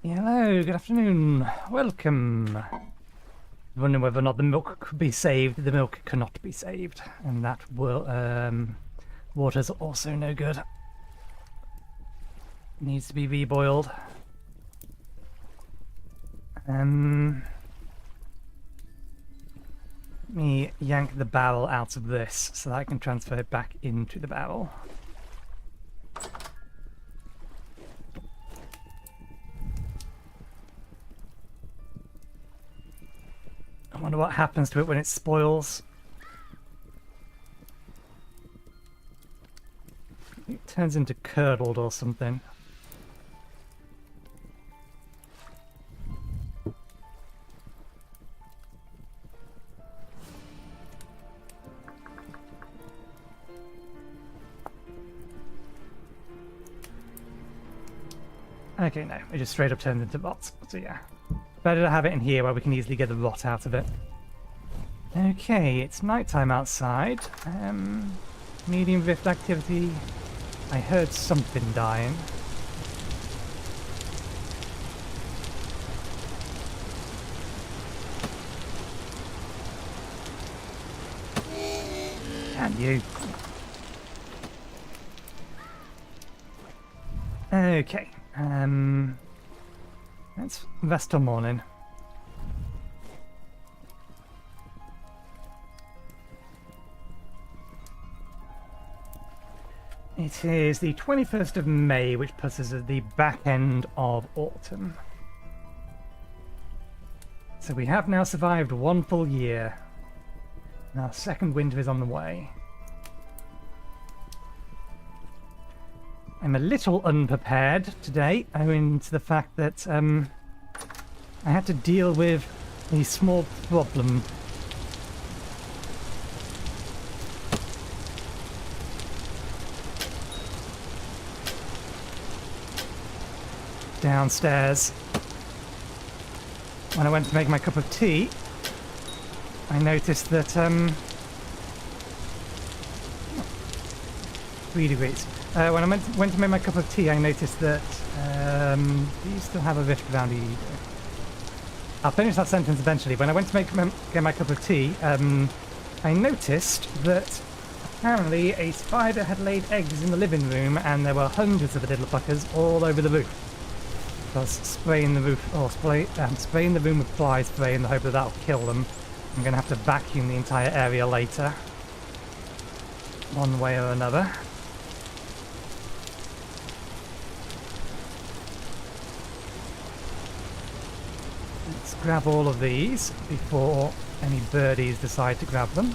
Hello, good afternoon. Welcome. Wondering whether or not the milk could be saved. The milk cannot be saved, and that will water's also no good. Needs to be reboiled. Let me yank the barrel out of this so that I can transfer it back into the barrel. I wonder what happens to it when it spoils. It turns into curdled or something. Okay, no, it just straight up turns into rot. So yeah, better to have it in here where we can easily get the rot out of it. Okay, it's nighttime outside. Medium rift activity. I heard something dying. And you. Okay. Let's rest till morning. It is the 21st of May, which puts us at the back end of autumn. So we have now survived one full year. And our second winter is on the way. I'm a little unprepared today, owing to the fact that I had to deal with a small problem. Downstairs. When I went to make my cup of tea, I noticed that 3 degrees. When I went to make my cup of tea, I noticed that do you still have a rift around you? I'll finish that sentence eventually. When I went to get my cup of tea, I noticed that apparently a spider had laid eggs in the living room, and there were hundreds of the little fuckers all over the roof. I was spraying the roof, or spraying the room with fly spray in the hope that that'll kill them. I'm going to have to vacuum the entire area later, one way or another. Let's grab all of these before any birdies decide to grab them.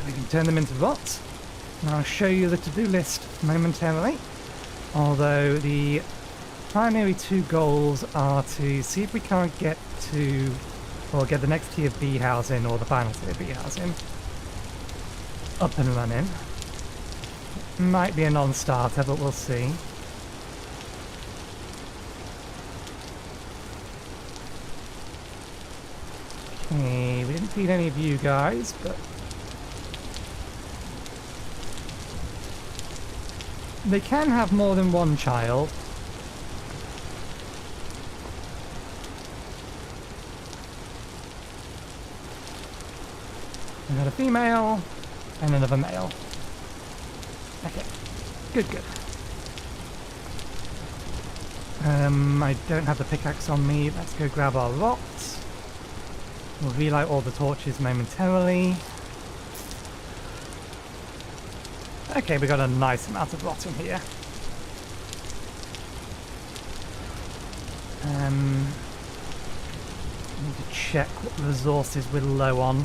We can turn them into rots, and I'll show you the to-do list momentarily, although the primary 2 goals are to see if we can't get to, or get the next tier of bee housing, or the final tier of bee housing, up and running. Might be a non-starter, but we'll see. Okay, we didn't feed any of you guys, but they can have more than one child. We got a female and another male. Okay, good. I don't have the pickaxe on me. Let's go grab our rocks. We'll relight all the torches momentarily. Okay, we got a nice amount of rot in here. Need to check what resources we're low on.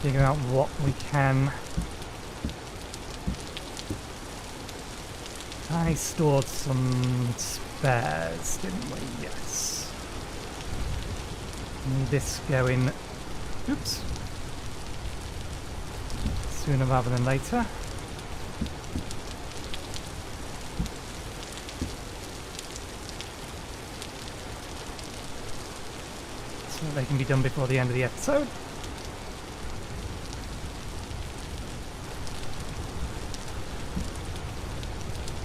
Figure out what we can. I stored some spares, didn't we? Yes. Need this going. Oops. Sooner rather than later. So they can be done before the end of the episode.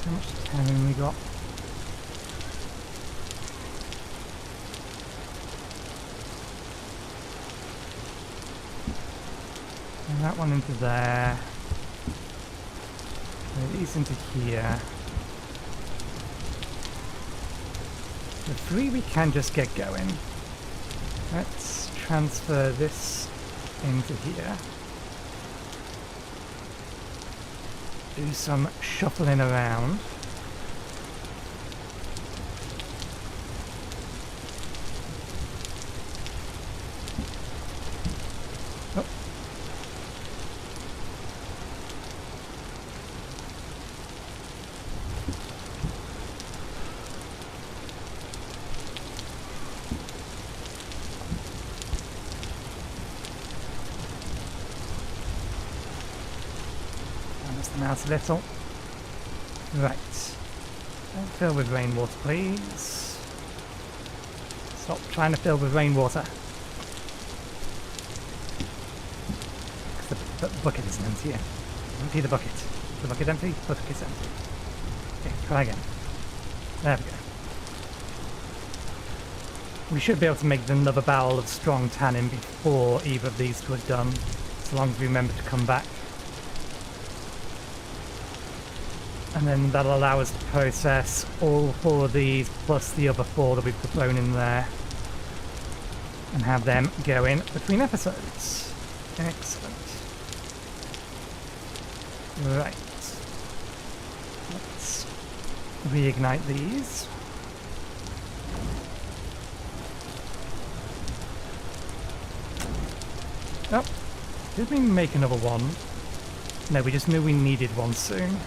How much tannin we got? And that one into there. And these into here. The 3 we can just get going. Let's transfer this into here. Do some shuffling around. Oh. Out a little. Right. Don't fill with rainwater, please. Stop trying to fill with rainwater. The bucket isn't empty yet. Empty the bucket. Is the bucket empty? The bucket's empty. Okay, try again. There we go. We should be able to make another barrel of strong tannin before either of these two are done, as long as we remember to come back. And then that'll allow us to process all 4 of these, plus the other 4 that we've thrown in there, and have them go in between episodes. Excellent. Right. Let's reignite these. Oh, did we make another one? No, we just knew we needed one soon.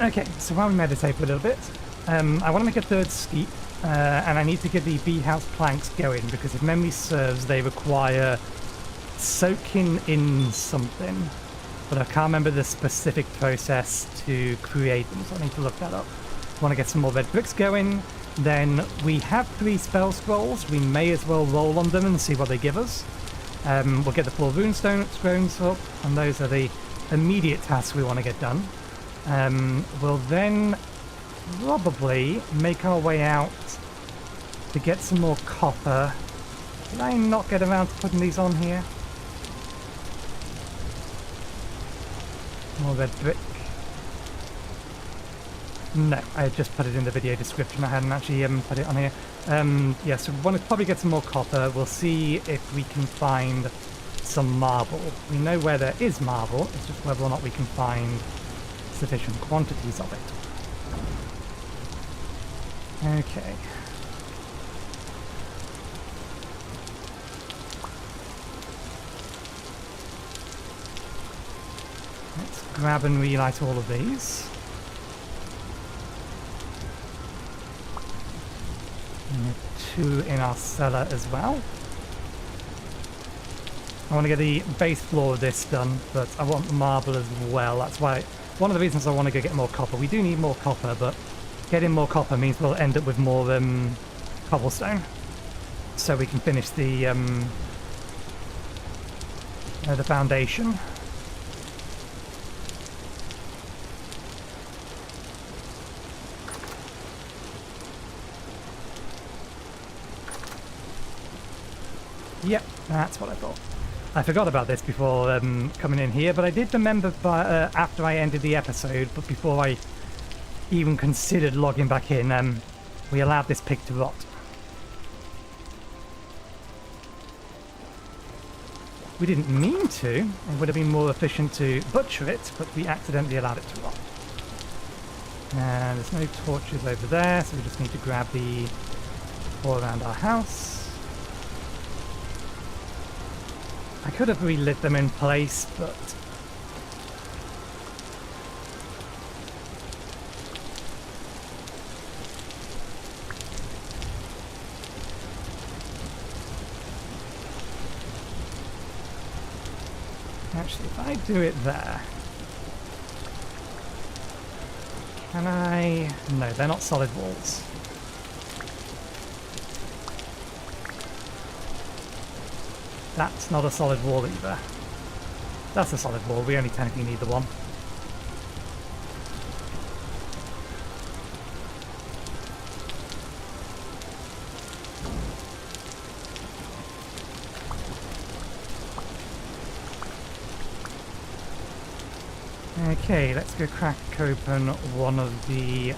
Okay, so while we meditate for a little bit, I want to make a 3rd skeep, and I need to get the bee house planks going, because if memory serves, they require soaking in something, but I can't remember the specific process to create them, so I need to look that up. I want to get some more red bricks going. Then we have 3 spell scrolls. We may as well roll on them and see what they give us. We'll get the 4 runestones up, and those are the immediate tasks we want to get done. We'll then probably make our way out to get some more copper. Did I not get around to putting these on here? More red brick. No, I just put it in the video description. I hadn't actually put it on here. Yeah, so we want to probably get some more copper. We'll see if we can find some marble. We know where there is marble. It's just whether or not we can find sufficient quantities of it. Okay. Let's grab and relight all of these. And 2 in our cellar as well. I want to get the base floor of this done, but I want the marble as well. That's why one of the reasons I want to go get more copper. We do need more copper, but getting more copper means we'll end up with more cobblestone, so we can finish the foundation. Yep, that's what I thought. I forgot about this before coming in here, but I did remember after I ended the episode, but before I even considered logging back in, we allowed this pig to rot. We didn't mean to. It would have been more efficient to butcher it, but we accidentally allowed it to rot. And there's no torches over there, so we just need to grab the all around our house. I could have relit them in place, but actually, if I do it there, can I? No, they're not solid walls. That's not a solid wall either. That's a solid wall. We only technically need the one. Okay, let's go crack open one of the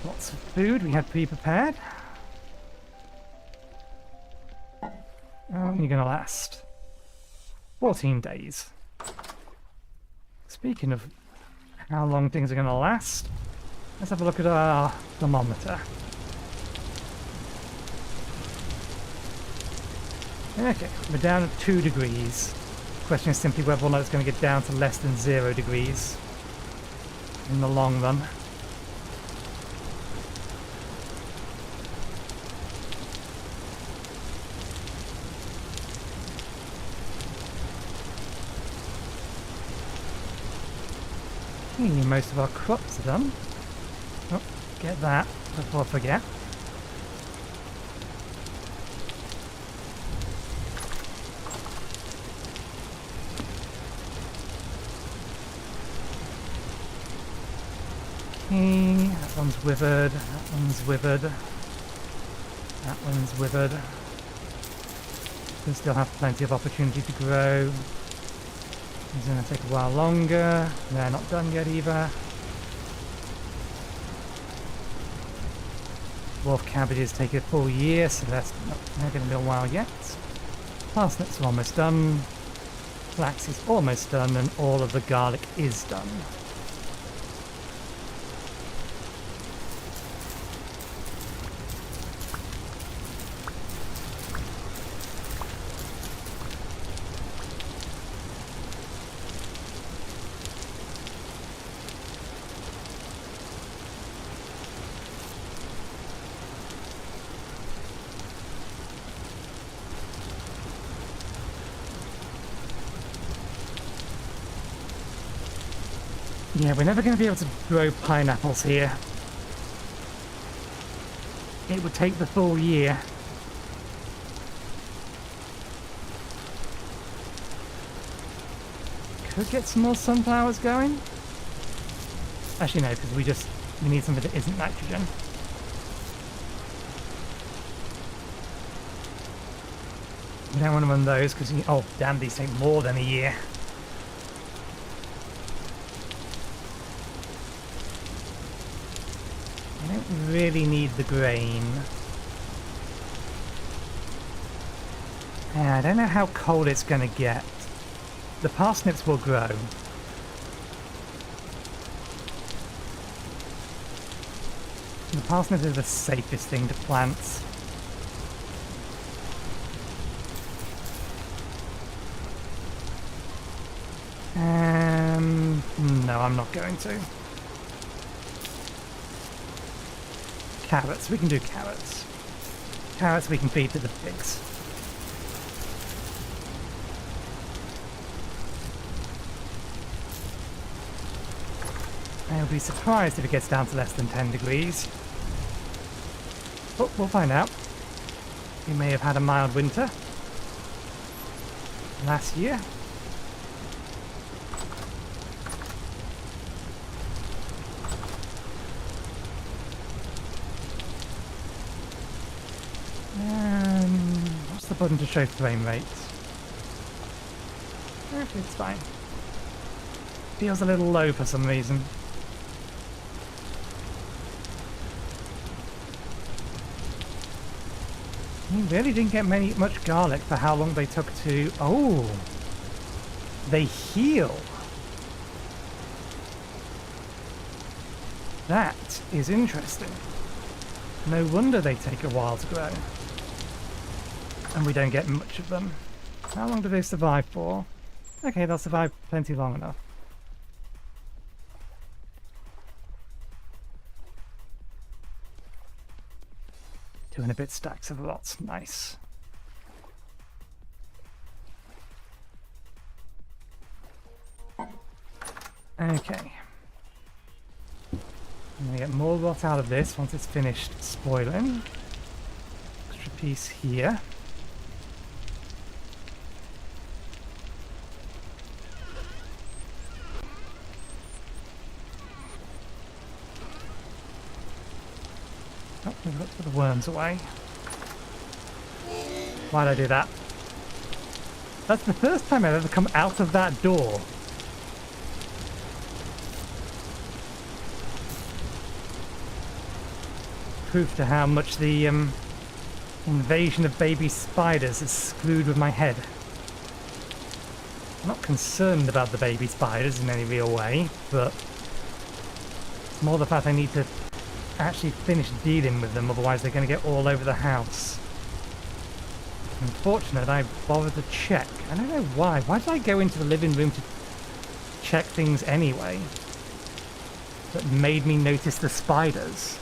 lots of food we had pre-prepared. How long are you going to last? 14 days. Speaking of how long things are going to last, let's have a look at our thermometer. Okay, we're down at 2 degrees. The question is simply whether or not it's going to get down to less than 0 degrees in the long run. Most of our crops are done. Oh, get that before I forget. Okay, that one's withered, that one's withered, that one's withered. We still have plenty of opportunity to grow. It's going to take a while longer. They're not done yet either. Dwarf cabbages take a full year, so they're going to be a while yet. Parsnips are almost done. Flax is almost done, and all of the garlic is done. Yeah, we're never going to be able to grow pineapples here. It would take the full year. Could get some more sunflowers going. Actually no, because we need something that isn't nitrogen. We don't want to run those because, oh damn, these take more than a year. I don't really need the grain. Yeah, I don't know how cold it's going to get. The parsnips will grow. The parsnips are the safest thing to plant. No, I'm not going to. Carrots, we can do carrots. Carrots we can feed to the pigs. I'll be surprised if it gets down to less than 10 degrees. But we'll find out. We may have had a mild winter last year. What's the button to show frame rate? Okay, it's fine. Feels a little low for some reason. We really didn't get much garlic for how long they took to... Oh! They heal! That is interesting. No wonder they take a while to grow. And we don't get much of them. How long do they survive for? Okay, they'll survive plenty long enough. 2 and a bit stacks of lots. Nice. Okay. I'm going to get more rot out of this once it's finished spoiling. Extra piece here. Oh, we've got to put the worms away. Why'd I do that? That's the first time I've ever come out of that door. Proof to how much the invasion of baby spiders has screwed with my head. I'm not concerned about the baby spiders in any real way, but it's more the fact I need to actually finish dealing with them, otherwise they're going to get all over the house. Unfortunate I bothered to check. I don't know why. Why did I go into the living room to check things anyway? That made me notice the spiders.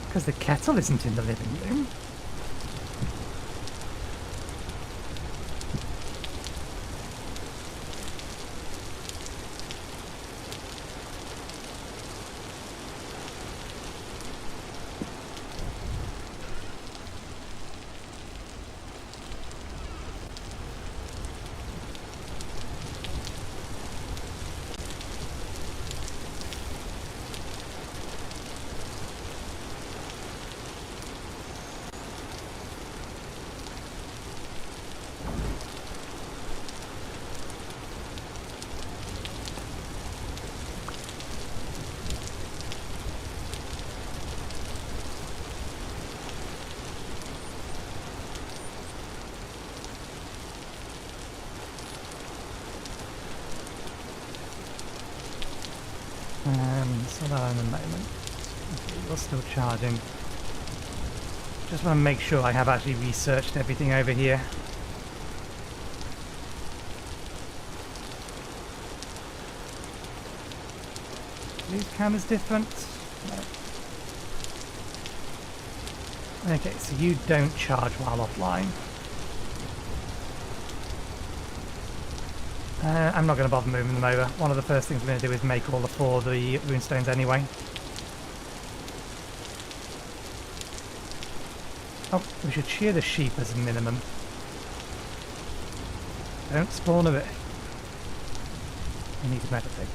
Because the kettle isn't in the living room. So that in a moment. Okay, you're still charging. Just want to make sure I have actually researched everything over here. These cameras different? No. Okay, so you don't charge while offline. I'm not going to bother moving them over. One of the first things we're going to do is make all the 4 of the runestones anyway. Oh, we should shear the sheep as a minimum. Don't spawn a bit. I need to meditate.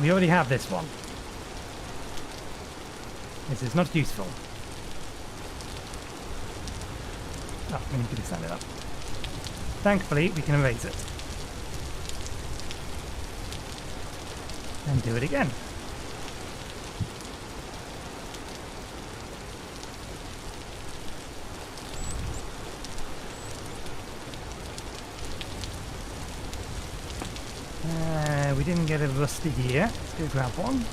We already have this one. This is not useful. Oh, we need to stand it up. Thankfully, we can erase it. And do it again. We didn't get a rusty here. Let's go grab one.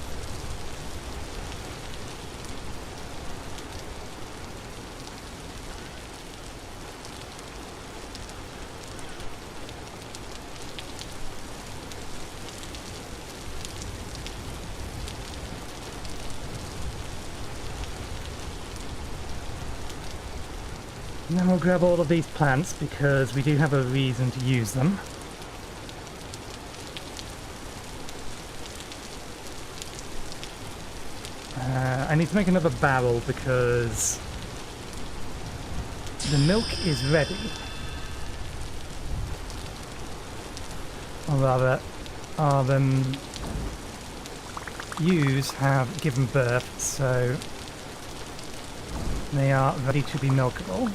And then we'll grab all of these plants because we do have a reason to use them. I need to make another barrel because the milk is ready. Or rather, our ewes have given birth, so they are ready to be milkable.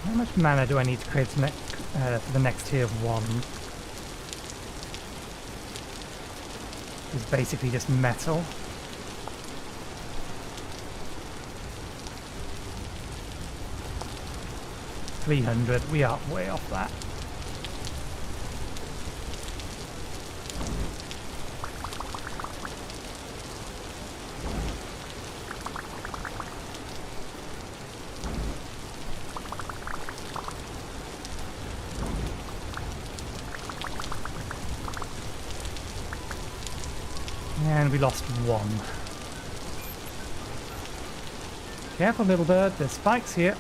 How much mana do I need to create for the next tier of 1? It's basically just metal. $300. We are way off that. And we lost 1. Careful, little bird. There's spikes here.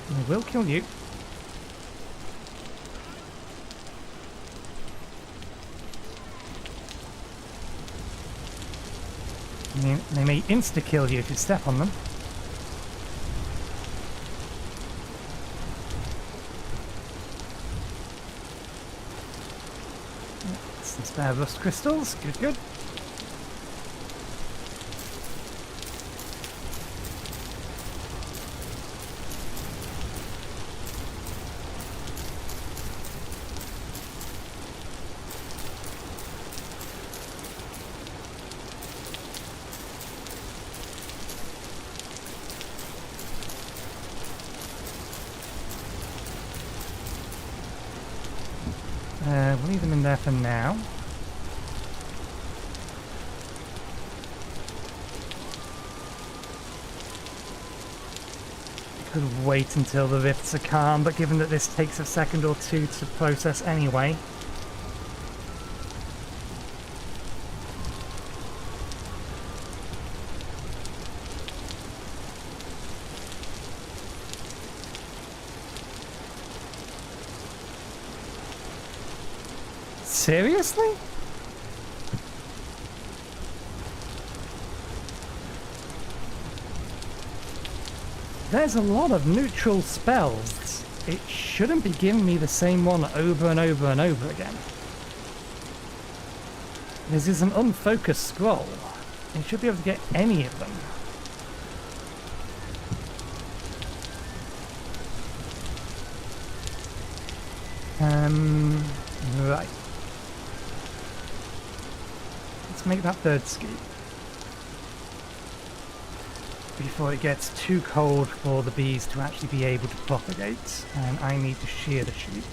They will kill you. They may insta-kill you if you step on them. Some spare rust crystals. Good, good. We'll leave them in there for now. Could wait until the rifts are calm, but given that this takes a second or 2 to process anyway. Seriously? There's a lot of neutral spells. It shouldn't be giving me the same one over and over and over again. This is an unfocused scroll. You should be able to get any of them. Right. Let's make that third scoop before it gets too cold for the bees to actually be able to propagate, and I need to shear the sheep.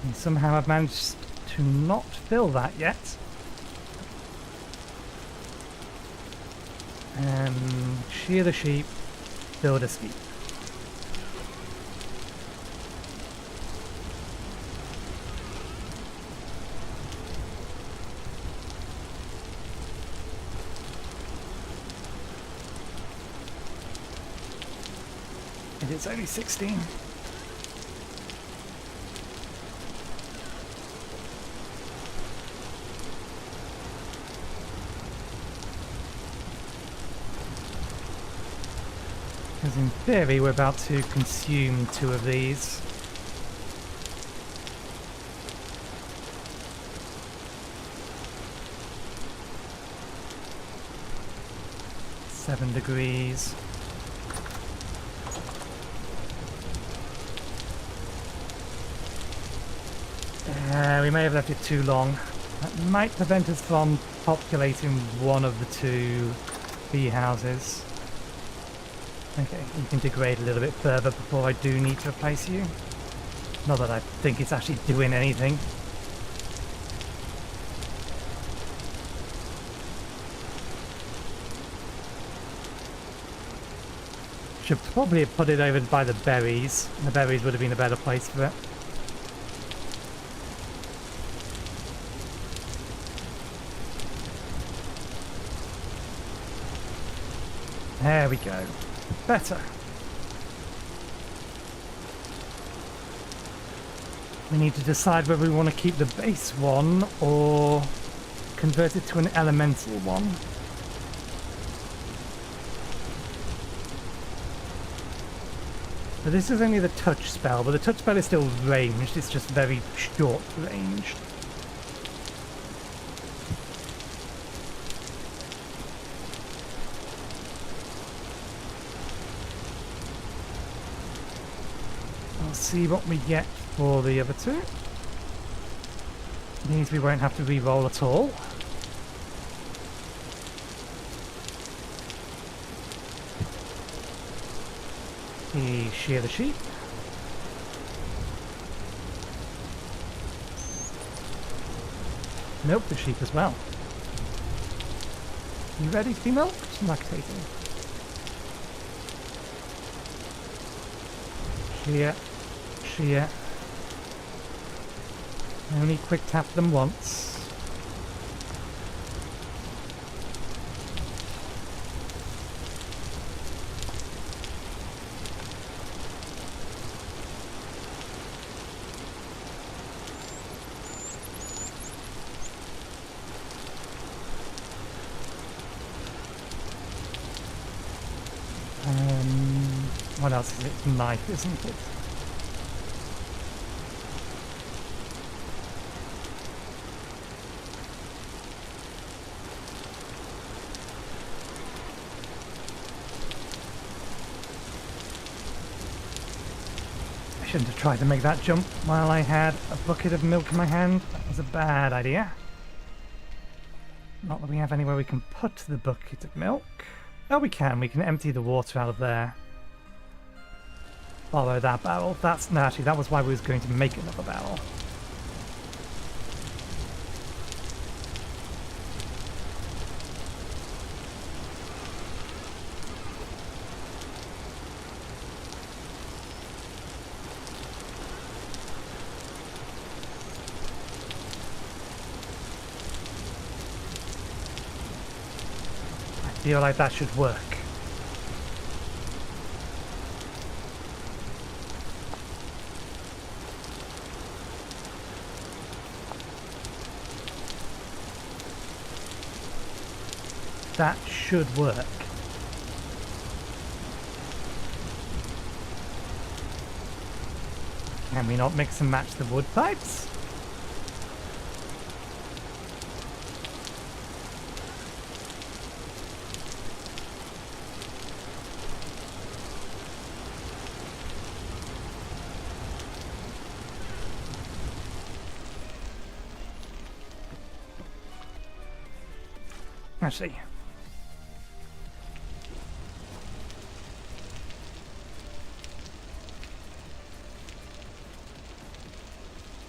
And somehow I've managed to not fill that yet. Shear the sheep, build a scoop. And it's only 16. Because in theory we're about to consume 2 of these. $7 degrees. We may have left it too long. That might prevent us from populating one of the 2 bee houses. Okay, you can degrade a little bit further before I do need to replace you. Not that I think it's actually doing anything. Should probably have put it over by the berries. The berries would have been a better place for it. There we go. Better. We need to decide whether we want to keep the base one or convert it to an elemental one. So this is only the touch spell, but the touch spell is still ranged, it's just very short ranged. See what we get for the other 2. Means we won't have to re-roll at all. We shear the sheep. Milk the sheep as well. You ready to be milked? Lactating. Shear. Shear. Only quick tap them once. What else is it? Knife, isn't it? I shouldn't have tried to make that jump while I had a bucket of milk in my hand. That was a bad idea. Not that we have anywhere we can put the bucket of milk. Oh, we can. We can empty the water out of there. Borrow that barrel. That's... No, actually, that was why we was going to make another barrel. I feel like that should work. That should work. Can we not mix and match the wood pipes? Actually,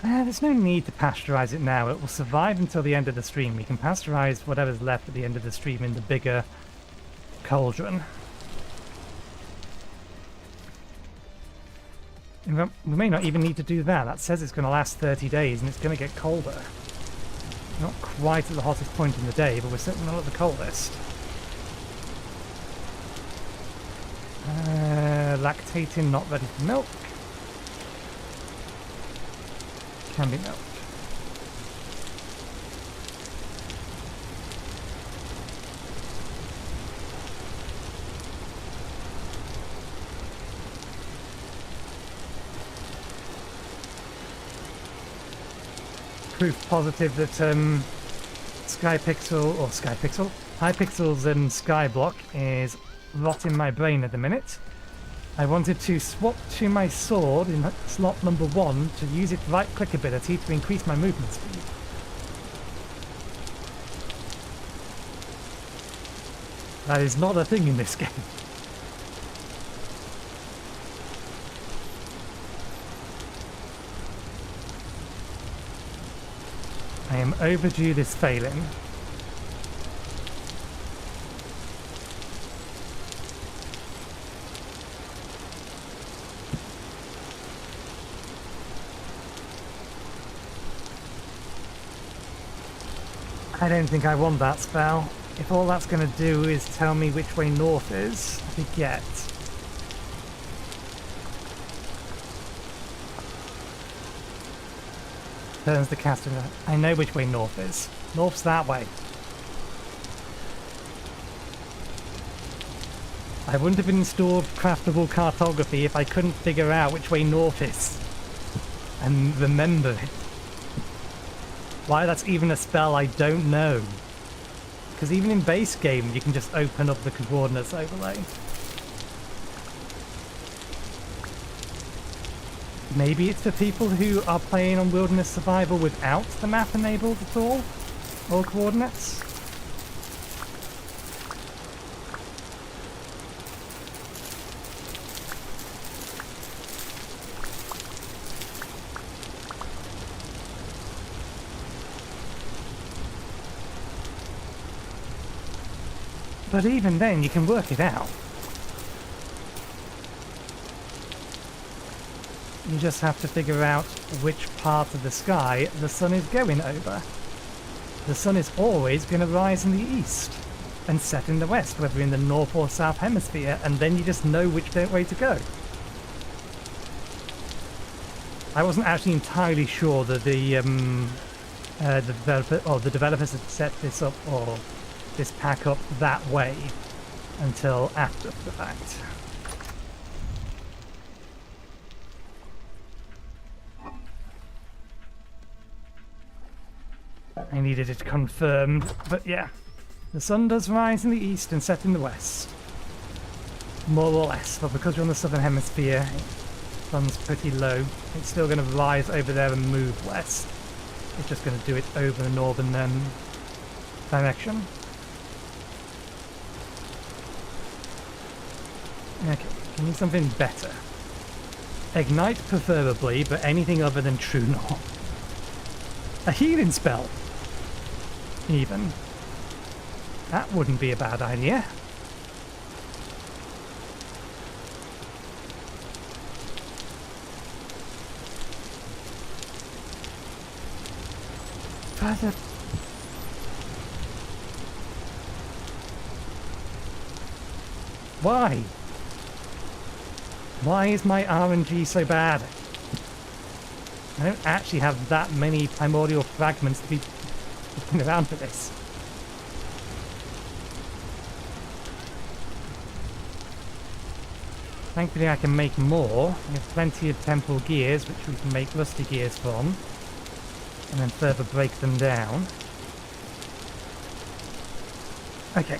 there's no need to pasteurize it now. It will survive until the end of the stream. We can pasteurize whatever's left at the end of the stream in the bigger cauldron. We may not even need to do that. That says it's going to last 30 days and it's going to get colder. Not quite at the hottest point in the day, but we're certainly not at the coldest. Lactating, not ready for milk. Can be milked. Proof positive that Hypixels and Skyblock is rotting my brain at the minute. I wanted to swap to my sword in slot number 1 to use its right click ability to increase my movement speed. That is not a thing in this game. I am overdue this failing. I don't think I want that spell. If all that's going to do is tell me which way north is, I forget. Turns the caster. I know which way north is. North's that way. I wouldn't have installed craftable cartography if I couldn't figure out which way north is. And remember it. Why that's even a spell, I don't know. Because even in base game, you can just open up the coordinates overlay. Maybe it's for people who are playing on Wilderness Survival without the map enabled at all? Or coordinates? But even then, you can work it out. You just have to figure out which part of the sky the sun is going over. The sun is always going to rise in the east and set in the west, whether in the north or south hemisphere, and then you just know which way to go. I wasn't actually entirely sure that the developers had set this up or this pack up that way until after the fact. I needed it confirmed, but yeah. The sun does rise in the east and set in the west. More or less, but because you're on the southern hemisphere, the sun's pretty low. It's still going to rise over there and move west. It's just going to do it over the northern direction. Okay, give me something better. Ignite preferably, but anything other than True North. A healing spell, even. That wouldn't be a bad idea. But why? Why is my RNG so bad? I don't actually have that many primordial fragments to be looking around for this. Thankfully I can make more. We have plenty of temple gears, which we can make rusty gears from. And then further break them down. Okay,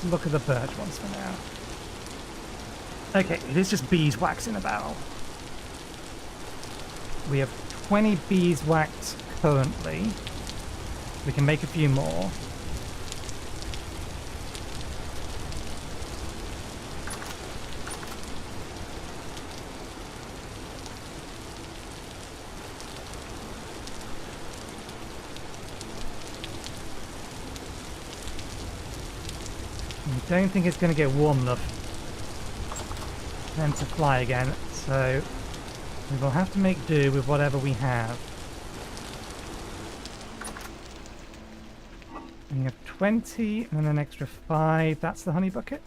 let's look at the birch ones for now. Okay, it is just beeswax in a barrel. We have 20 beeswax currently. We can make a few more. I don't think it's going to get warm enough for them to fly again, so we will have to make do with whatever we have. We have 20 and then an extra 5. That's the honey bucket.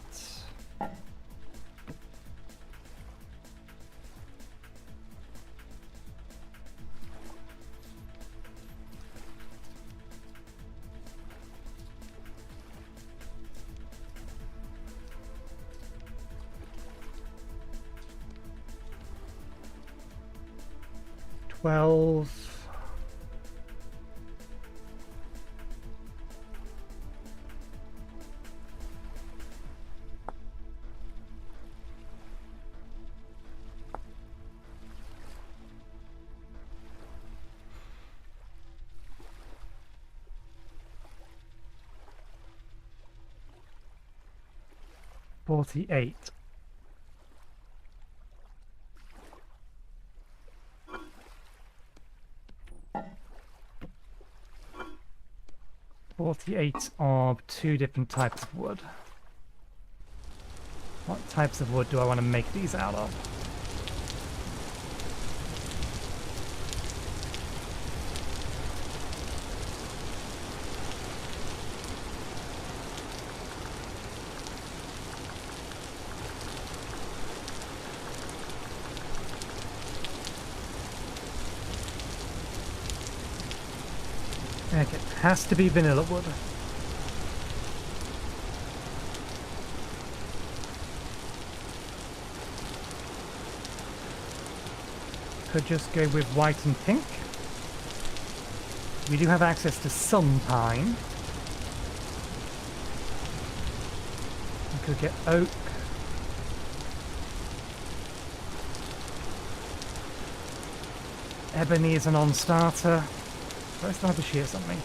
Well, 48. Of 2 different types of wood. What types of wood do I want to make these out of? Okay, has to be vanilla wood. Could just go with white and pink. We do have access to some pine. We could get oak. Ebony is a non-starter. I still have to shear something.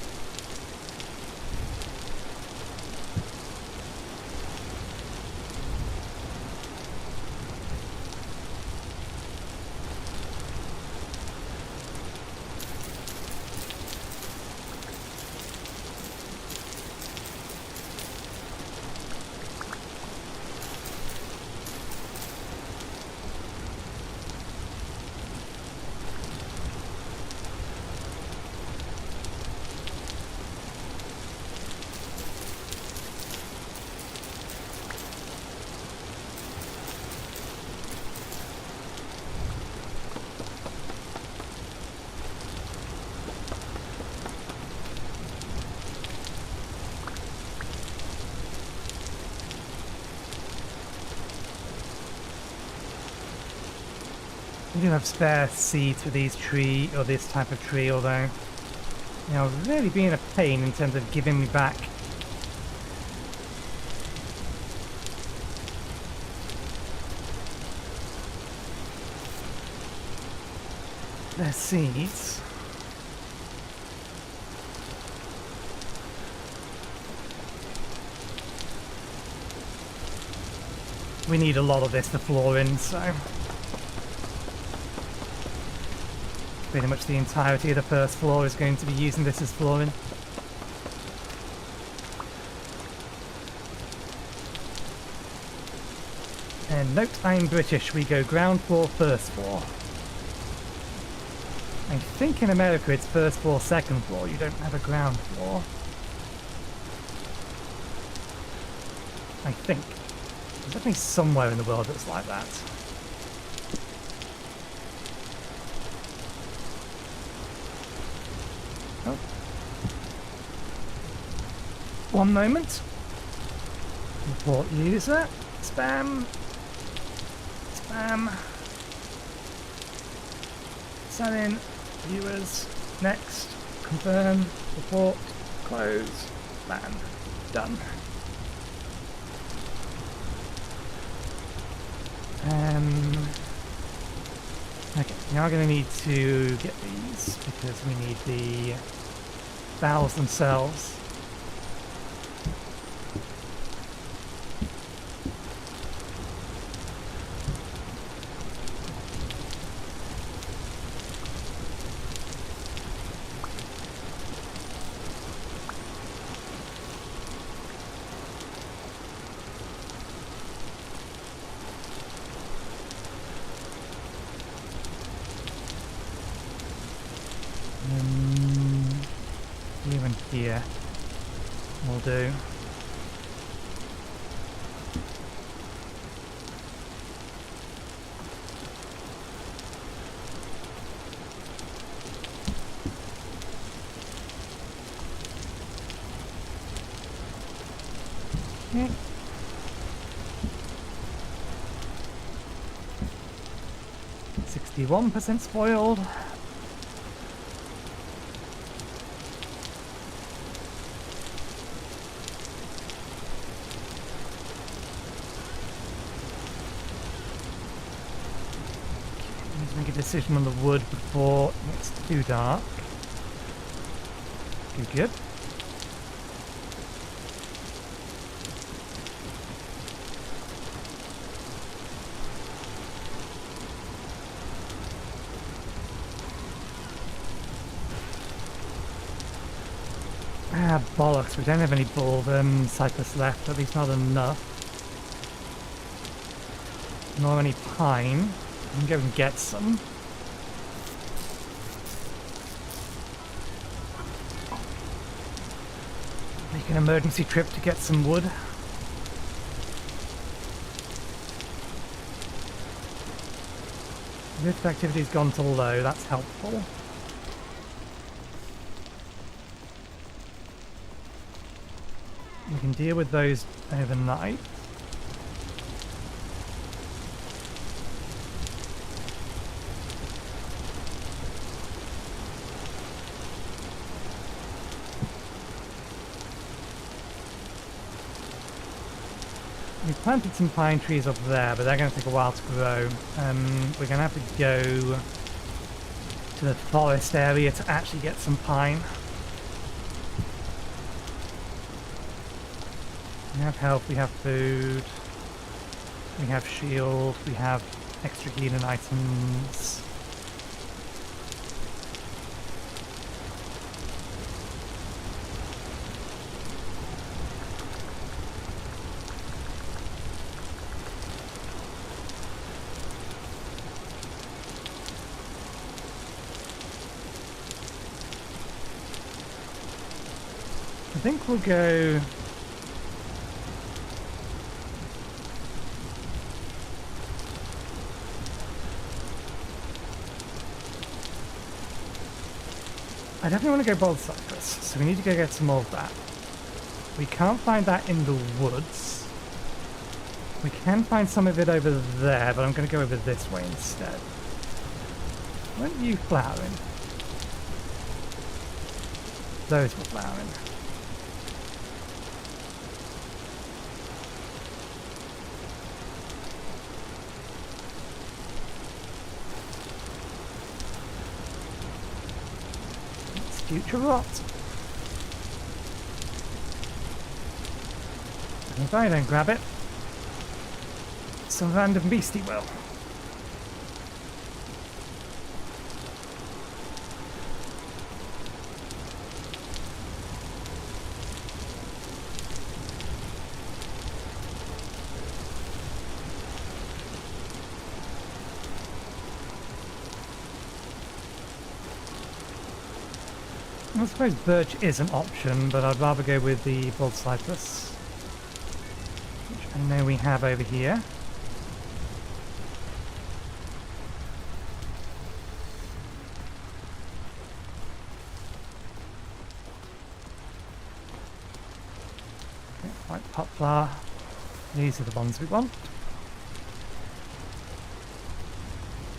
We do have spare seeds for these tree or this type of tree, although you know, really being a pain in terms of giving me back their seeds. We need a lot of this to floor in, so pretty much the entirety of the first floor is going to be using this as flooring. And note I'm British, we go ground floor, first floor. I think in America it's first floor, second floor, you don't have a ground floor. I think. There's definitely somewhere in the world that's like that. Oh. One moment. Report user. Spam. Spam. Sign in. Viewers. Next. Confirm. Report. Close. Spam. Done. Okay, now we're going to need to get these because we need the valves themselves. Here and here will do. Okay. 61% spoiled. Make a decision on the wood before it's too dark. Good, good. Ah, bollocks, we don't have any bald cypress left, at least not enough. Nor any pine. I can go and get some. Make an emergency trip to get some wood. Rift activity's gone to low, that's helpful. We can deal with those overnight. We planted some pine trees up there, but they're going to take a while to grow. We're going to have to go to the forest area to actually get some pine. We have health, we have food, we have shield, we have extra healing items. I think we'll go... I definitely want to go bald cypress, so we need to go get some more of that. We can't find that in the woods. We can find some of it over there, but I'm going to go over this way instead. Weren't you flowering? Those were flowering. Future rot. And if I don't grab it, some random beastie will. I suppose birch is an option, but I'd rather go with the bald cypress, which I know we have over here. Okay, white poplar. These are the ones we want.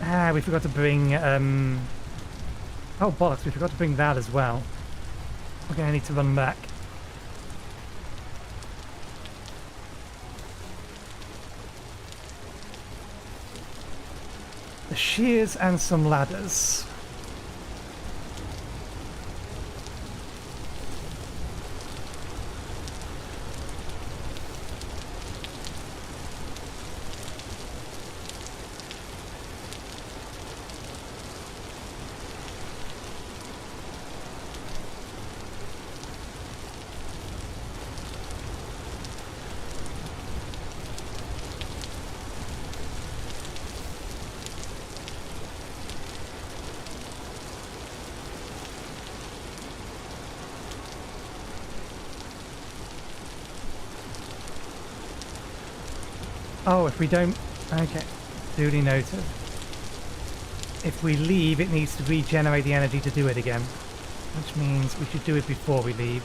Ah, we forgot to bring, oh bollocks, we forgot to bring that as well. We're going to need to run back. The shears and some ladders. Oh, if we don't... Okay, duly noted. If we leave, it needs to regenerate the energy to do it again. Which means we should do it before we leave.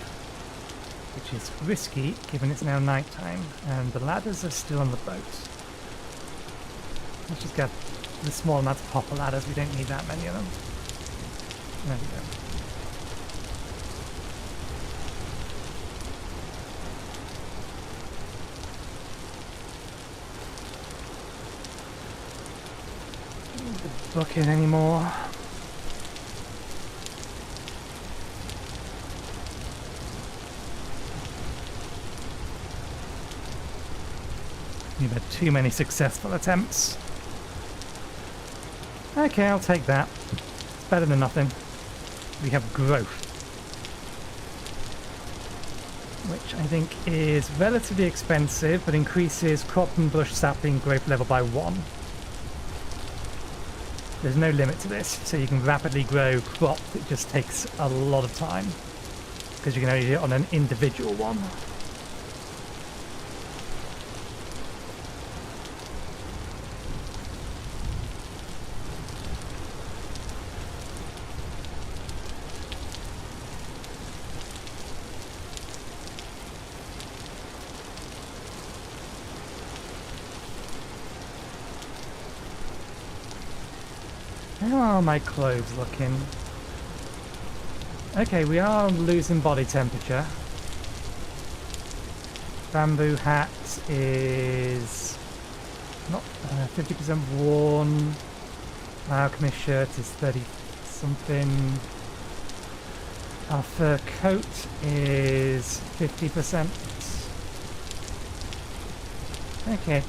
Which is risky, given it's now night time, and the ladders are still on the boat. Let's just get the small amount of popper ladders, we don't need that many of them. There we go. Bucket anymore. We've had too many successful attempts. Okay, I'll take that. It's better than nothing. We have growth, which I think is relatively expensive, but increases crop and bush sapling growth level by 1. There's no limit to this, so you can rapidly grow crop. It just takes a lot of time because you can only do it on an individual one. How are my clothes looking? Okay, we are losing body temperature. Bamboo hat is not 50% worn. Alchemist shirt is 30 something. Our fur coat is 50%. Okay.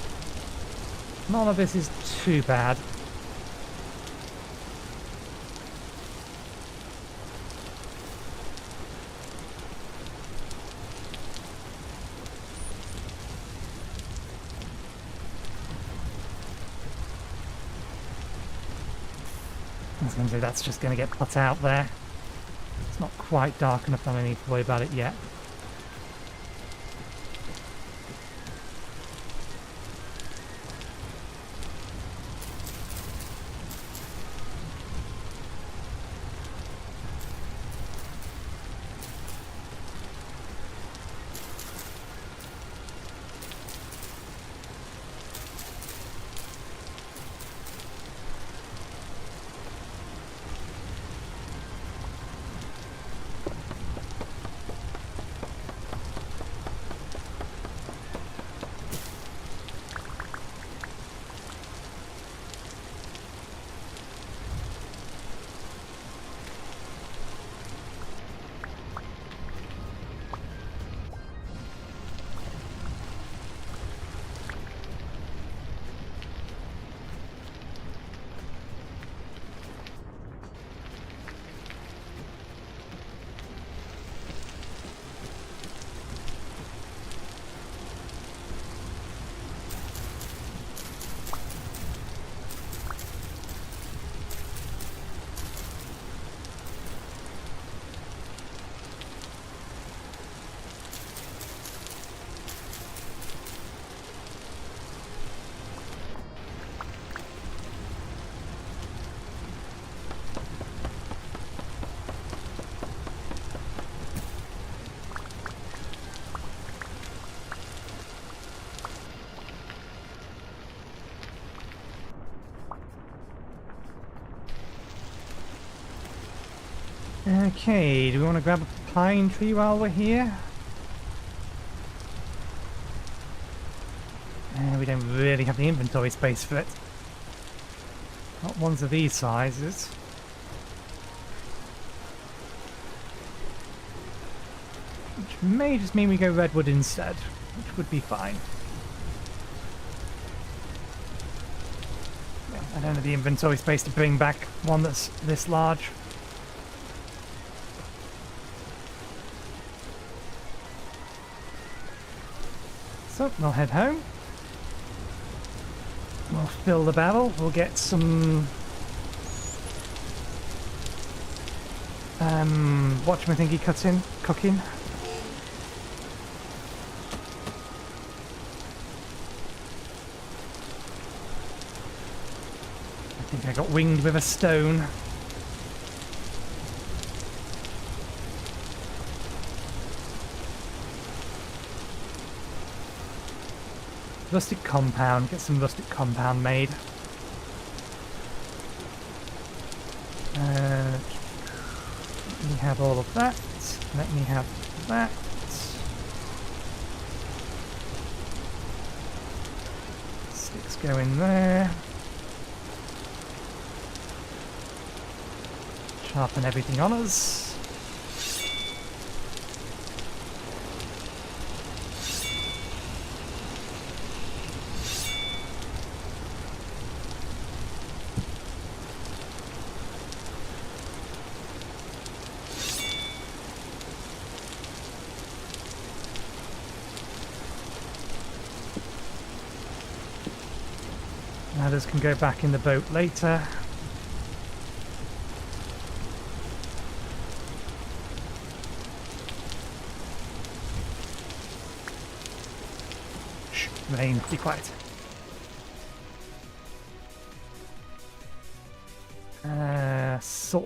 None of this is too bad. I was going to say that's just going to get cut out there. It's not quite dark enough that I need to worry about it yet. Okay, do we want to grab a pine tree while we're here? We don't really have the inventory space for it. Not ones of these sizes. Which may just mean we go redwood instead, which would be fine. Yeah, I don't have the inventory space to bring back one that's this large. So, we'll head home. We'll fill the barrel. We'll get some whatchamathingy cooking. I think I got winged with a stone. Rustic compound, get some rustic compound made. Let me have all of that. Let me have that. Sticks go in there. Sharpen everything on us. Others can go back in the boat later. Shh, rain, be quiet. Saw.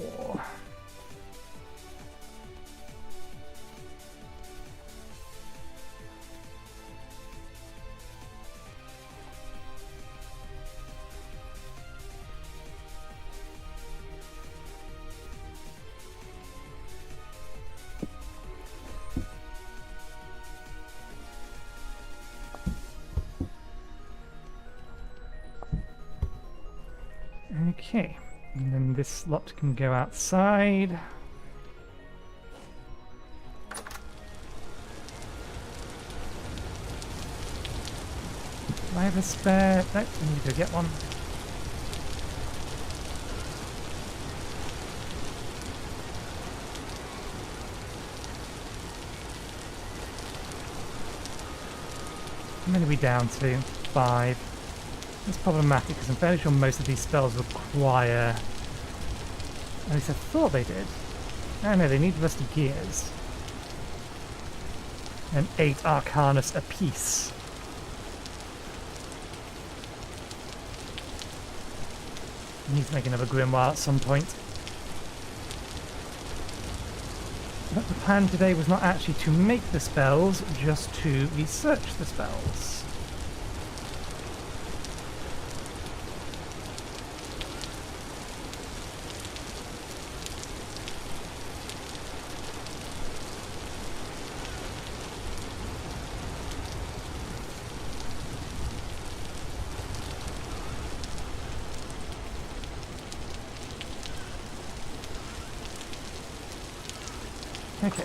Okay, and then this lot can go outside. Do I have a spare? No, I need to go get one. How many are we down to? 5. It's problematic because I'm fairly sure most of these spells require... At least I thought they did. Oh no, they need rusty gears. And 8 Arcanus apiece. I need to make another grimoire at some point. But the plan today was not actually to make the spells, just to research the spells. Okay.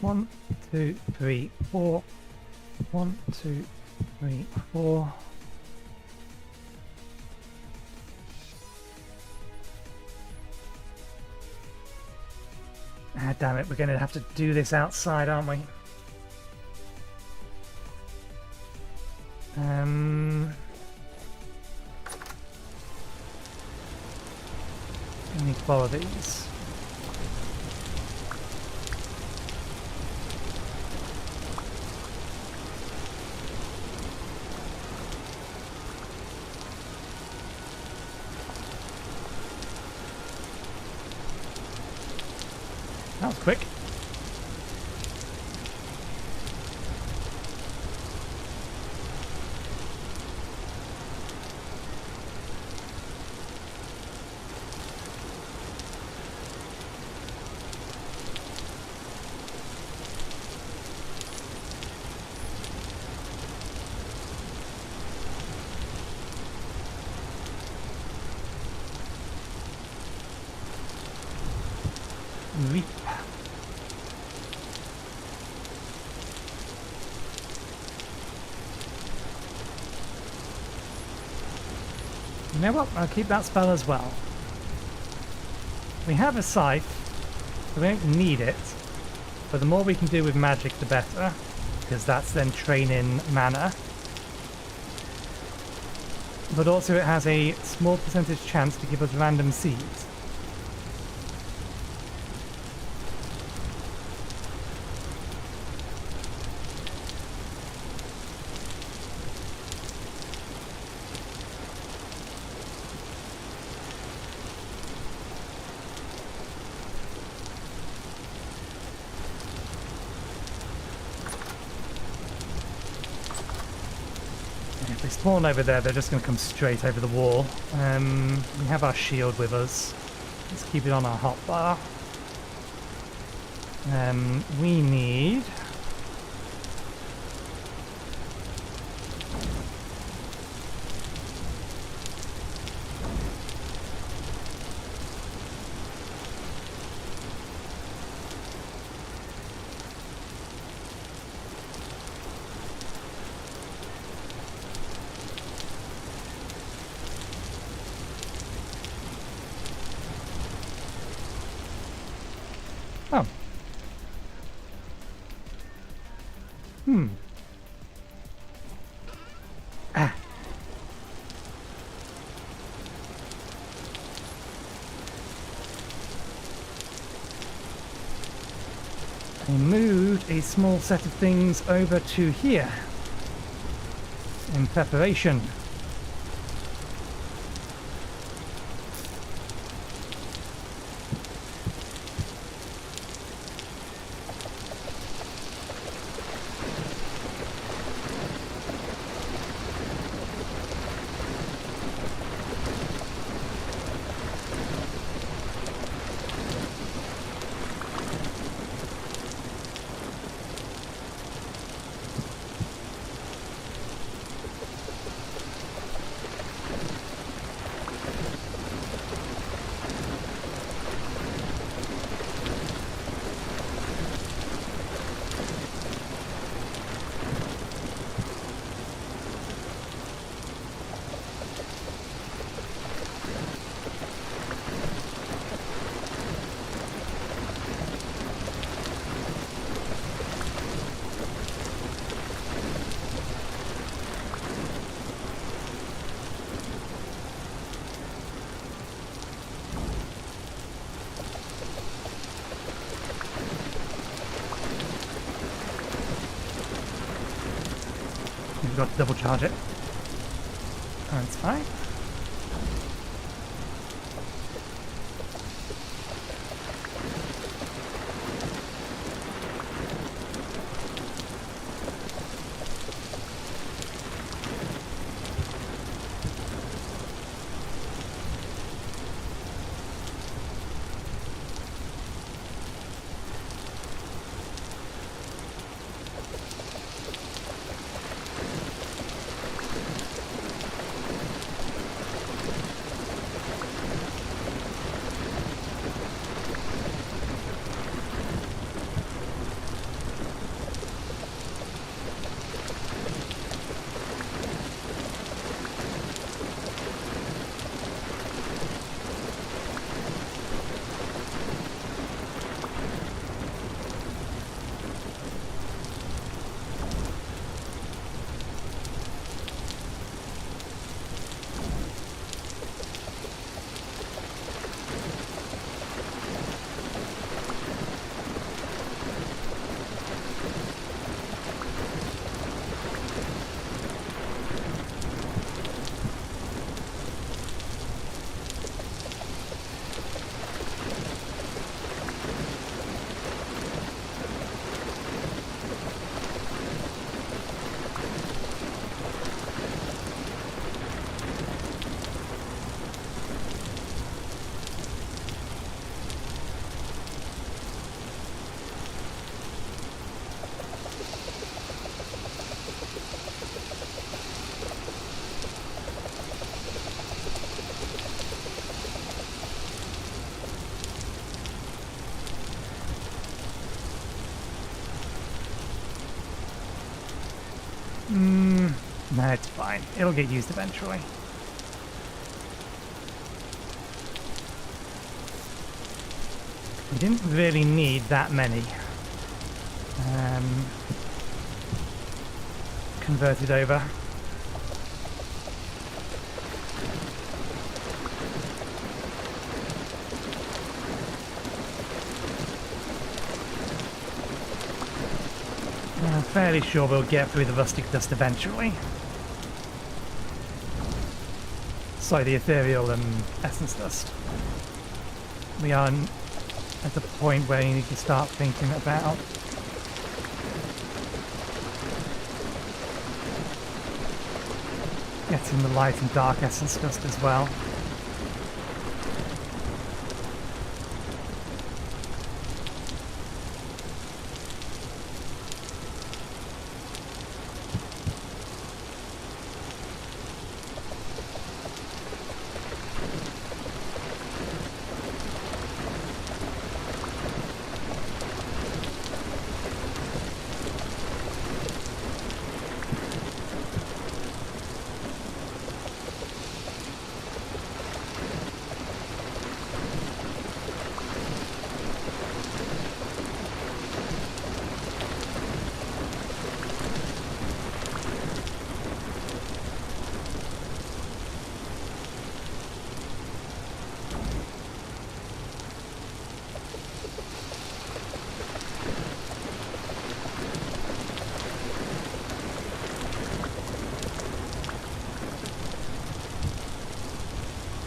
One, 2, 3, 4. 1, 2, 3, 4. Ah, damn it, we're going to have to do this outside, aren't we? I need to borrow these. That was quick. Reap. You know what? I'll keep that spell as well. We have a scythe, so we don't need it, but the more we can do with magic the better, because that's then training mana. But also it has a small percentage chance to give us random seeds. If they spawn over there, they're just going to come straight over the wall. We have our shield with us. Let's keep it on our hotbar. We need... Oh. Ah. I moved a small set of things over to here in preparation. We've got to double charge it. That's fine. No, it's fine. It'll get used eventually. We didn't really need that many converted over. I'm fairly sure we'll get through the rustic dust eventually. Sorry, the ethereal essence dust. We are at the point where you need to start thinking about getting the light and dark essence dust as well.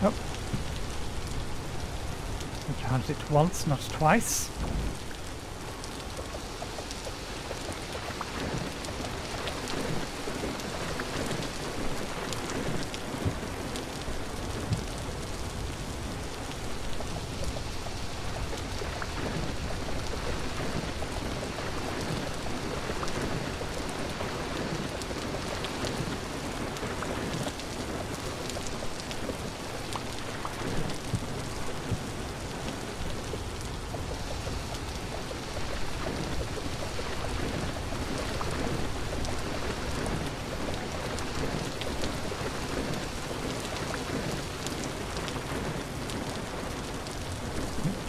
Oh. I charged it once, not twice.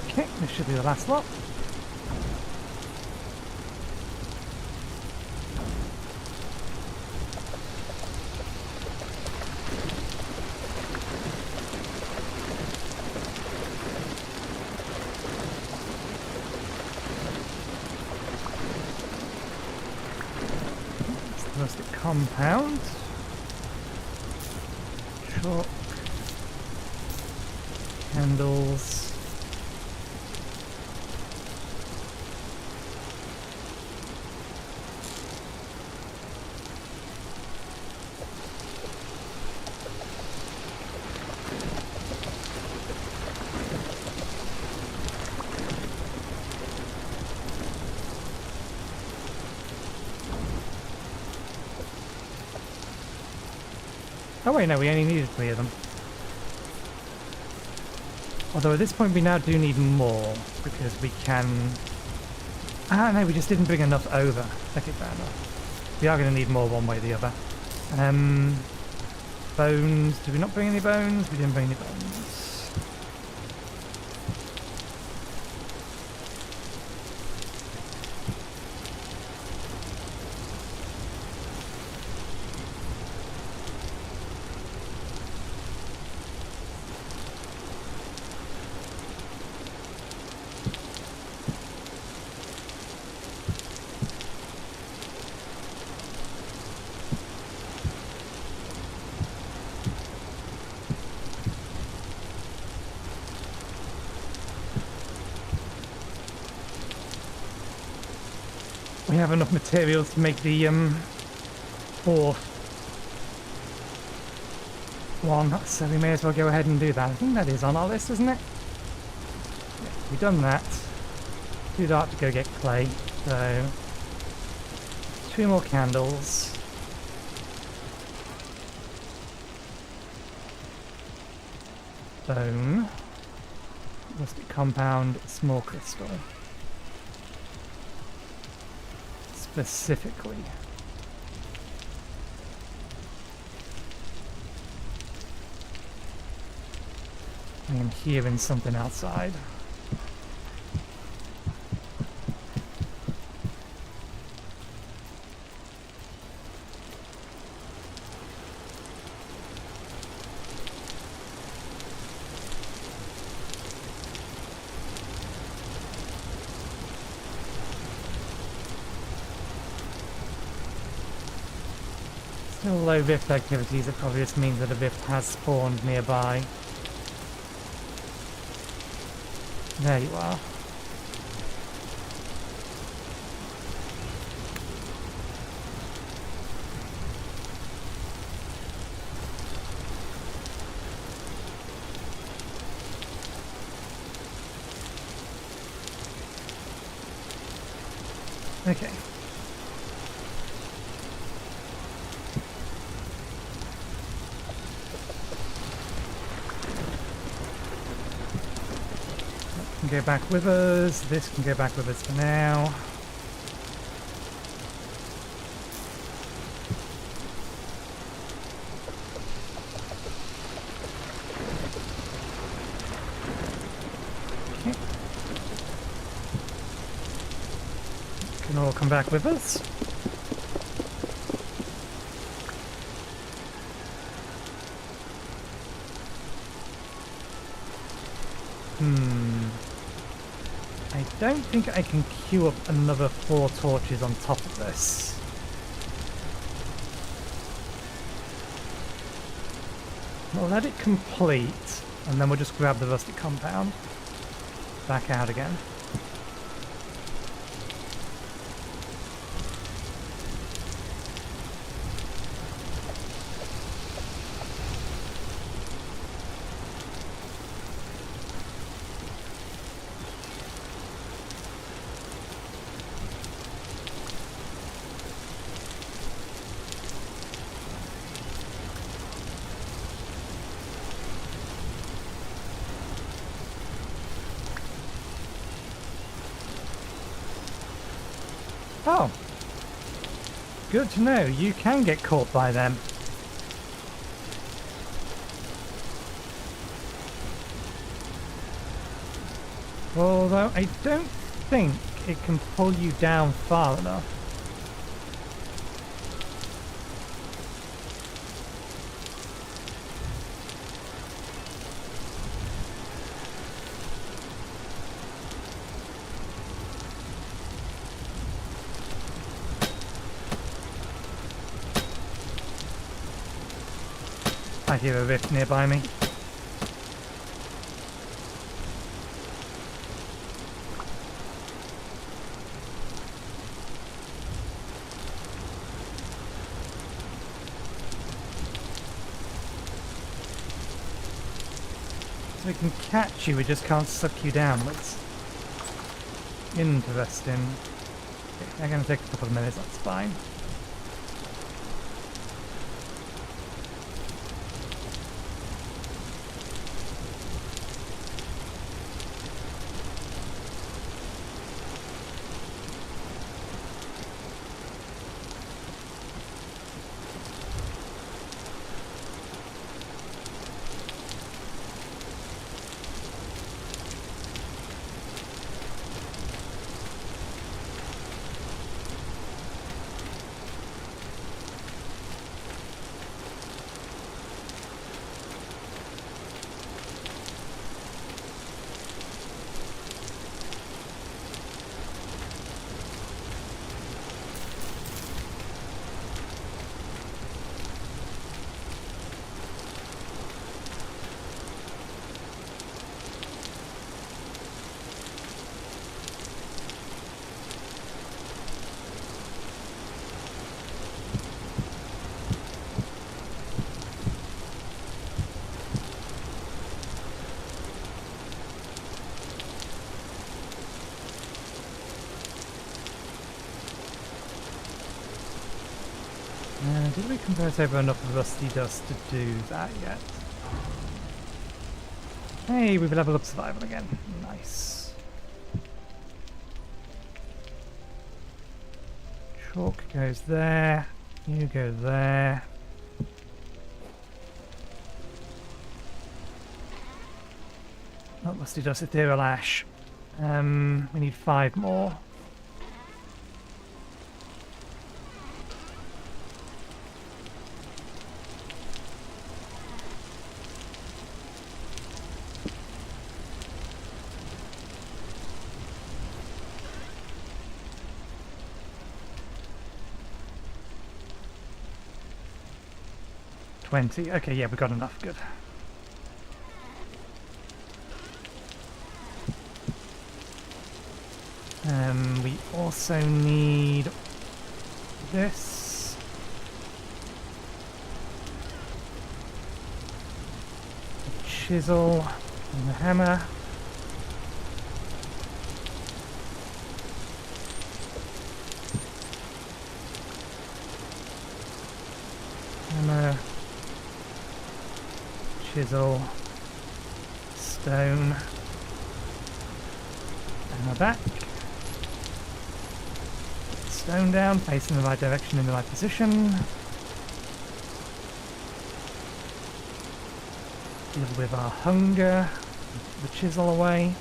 Okay, this should be the last lot. It's the rustic compound. Chalk. Candles. Oh wait, no, we only needed 3 of them. Although at this point we now do need more, because we can... Ah no, we just didn't bring enough over. Okay, fair enough. We are going to need more one way or the other. Bones, did we not bring any bones? We didn't bring any bones. We have enough materials to make the 4th one, so we may as well go ahead and do that. I think that is on our list, isn't it? Yeah, we've done that. Too dark to go get clay, so 2 more candles. Bone. Rustic compound, small crystal. Specifically. I am hearing something outside. Still low rift activities, it probably just means that a rift has spawned nearby. There you are. Okay. That can go back with us. This can go back with us for now. Okay. Can all come back with us. I don't think I can queue up another 4 torches on top of this. We'll let it complete, and then we'll just grab the rustic compound. Back out again. Oh, good to know. You can get caught by them. Although I don't think it can pull you down far enough. I hear a rift nearby me. So we can catch you, we just can't suck you downwards. Interesting. Okay, they're going to take a couple of minutes, that's fine. Did we convert over enough rusty dust to do that yet? Hey, we've leveled up survival again. Nice. Chalk goes there. You go there. Rusty dust, ethereal ash. We need 5 more. Okay, yeah, we got enough. Good. We also need this. The chisel and the hammer. Hammer. Chisel, stone, and we're back. Stone down, facing the right direction in the right position. Deal with our hunger, the chisel away.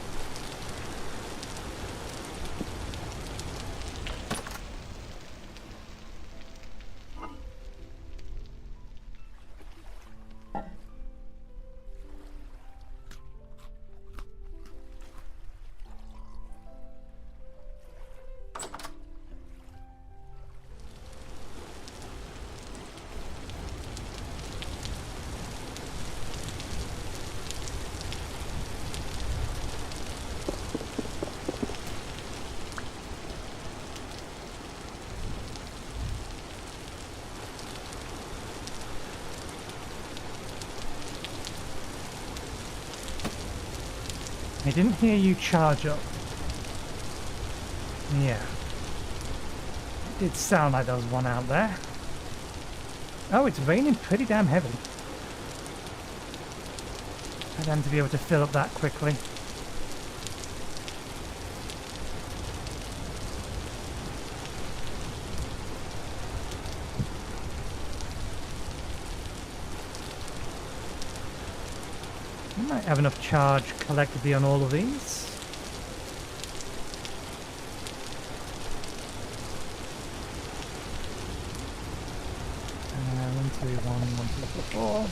I didn't hear you charge up. Yeah. It did sound like there was one out there. Oh, it's raining pretty damn heavy. I them to be able to fill up that quickly. We might have enough charge collectively on all of these. One, two, one, 1, 2, 3, 4.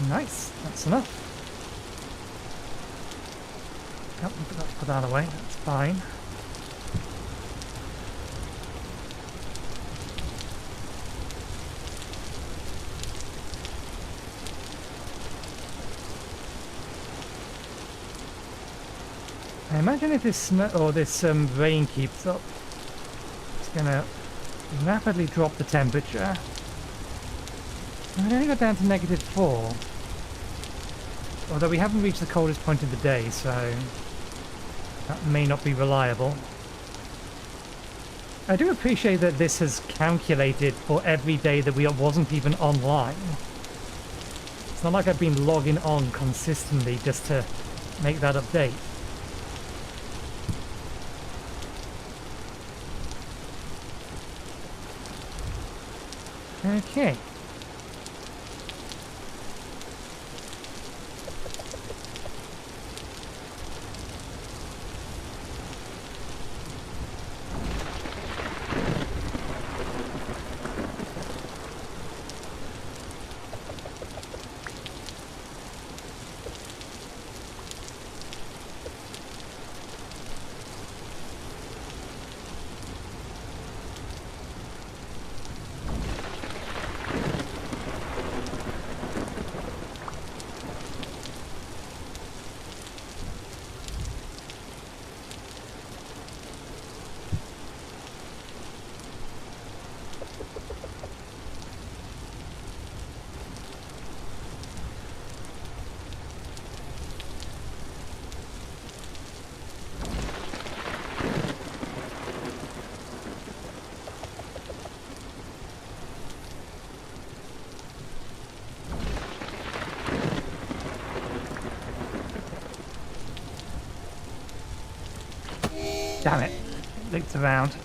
Nice, that's enough. Yep, let's put that away, that's fine. I imagine if this snow or this rain keeps up, it's gonna rapidly drop the temperature. It only got down to -4. Although we haven't reached the coldest point of the day, so that may not be reliable. I do appreciate that this has calculated for every day that we wasn't even online. It's not like I've been logging on consistently just to make that update. Okay. Damn it. Looped around.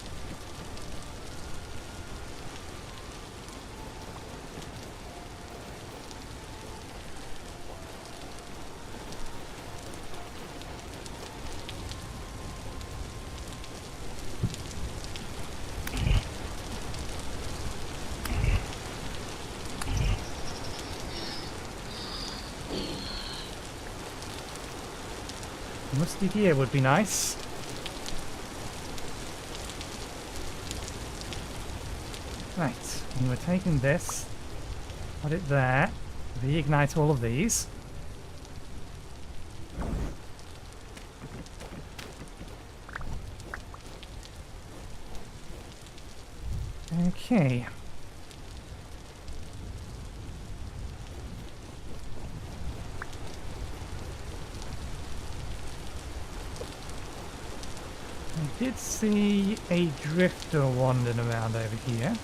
Musty gear would be nice. Right, and we're taking this, put it there, reignite all of these. Okay. I did see a drifter wandering around over here.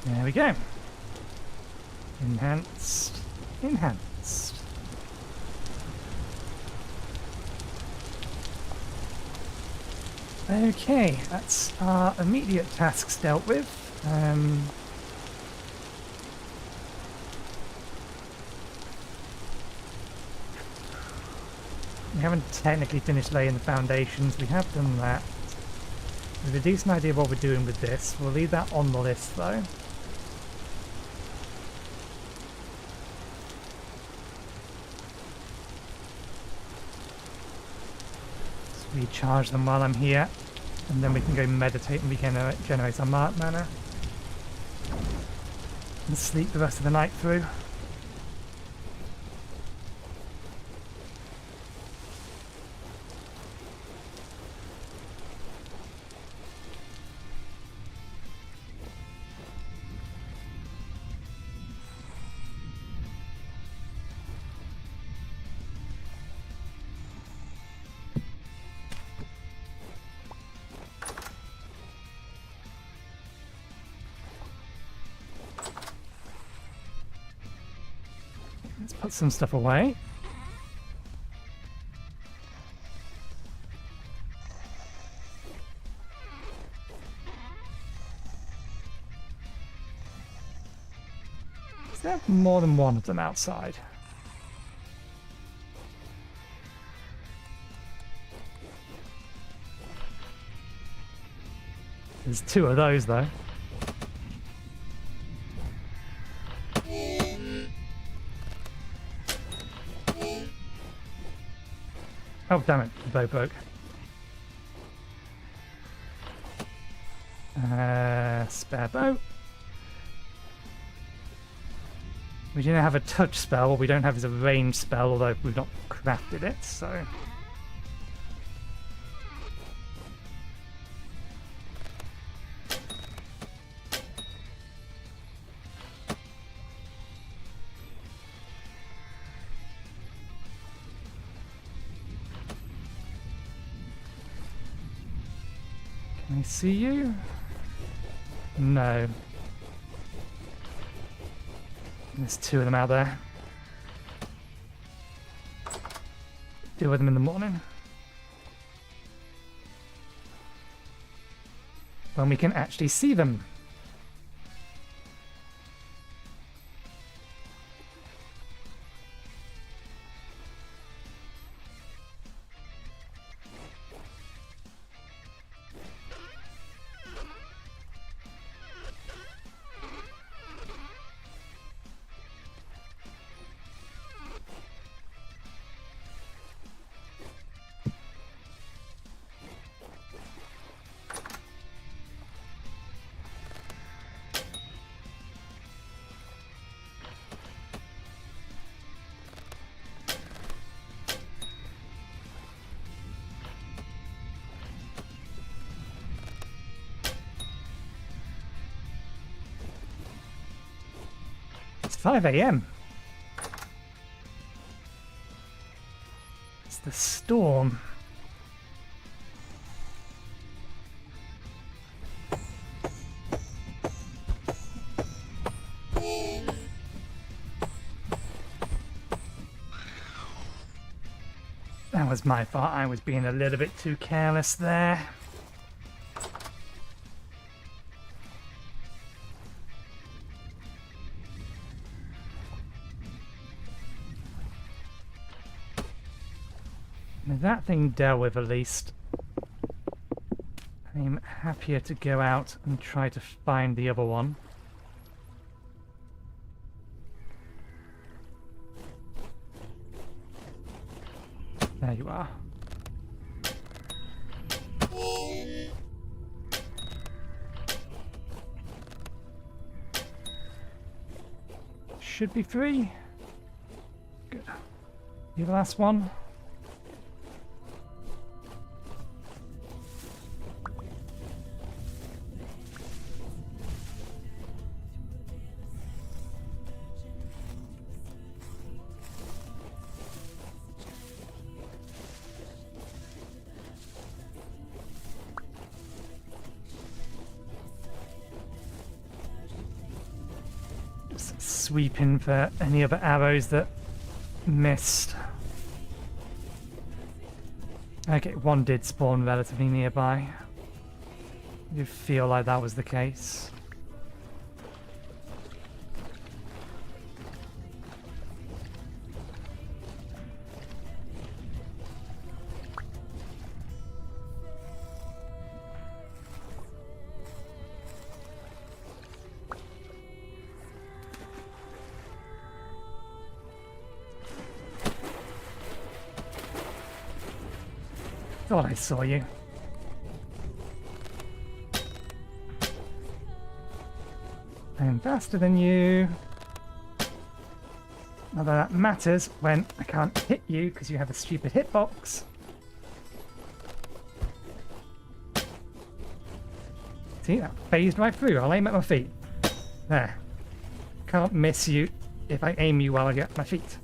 There we go. Enhanced. Enhanced. Okay, that's our immediate tasks dealt with. We haven't technically finished laying the foundations. We have done that. We have a decent idea of what we're doing with this. We'll leave that on the list though. Recharge them while I'm here, and then we can go meditate and regenerate our mark mana and sleep the rest of the night through. Let's put some stuff away. Is there more than one of them outside? There's two of those though. Oh, damn it, the bow broke. Spare bow. We didn't have a touch spell. What we don't have is a range spell, although we've not crafted it, so... Can I see you? No. There's two of them out there. Deal with them in the morning. When we can actually see them. It's 5 AM. It's the storm. That was my fault. I was being a little bit too careless there. That thing dealt with, at least. I'm happier to go out and try to find the other one. There you are. Should be free. Good. You the last one? Sweeping for any other arrows that missed. Okay, one did spawn relatively nearby. You feel like that was the case. Thought I saw you. I'm faster than you. Although that matters when I can't hit you because you have a stupid hitbox. See, that phased right through. I'll aim at my feet. There. Can't miss you if I aim you while I get my feet.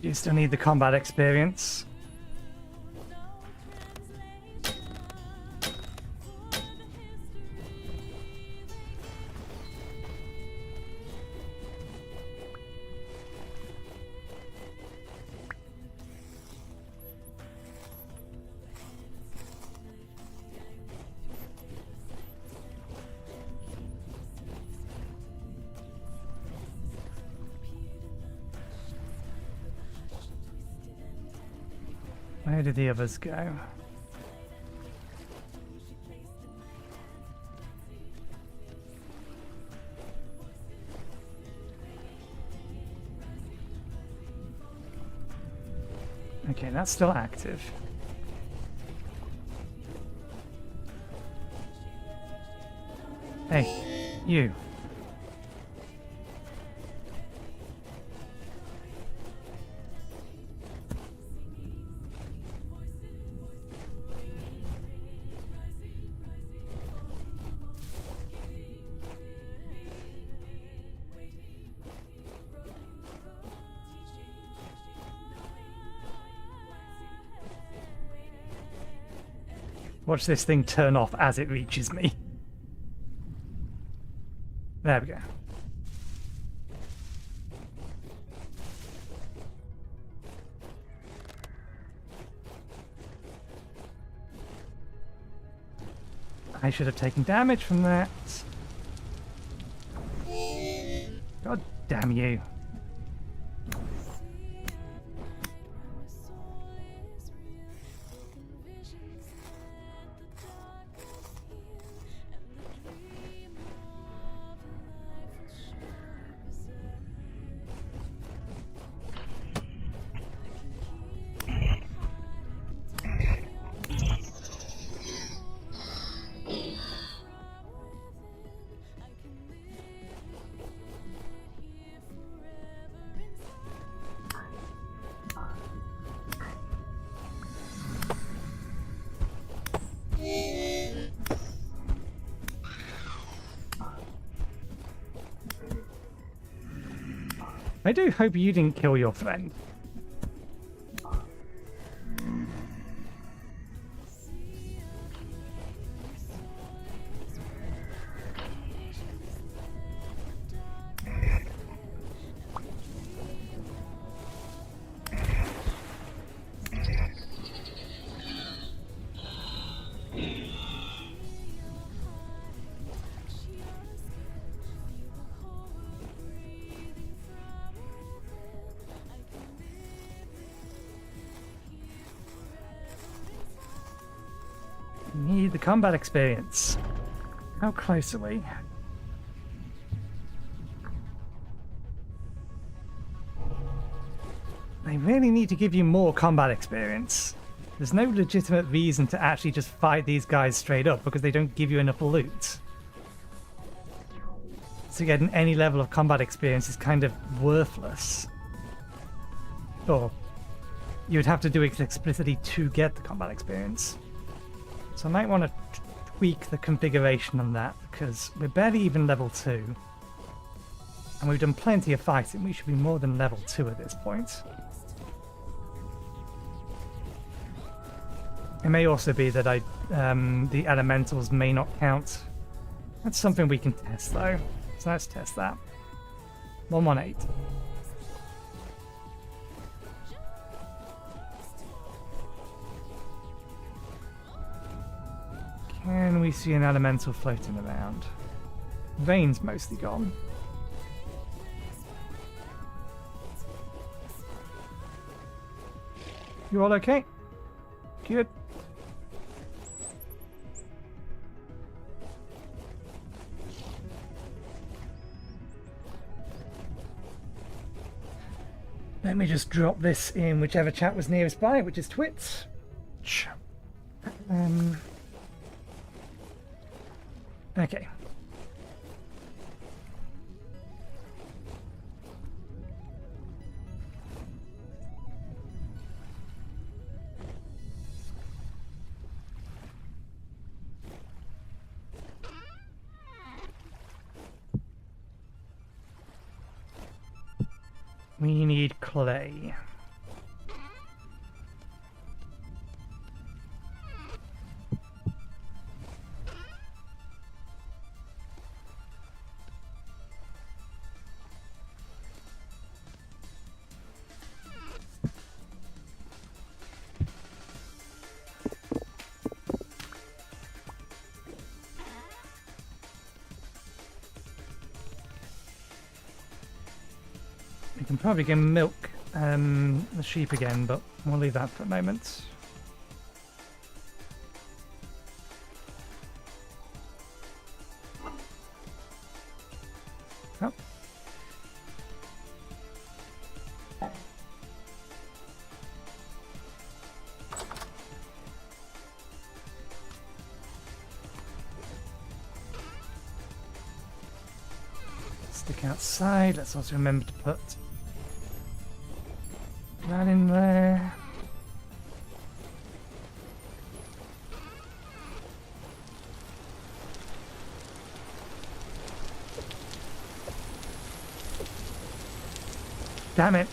You still need the combat experience. Where did the others go? Okay, that's still active. Hey, you. Watch this thing turn off as it reaches me. There we go. I should have taken damage from that. God damn you. I do hope you didn't kill your friend. Need the combat experience. How close are we? They really need to give you more combat experience. There's no legitimate reason to actually just fight these guys straight up because they don't give you enough loot. So getting any level of combat experience is kind of worthless. Or you would have to do it explicitly to get the combat experience. So I might want to tweak the configuration on that, because we're barely even level 2. And we've done plenty of fighting. We should be more than level 2 at this point. It may also be that the elementals may not count. That's something we can test though. So let's test that. 118. Can we see an elemental floating around? Vein's mostly gone. You all okay? Good. Let me just drop this in whichever chat was nearest by, which is Twitch. Okay. We need clay. We can probably go milk the sheep again, but we'll leave that for a moment. Oh. Stick outside. Let's also remember to put that in there. Damn it!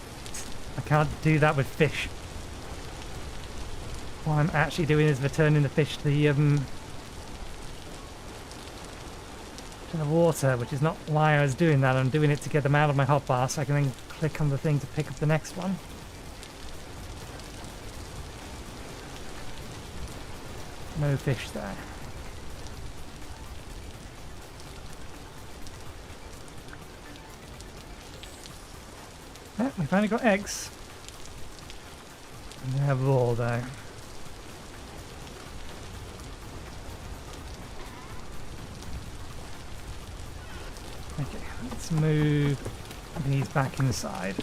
I can't do that with fish. What I'm actually doing is returning the fish to the water, which is not why I was doing that. I'm doing it to get them out of my hotbar so I can then click on the thing to pick up the next one. No fish there. Yeah, we finally got eggs. And they're raw though. Okay, let's move these back inside.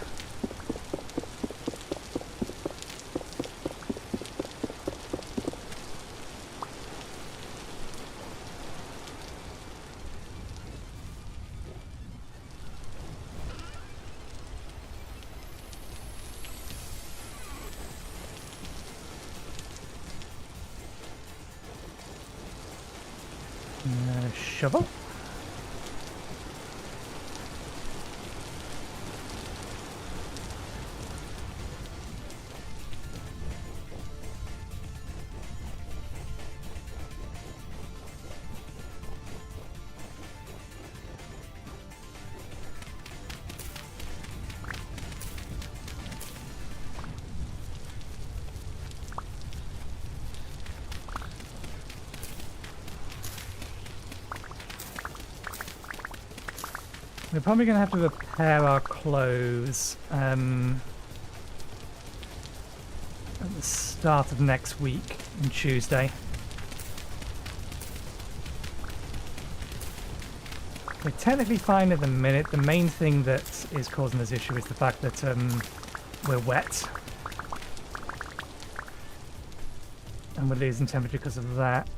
Shovel. We're probably going to have to repair our clothes at the start of next week, on Tuesday. We're technically fine at the minute. The main thing that is causing this issue is the fact that we're wet. And we're losing temperature because of that.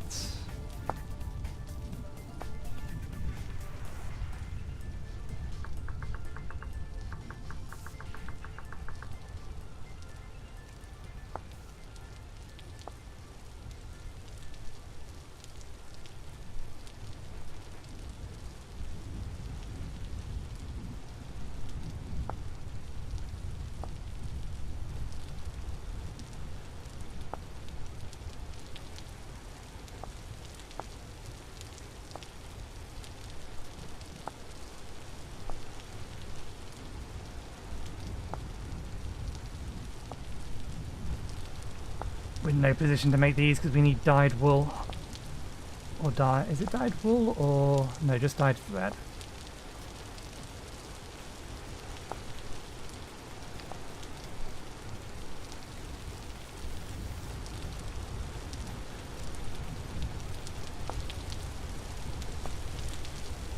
We're in no position to make these because we need dyed wool. Or is it dyed wool or... no, just dyed thread.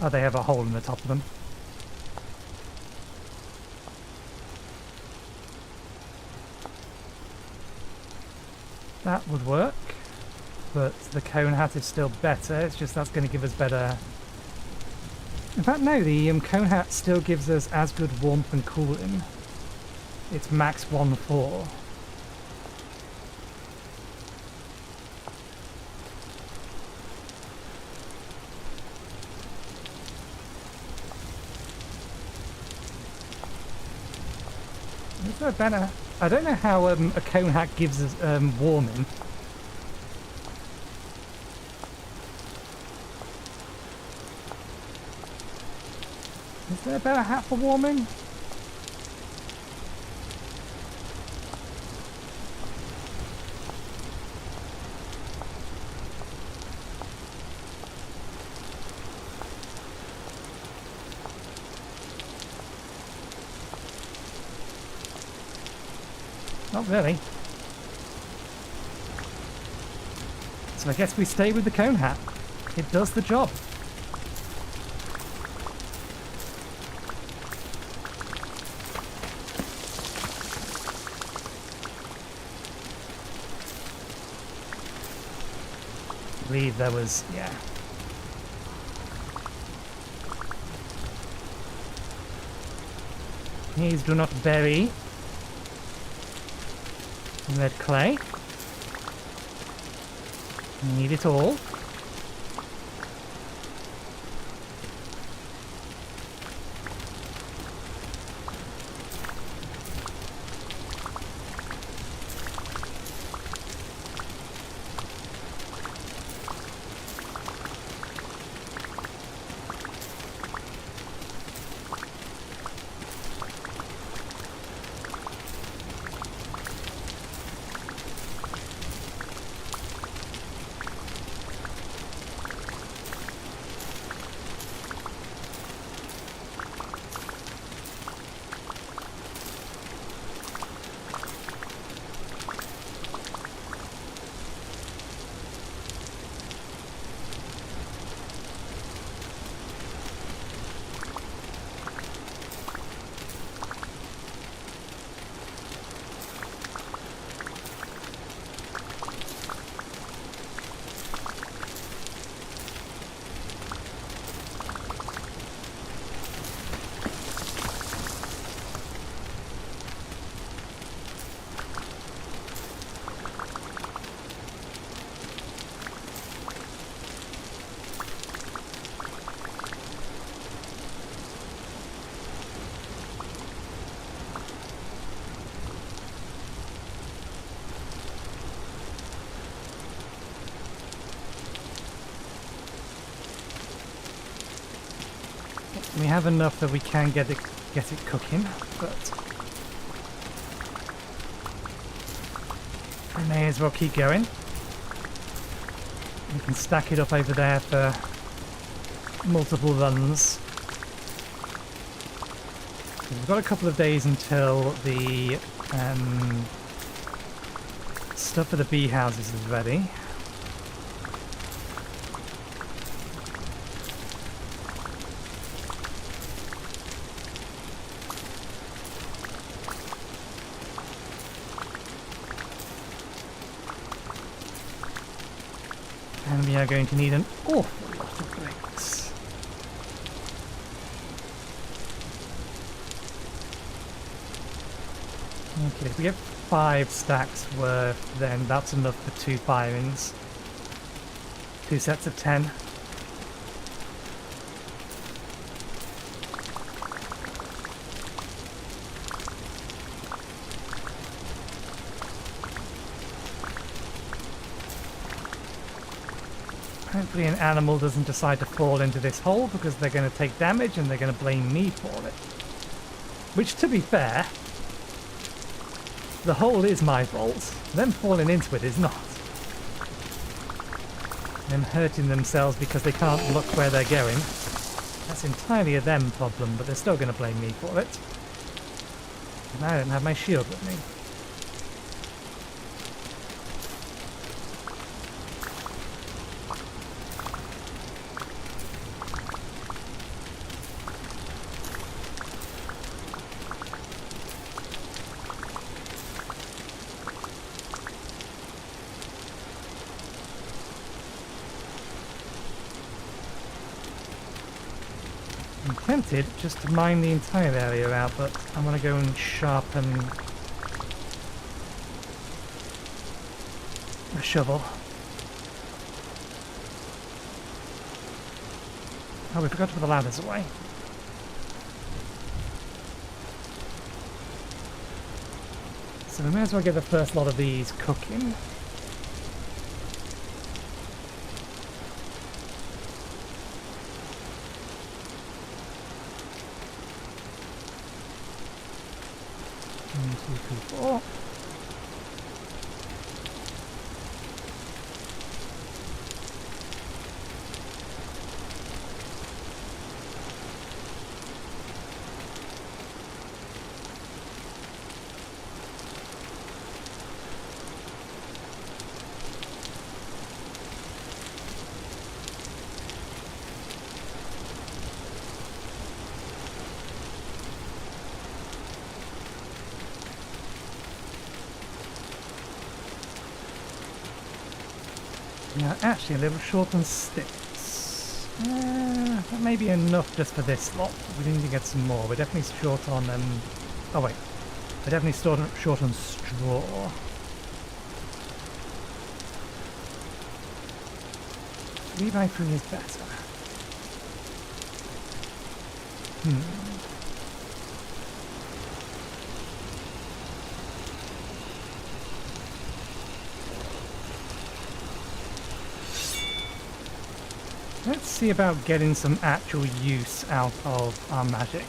Oh, they have a hole in the top of them. That would work, but the cone hat is still better. It's just that's going to give us better... in fact, no, the cone hat still gives us as good warmth and cooling. It's max 1.4. Is there better? I don't know how a cone hat gives us warming. Is there a better hat for warming? Not really. So I guess we stay with the cone hat. It does the job. I believe there was, yeah. Please do not bury red clay. Need it all. We have enough that we can get it cooking, but we may as well keep going. We can stack it up over there for multiple runs. We've got a couple of days until the stuff for the bee houses is ready. And we are going to need an awful lot of bricks. Okay, if we get 5 stacks worth, then that's enough for 2 firings. 2 sets of 10. Hopefully an animal doesn't decide to fall into this hole because they're going to take damage and they're going to blame me for it. Which, to be fair, the hole is my fault. Them falling into it is not. Them hurting themselves because they can't look where they're going. That's entirely a them problem, but they're still going to blame me for it. And I don't have my shield with me. I'm tempted just to mine the entire area out, but I'm going to go and sharpen the shovel. Oh, we forgot to put the ladders away. So we may as well get the first lot of these cooking. Oh. Yeah, actually a little short on sticks. That may be enough just for this lot. We need to get some more. We're definitely short on oh wait. We're definitely short on straw. 3x3 is better. Let's see about getting some actual use out of our magic.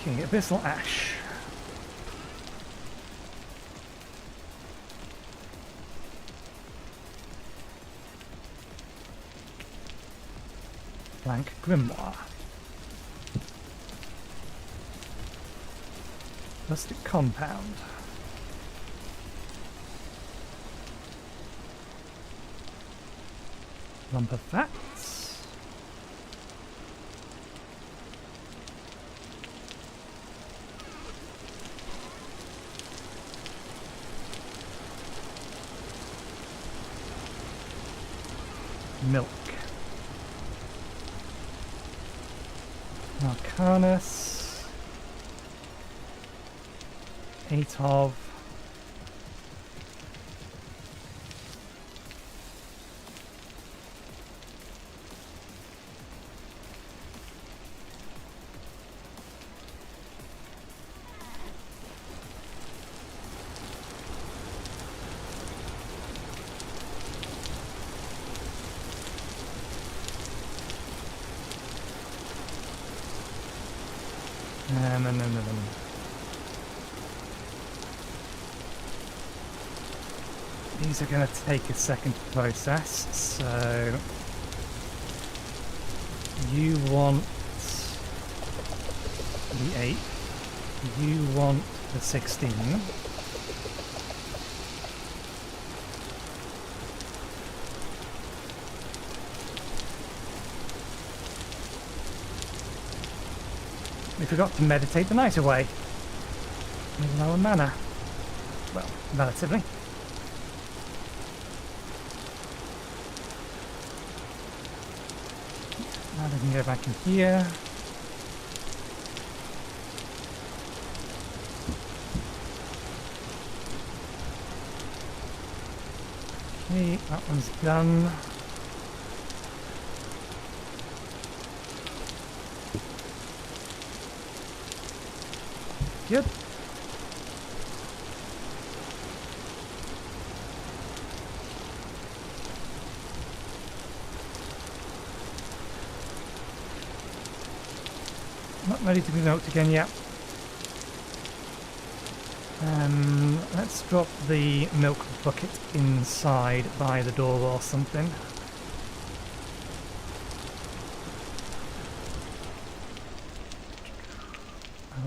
Okay, Abyssal Ash. Blank Grimoire. Rustic Compound. Lump of Fats. Milk. Arcanus, 8 of no. These are going to take a second to process, so you want the 8, you want the 16. We forgot to meditate the night away. With lower mana. Well, relatively. Now we can go back in here. Okay, that one's done. Good. Not ready to be milked again yet. Let's drop the milk bucket inside by the door or something.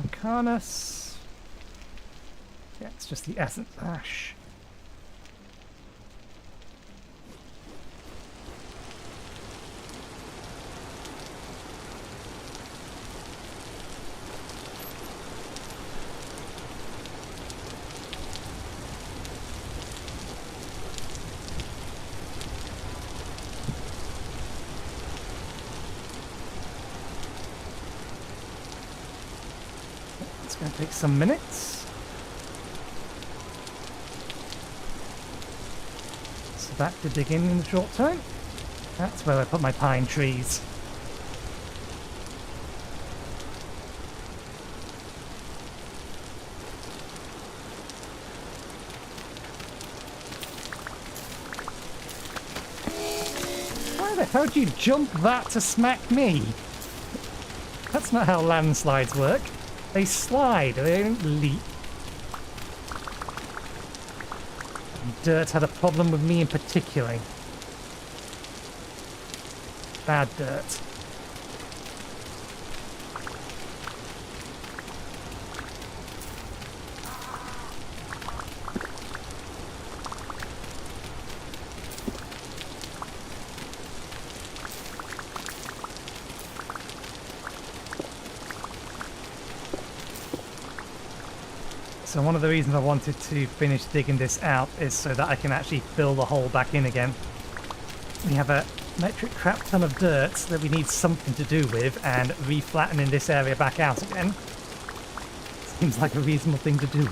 Arcanus. Yeah, it's just the essence ash. It's going to take some minutes. So back to dig in the short time. That's where I put my pine trees. Why the hell did you jump that to smack me? That's not how landslides work. They slide, they don't leap. Dirt had a problem with me in particular. Bad dirt. So one of the reasons I wanted to finish digging this out is so that I can actually fill the hole back in again. We have a metric crap ton of dirt that we need something to do with, and reflattening this area back out again seems like a reasonable thing to do.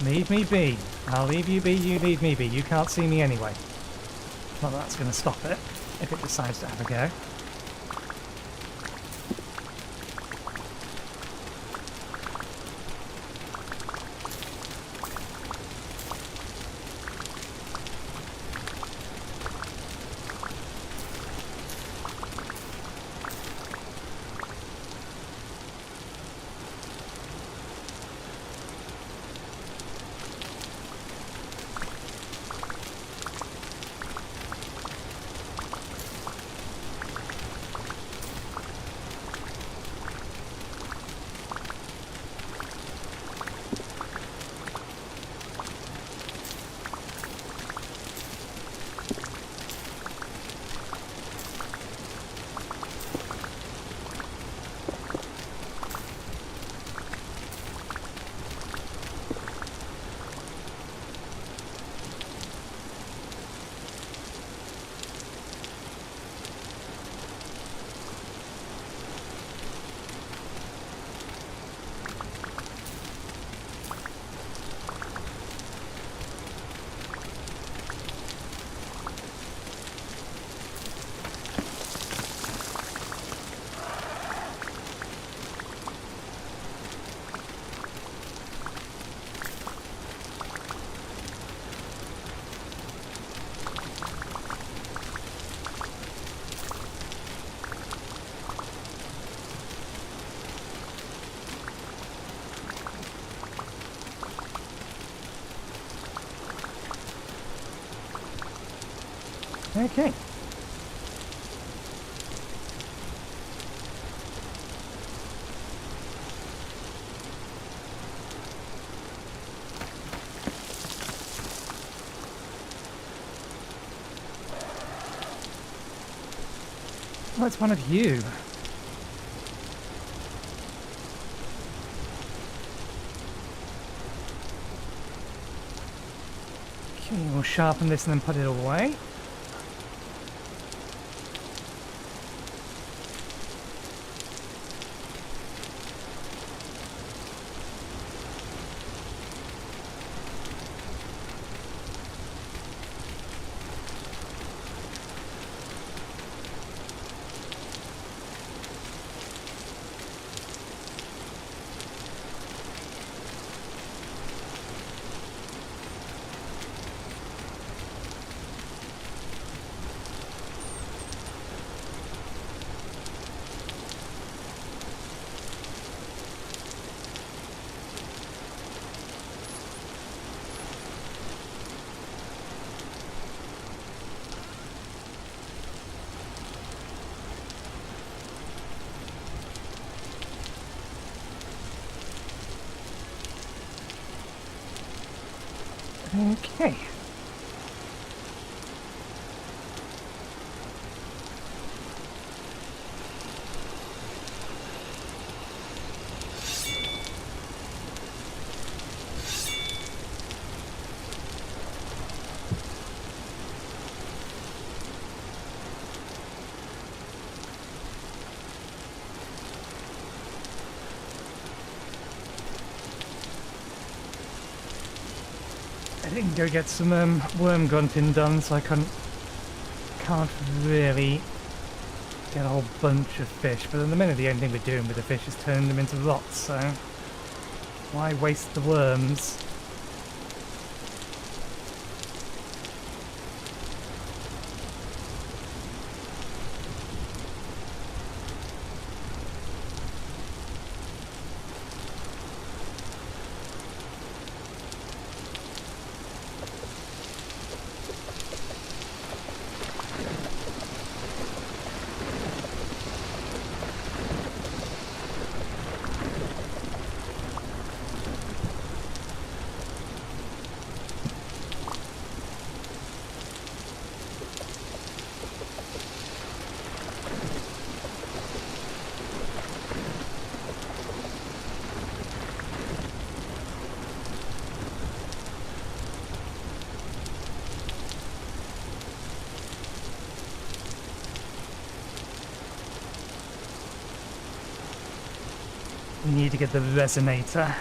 Leave me be. I'll leave you be, you leave me be. You can't see me anyway. Not that that's going to stop it, if it decides to have a go. Okay. Oh, it's one of you. Okay, we'll sharpen this and then put it away. Okay. I didn't go get some worm grunting done, so I can't really get a whole bunch of fish. But at the minute, the only thing we're doing with the fish is turning them into rots, so why waste the worms? We need to get the resonator.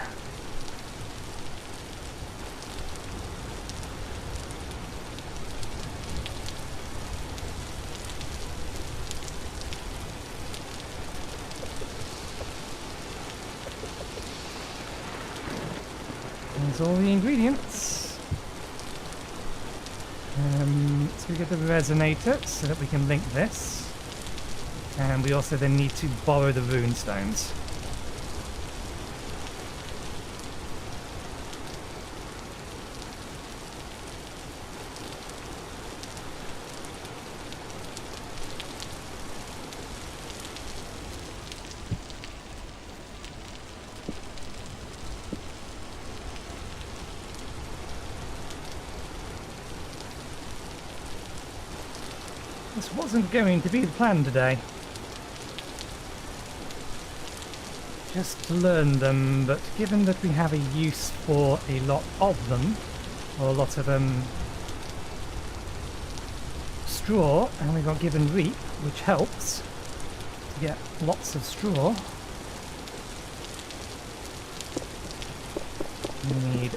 There's all the ingredients. So we get the resonator so that we can link this. And we also then need to borrow the rune stones. This wasn't going to be the plan today. Just to learn them, but given that we have a use for a lot of them, or a lot of straw, and we got given reap, which helps to get lots of straw. We need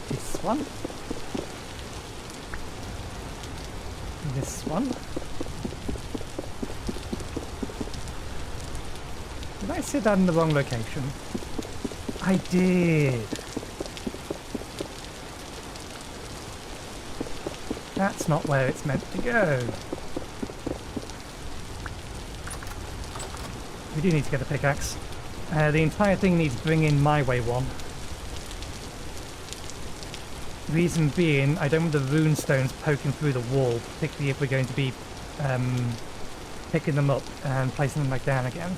this one. This one. Did I sit that in the wrong location? I did. That's not where it's meant to go. We do need to get a pickaxe. The entire thing needs bringing my way one. Reason being, I don't want the rune stones poking through the wall, particularly if we're going to be picking them up and placing them back down again.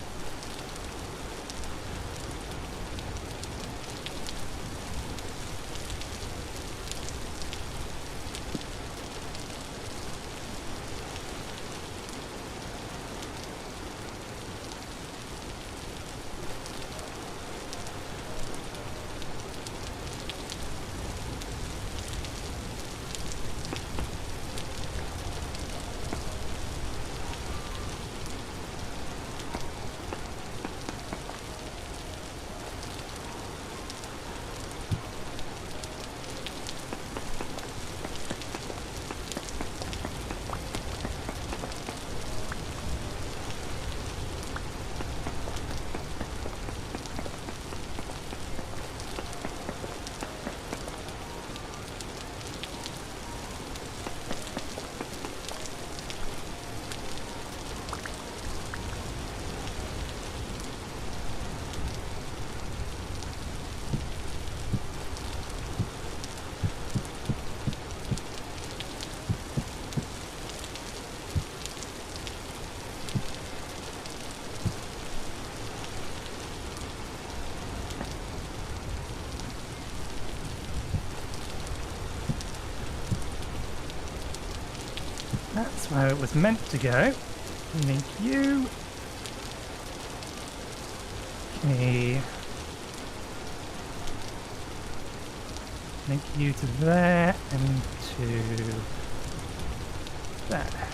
That's where it was meant to go. Link you. Okay. Link you to there and to there.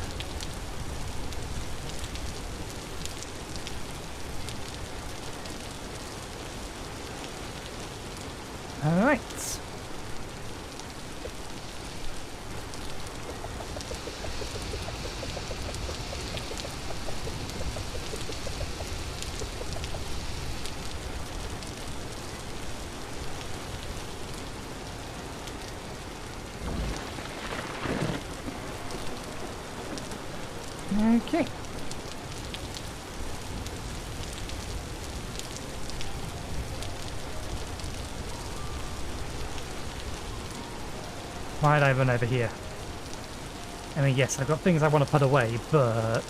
All right. Okay. Why'd I run over here? I mean, yes, I've got things I want to put away, but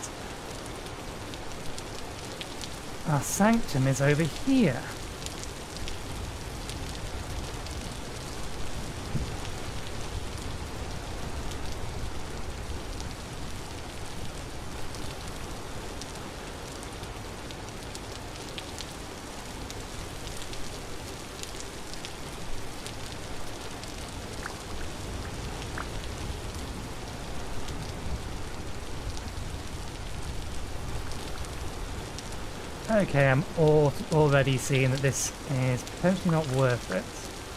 our sanctum is over here. Okay, I'm already seeing that this is potentially not worth it.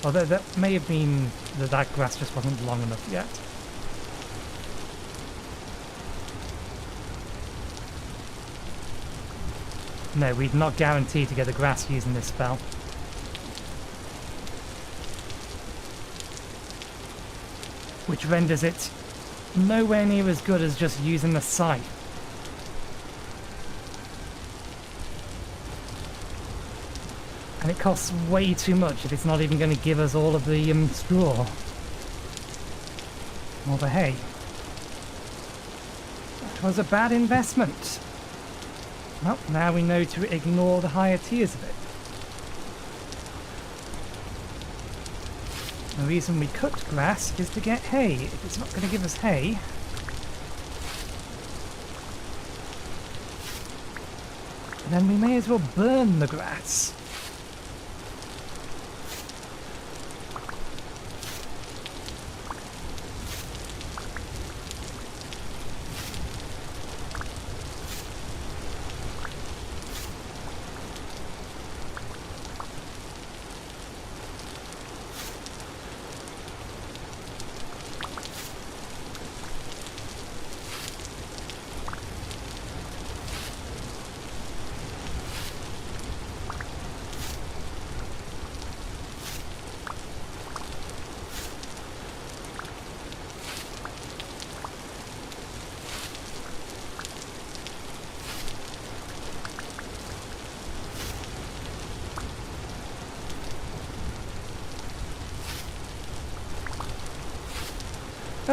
Although that may have been that grass just wasn't long enough yet. No, we'd not guaranteed to get the grass using this spell. Which renders it nowhere near as good as just using the scythe. And it costs way too much if it's not even going to give us all of the straw. Or the hay. It was a bad investment. Well, now we know to ignore the higher tiers of it. The reason we cut grass is to get hay. If it's not going to give us hay, then we may as well burn the grass.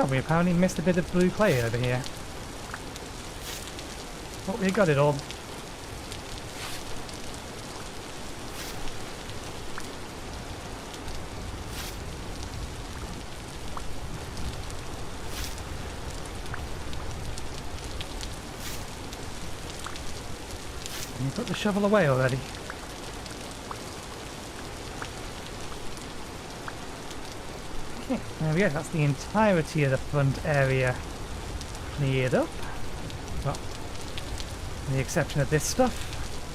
Oh, we apparently missed a bit of blue clay over here. But we got it all. And you put the shovel away already. Okay, there we go. That's the entirety of the front area cleared up. Well, with the exception of this stuff,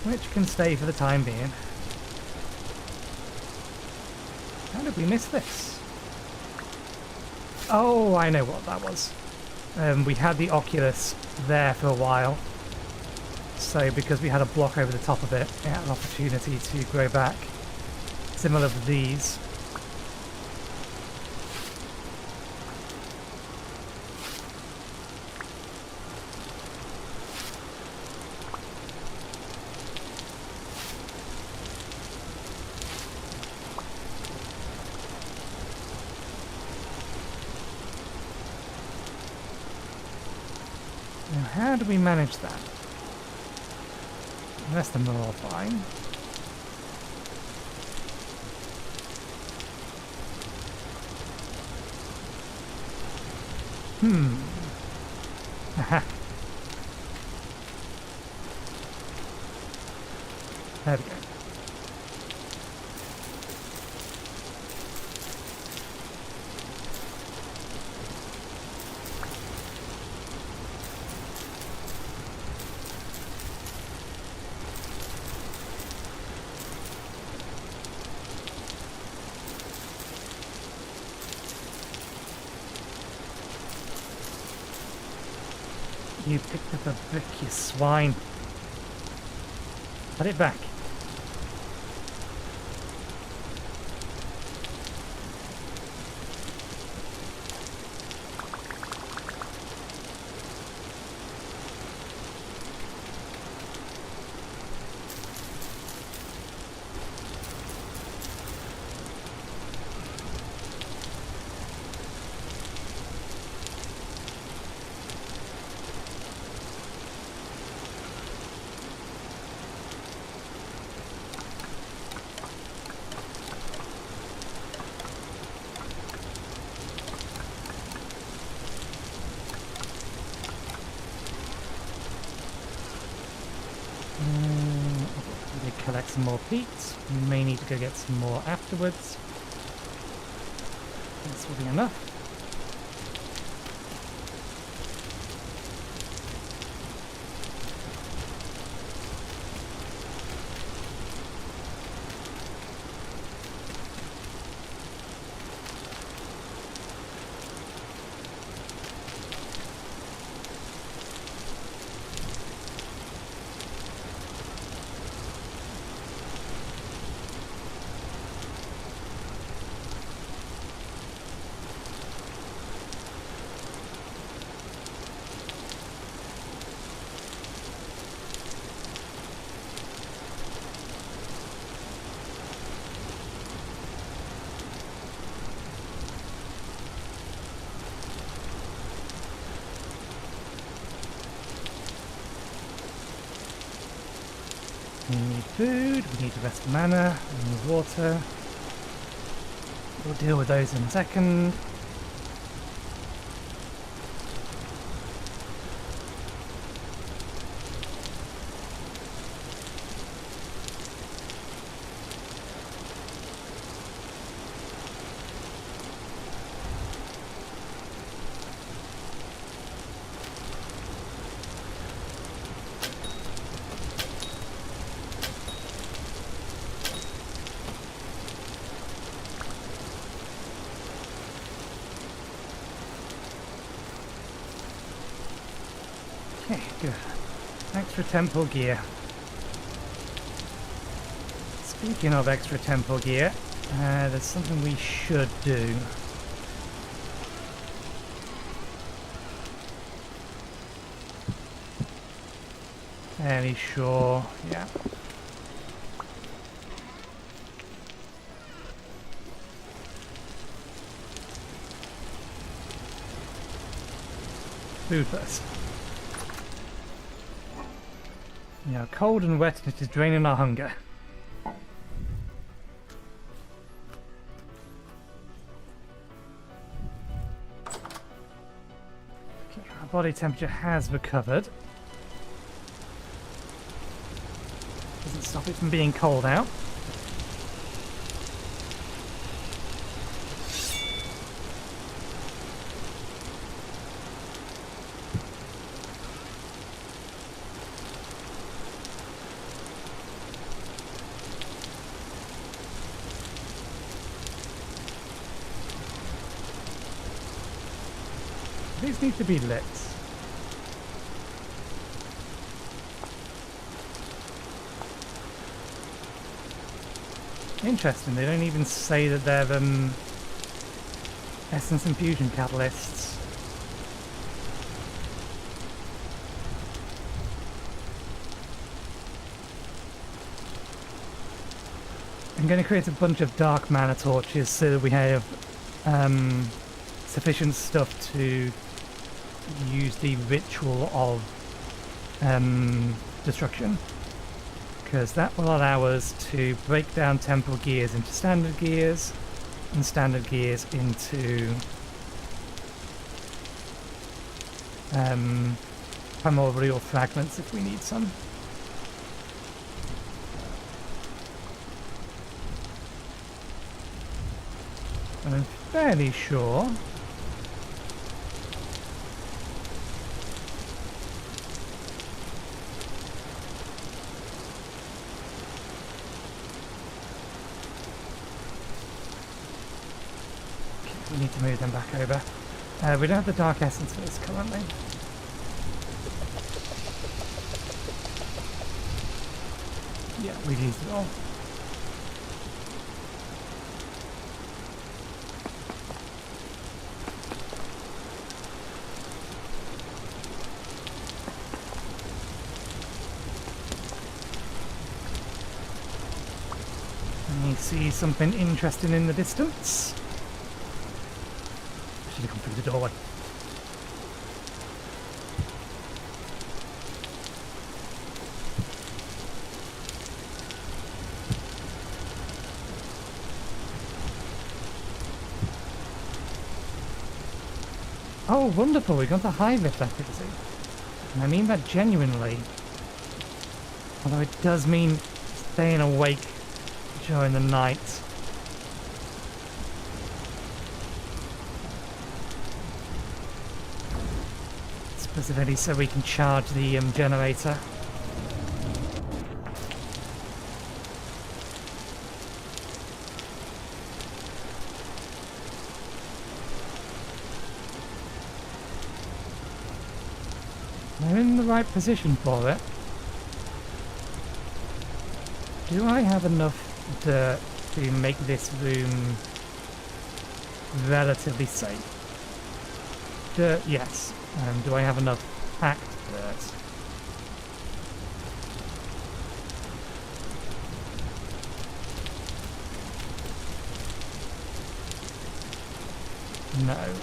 which can stay for the time being. How did we miss this? Oh, I know what that was. We had the Oculus there for a while. So because we had a block over the top of it, it had an opportunity to grow back. Similar to these. Now, how do we manage that? The rest of them are all fine. Aha. There we go. You picked up a brick, you swine. Put it back. Collect some more peat. We may need to go get some more afterwards. This will be enough. We need food, we need the rest of mana, we need water. We'll deal with those in a second. Okay, good. Extra temple gear. Speaking of extra temple gear, there's something we should do. Fairly sure, yeah. Food first. Yeah, cold and wet, and it is draining our hunger. Okay, our body temperature has recovered. Doesn't stop it from being cold out. These need to be lit. Interesting, they don't even say that they're essence infusion catalysts. I'm going to create a bunch of dark mana torches so that we have sufficient stuff to use the ritual of destruction, because that will allow us to break down temporal gears into standard gears and standard gears into primordial fragments if we need some. And I'm fairly sure we need to move them back over. We don't have the dark essence for this currently. Yeah, we've used it all. And you see something interesting in the distance. Should have come through the doorway. Oh, wonderful, we got the high lift activity. And I mean that genuinely. Although it does mean staying awake during the night. Specifically so we can charge the generator. We're in the right position for it. Do I have enough dirt to make this room relatively safe? Dirt, yes. Do I have enough packed dirt? No.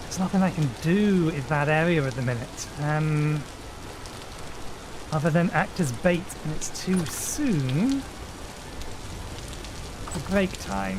There's nothing I can do in that area at the minute, other than act as bait, and it's too soon for break time.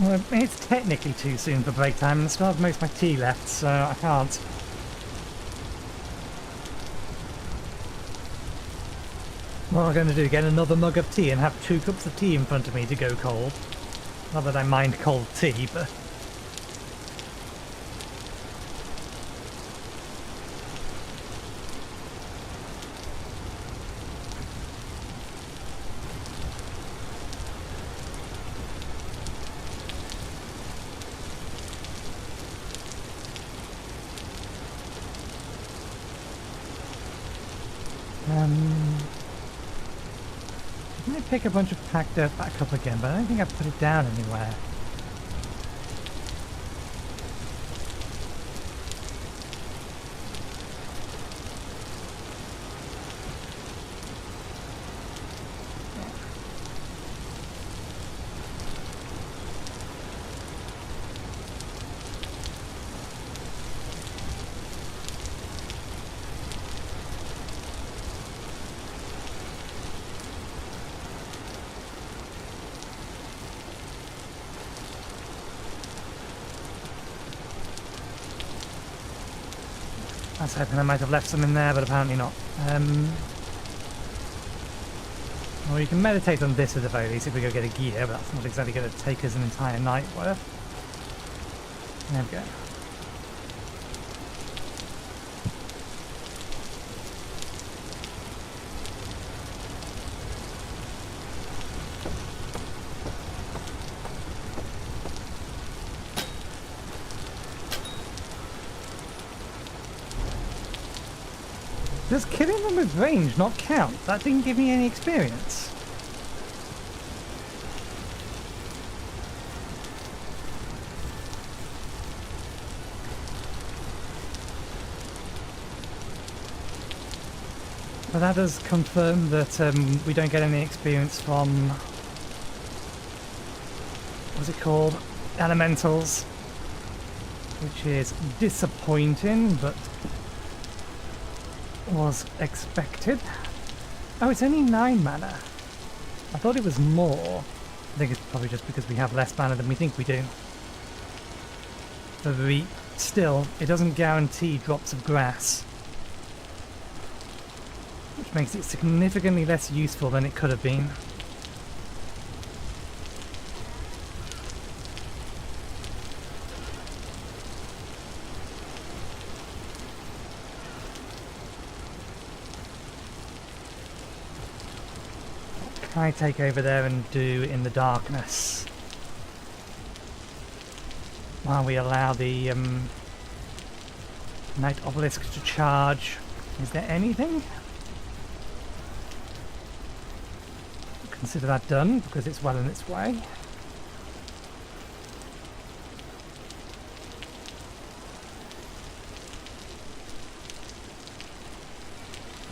Well, it's technically too soon for break time, and I still have most of my tea left, so I can't. What am I going to do? Get another mug of tea and have 2 cups of tea in front of me to go cold? Not that I mind cold tea, but... I might pick a bunch of packed dirt back up again, but I don't think I've put it down anywhere. I was hoping I might have left some in there, but apparently not. Well, you can meditate on this at the very least if we go get a gear, but that's not exactly going to take us an entire night worth. There we go. Does killing them with range not count? That didn't give me any experience. But that does confirm that we don't get any experience from... what's it called? Elementals. Which is disappointing, but... was expected. Oh, it's only 9 mana. I thought it was more. I think it's probably just because we have less mana than we think we do. But still, it doesn't guarantee drops of grass. Which makes it significantly less useful than it could have been. I take over there and do in the darkness while we allow the night obelisk to charge. Is there anything? Consider that done because it's well in its way.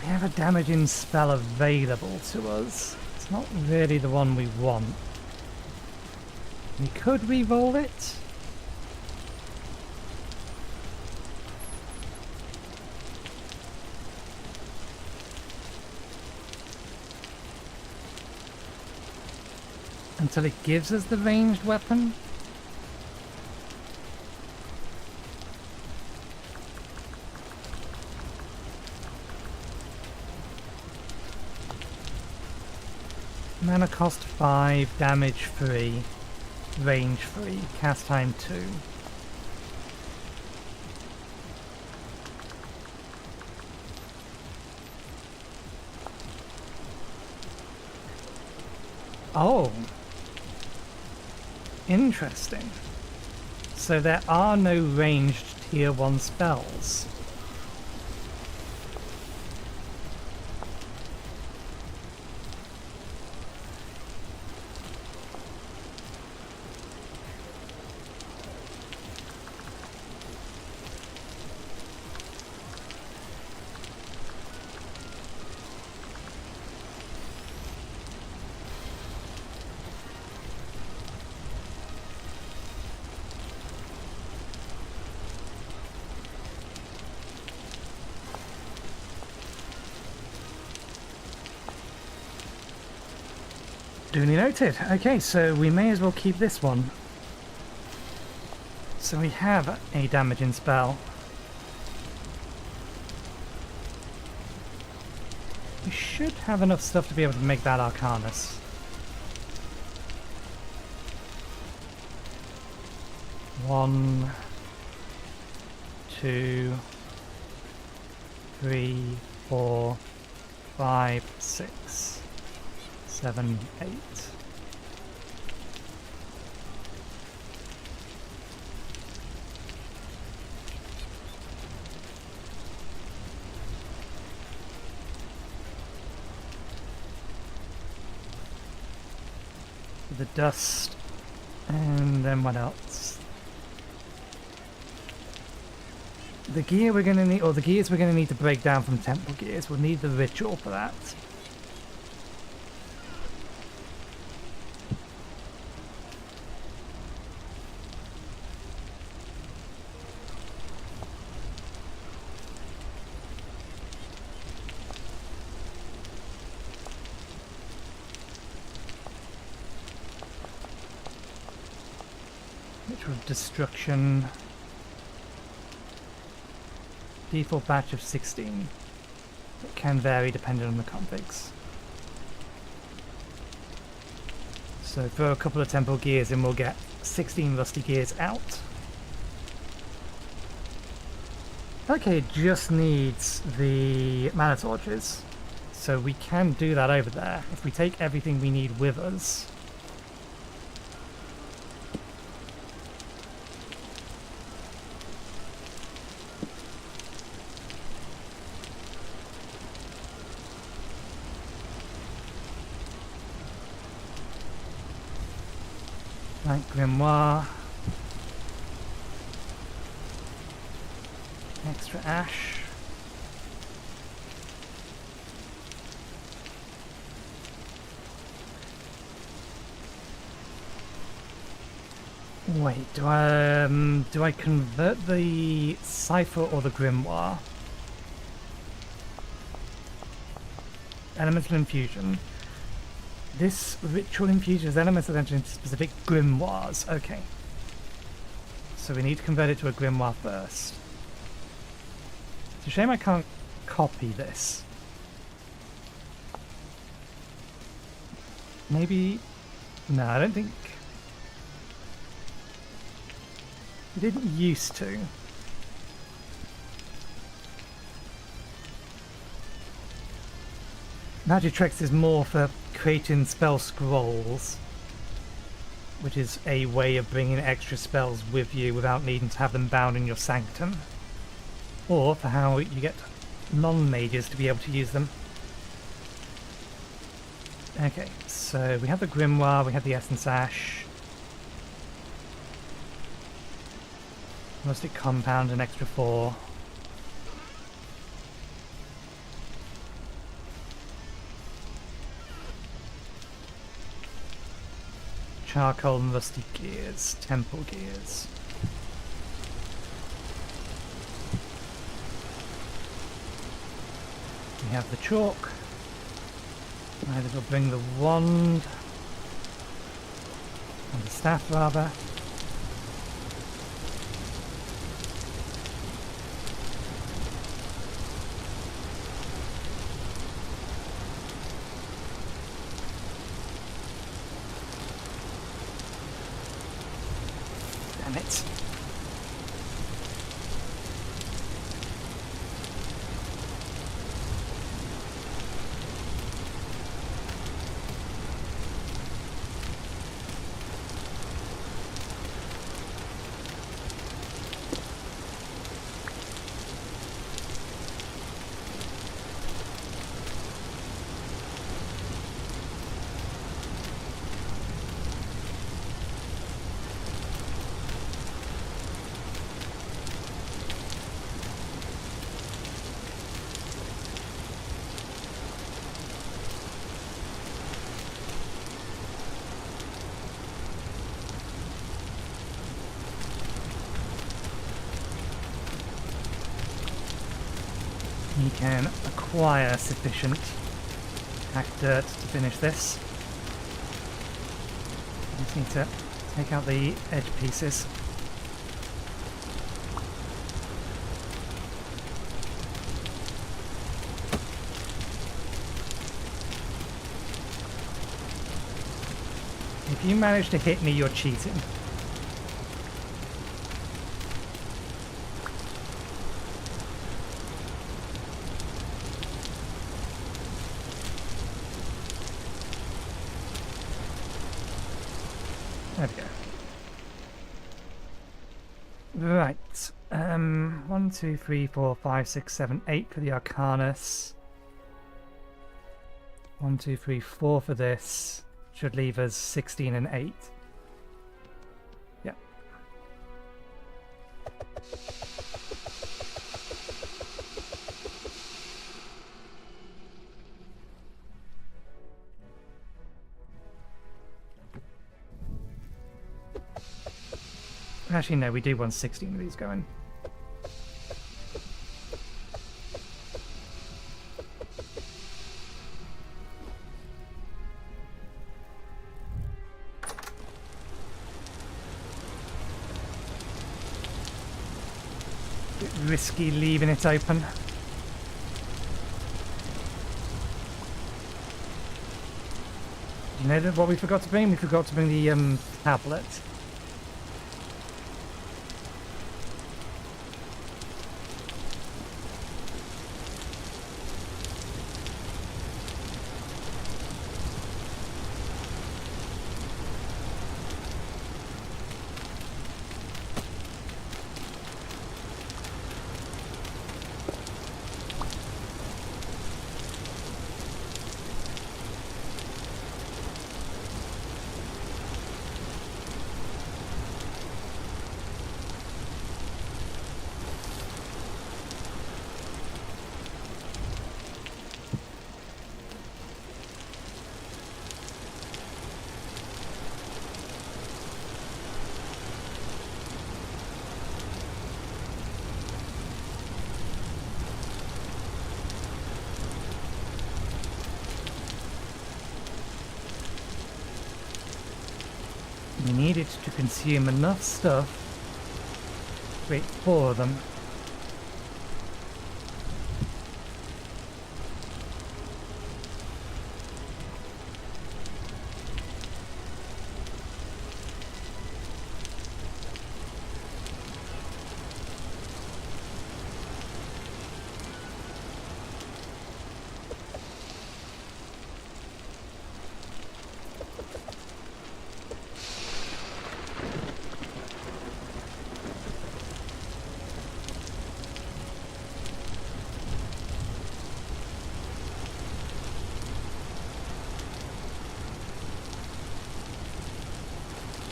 We have a damaging spell available to us. It's not really the one we want. We could re-roll it. Until it gives us the ranged weapon. Mana cost 5, damage 3, range 3, cast time 2. Oh! Interesting. So there are no ranged tier 1 spells. Duly noted. Okay, so we may as well keep this one. So we have a damaging spell. We should have enough stuff to be able to make that Arcanus. 1, 2, 3, 4, 5, 6, 7, 8. The dust, and then what else? The gear we're going to need, or the gears we're going to need to break down from temple gears, we'll need the ritual for that. Ritual of destruction. Default batch of 16. It can vary depending on the configs. So throw a couple of temple gears and we'll get 16 rusty gears out. Okay, it just needs the mana torches. So we can do that over there. If we take everything we need with us. Like grimoire, extra ash, wait, do I convert the cipher or the grimoire? Elemental infusion. This ritual infuses elements that enter into specific grimoires. Okay. So we need to convert it to a grimoire first. It's a shame I can't copy this. Maybe... No, I don't think... It didn't used to. Magic Tricks is more for creating spell scrolls, which is a way of bringing extra spells with you without needing to have them bound in your sanctum, or for how you get non-mages to be able to use them. Okay, so we have the grimoire, we have the essence ash, rustic compound, an extra 4. Charcoal and rusty gears, temple gears. We have the chalk. Might as well bring the wand, and the staff rather. Damn it. We can acquire sufficient hack dirt to finish this. We just need to take out the edge pieces. If you manage to hit me, you're cheating. There we go. Right. 1, 2, 3, 4, 5, 6, 7, 8 for the Arcanus. 1, 2, 3, 4 for this. Should leave us 16 and 8. Yeah. Actually, no, we do want 16 of these going. Bit risky leaving it open. You know what we forgot to bring? We forgot to bring the tablet. We need it to consume enough stuff to create 4 of them.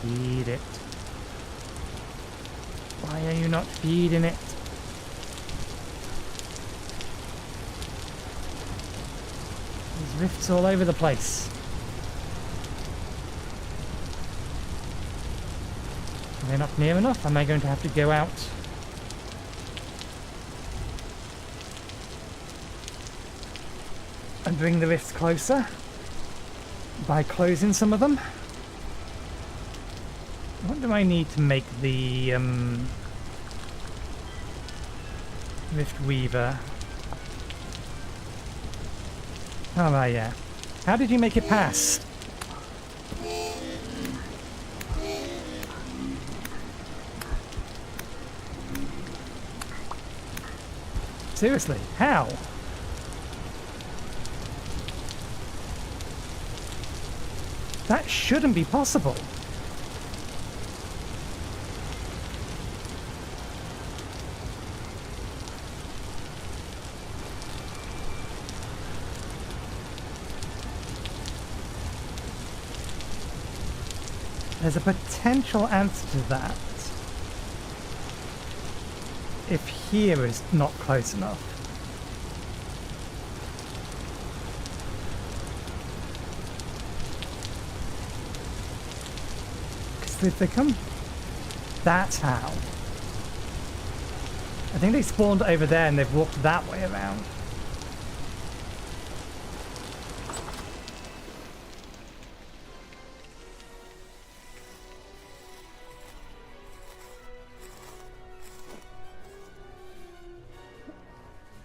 Feed it. Why are you not feeding it? There's rifts all over the place. Are they not near enough? Am I going to have to go out? And bring the rifts closer? By closing some of them? What do I need to make the Rift Weaver? Oh right, yeah. How did you make it pass? Seriously, how? That shouldn't be possible. There's a potential answer to that if here is not close enough. Because if they come, that's how. I think they spawned over there and they've walked that way around.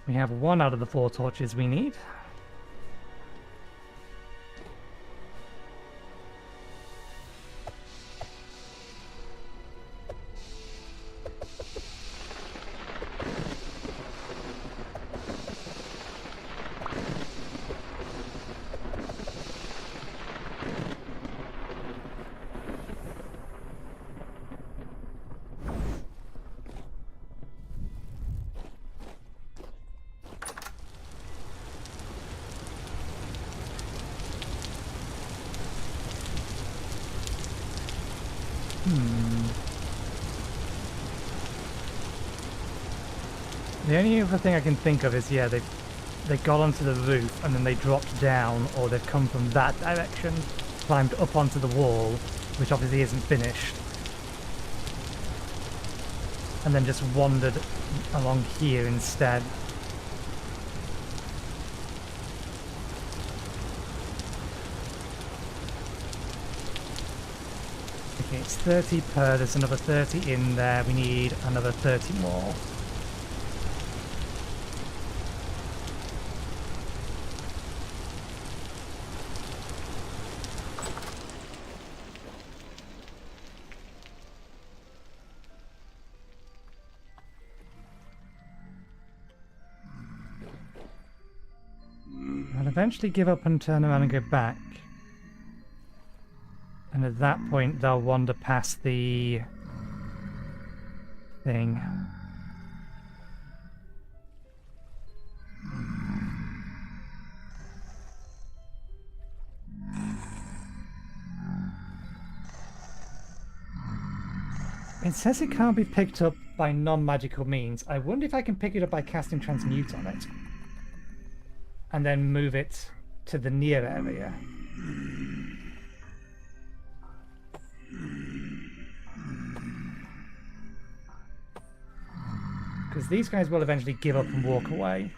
We have 1 out of the 4 torches we need. The only other thing I can think of is, yeah, they got onto the roof and then they dropped down, or they've come from that direction, climbed up onto the wall, which obviously isn't finished, and then just wandered along here instead. Okay, it's 30 per, there's another 30 in there, we need another 30 more. I'll eventually give up and turn around and go back. And at that point, they'll wander past the thing. It says it can't be picked up by non-magical means. I wonder if I can pick it up by casting Transmute on it. And then move it to the near area. Because these guys will eventually give up and walk away.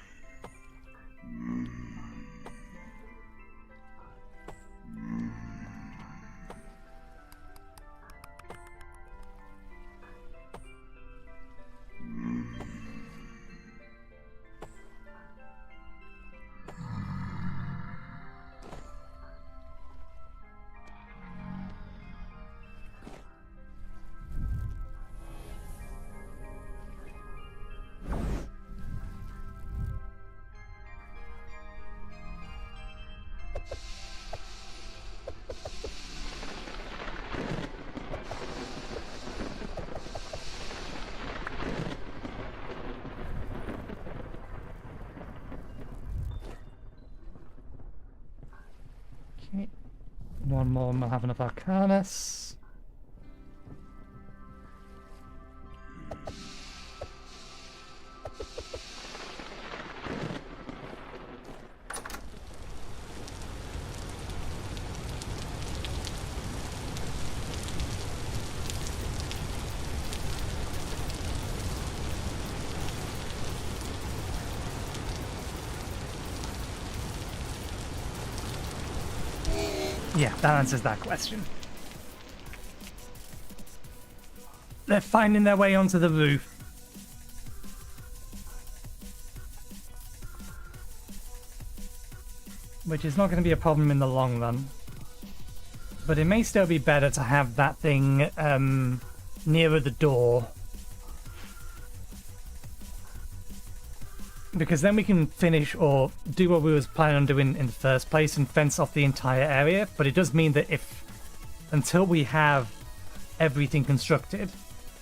Okay, one more and we'll have enough Arcanus. Yeah, that answers that question. They're finding their way onto the roof. Which is not going to be a problem in the long run. But it may still be better to have that thing nearer the door. Because then we can finish or do what we was planning on doing in the first place and fence off the entire area. But it does mean that until we have everything constructed,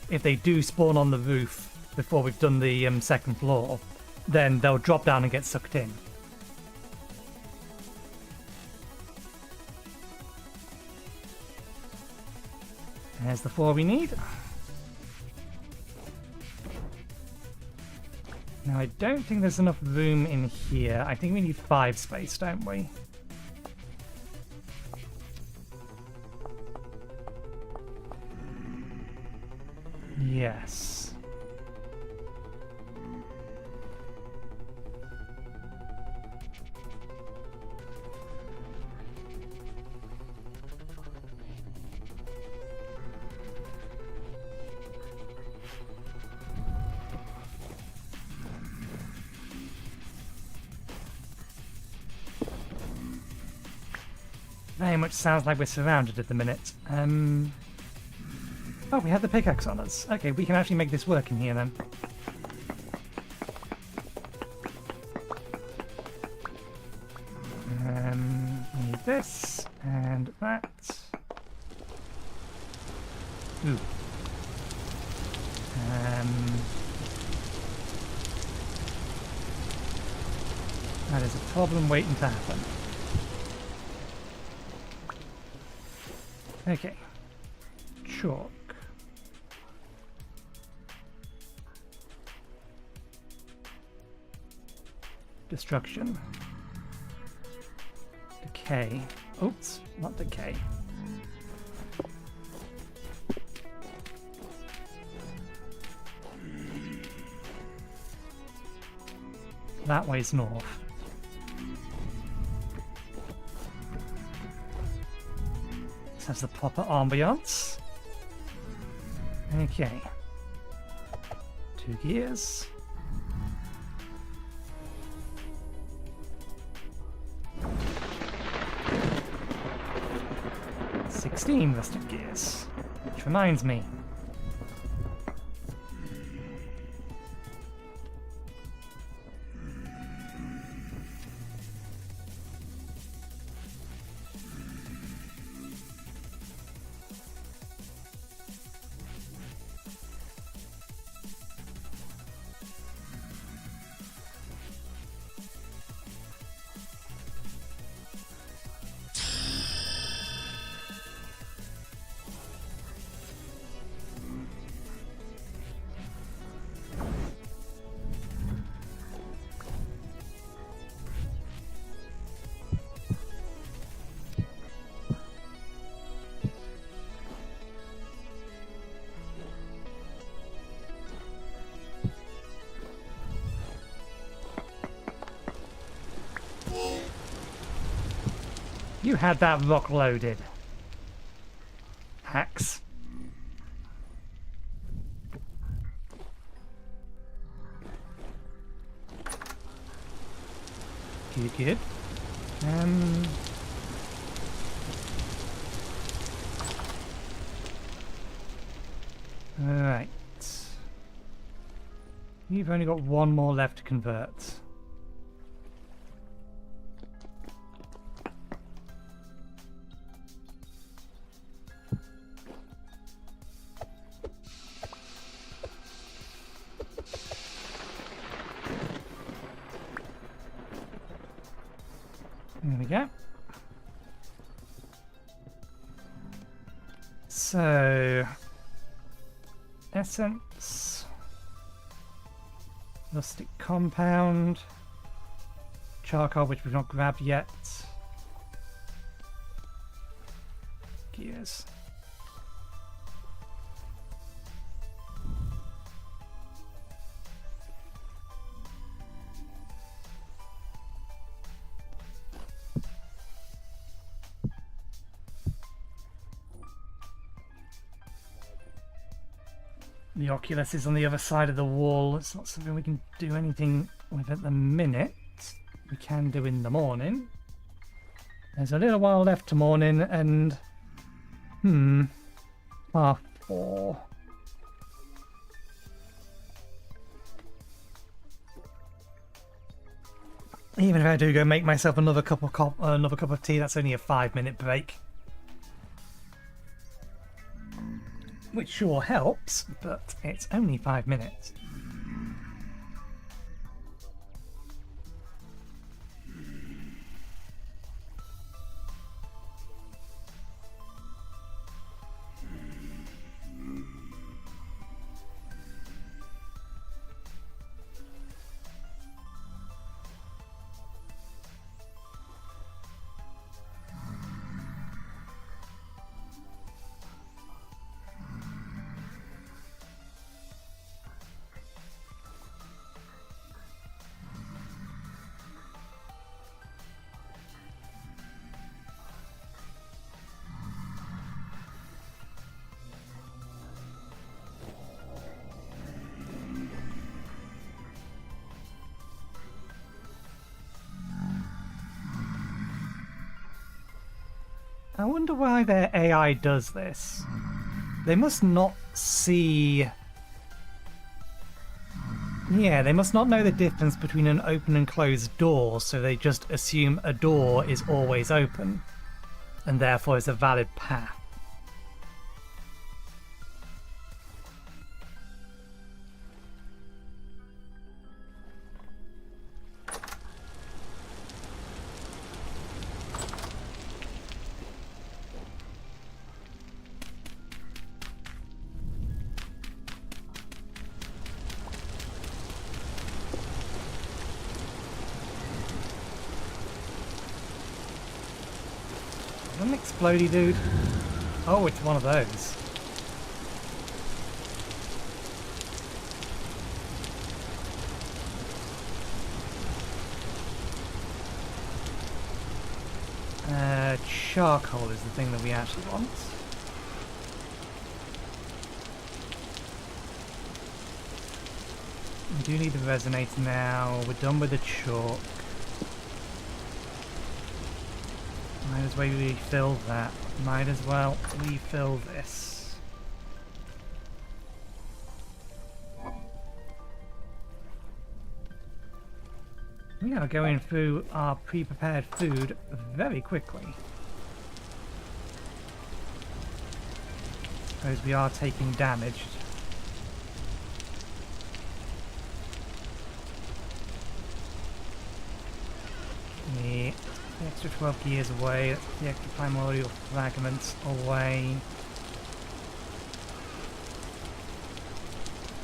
if they do spawn on the roof before we've done the second floor, then they'll drop down and get sucked in. There's the 4 we need. Now, I don't think there's enough room in here. I think we need 5 space, don't we? Yes. Very much sounds like we're surrounded at the minute. Oh, we have the pickaxe on us. Okay, we can actually make this work in here then. We need this and that. Ooh. That is a problem waiting to happen. Okay. Chalk. Destruction. Decay. Oops, not decay. That way's north. This has the proper ambiance. Okay. 2 gears. Rusted gears. Which reminds me. You had that rock loaded. Hacks. Good. Alright. You've only got one more left to convert. There we go. So, essence, rustic compound, charcoal, which we've not grabbed yet, gears. The Oculus is on the other side of the wall. It's not something we can do anything with at the minute. We can do in the morning. There's a little while left to morning and... 4:30. Even if I do go make myself another cup of tea, that's only a 5-minute break. Which sure helps, but it's only 5 minutes. I wonder why their AI does this. They must not see... Yeah, they must not know the difference between an open and closed door, so they just assume a door is always open, and therefore is a valid path. Is that an explodey dude? Oh, it's one of those. Charcoal is the thing that we actually want. We do need the resonator now. We're done with the chalk. Might as well refill that. Might as well refill this. We are going through our pre-prepared food very quickly. Suppose we are taking damage. The extra 12 gears away, that's the extra primordial fragments away.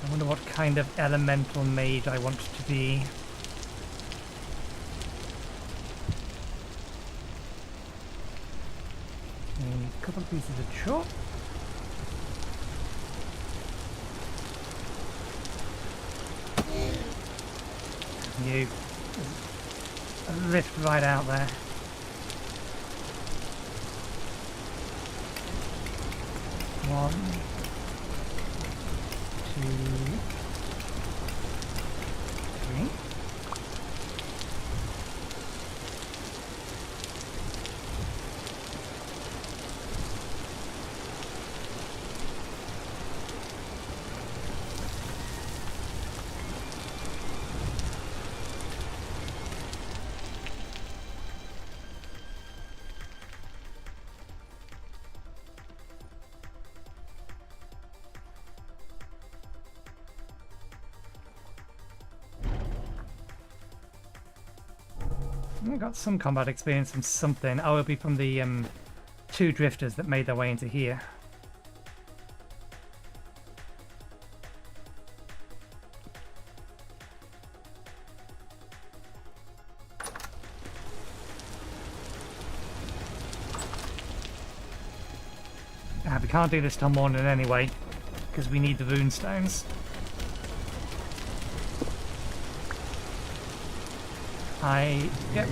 I wonder what kind of elemental mage I want to be. A couple of pieces of chalk. You lift right out there. One, two, three. I got some combat experience from something. Oh, it'll be from the two drifters that made their way into here. We can't do this till morning anyway, because we need the rune stones. Yep.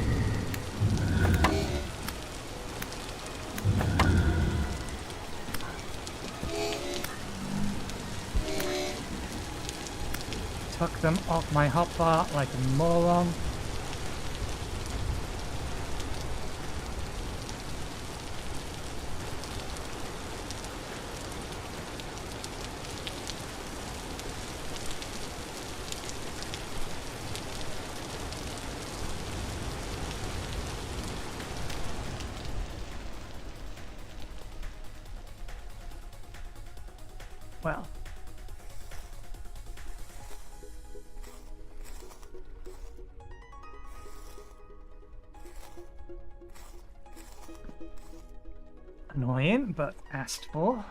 Tuck them off my hotbar like a moron. Well, annoying, but asked for.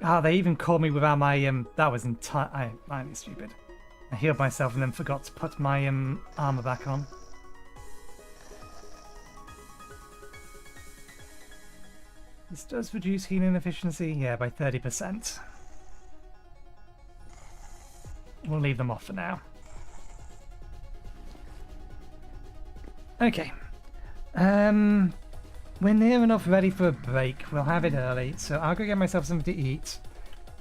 Ah, they even called me without my that was I'm stupid. I healed myself and then forgot to put my armor back on. This does reduce healing efficiency, yeah, by 30%. We'll leave them off for now. Okay. We're near enough ready for a break. We'll have it early, so I'll go get myself something to eat.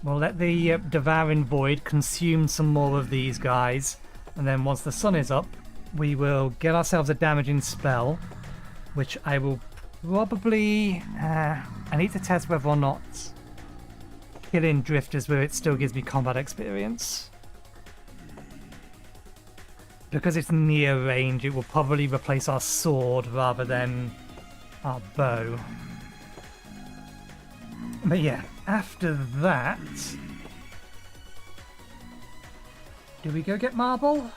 We'll let the devouring void consume some more of these guys, and then once the sun is up, we will get ourselves a damaging spell, which I will probably... I need to test whether or not killing drifters where it still gives me combat experience. Because it's near range, it will probably replace our sword rather than our bow. But yeah, after that... do we go get marble?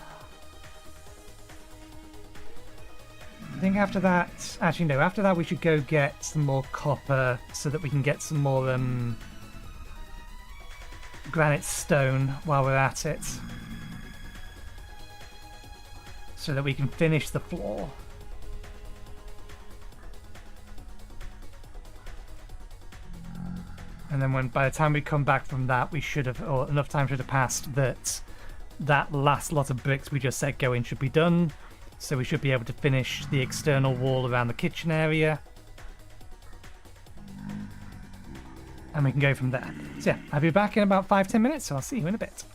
I think after that... actually no, after that we should go get some more copper so that we can get some more granite stone while we're at it. so that we can finish the floor. And then by the time we come back from that, we should have, or enough time should have passed that last lot of bricks we just set going should be done. So we should be able to finish the external wall around the kitchen area. And we can go from there. So yeah, I'll be back in about 5-10 minutes, so I'll see you in a bit.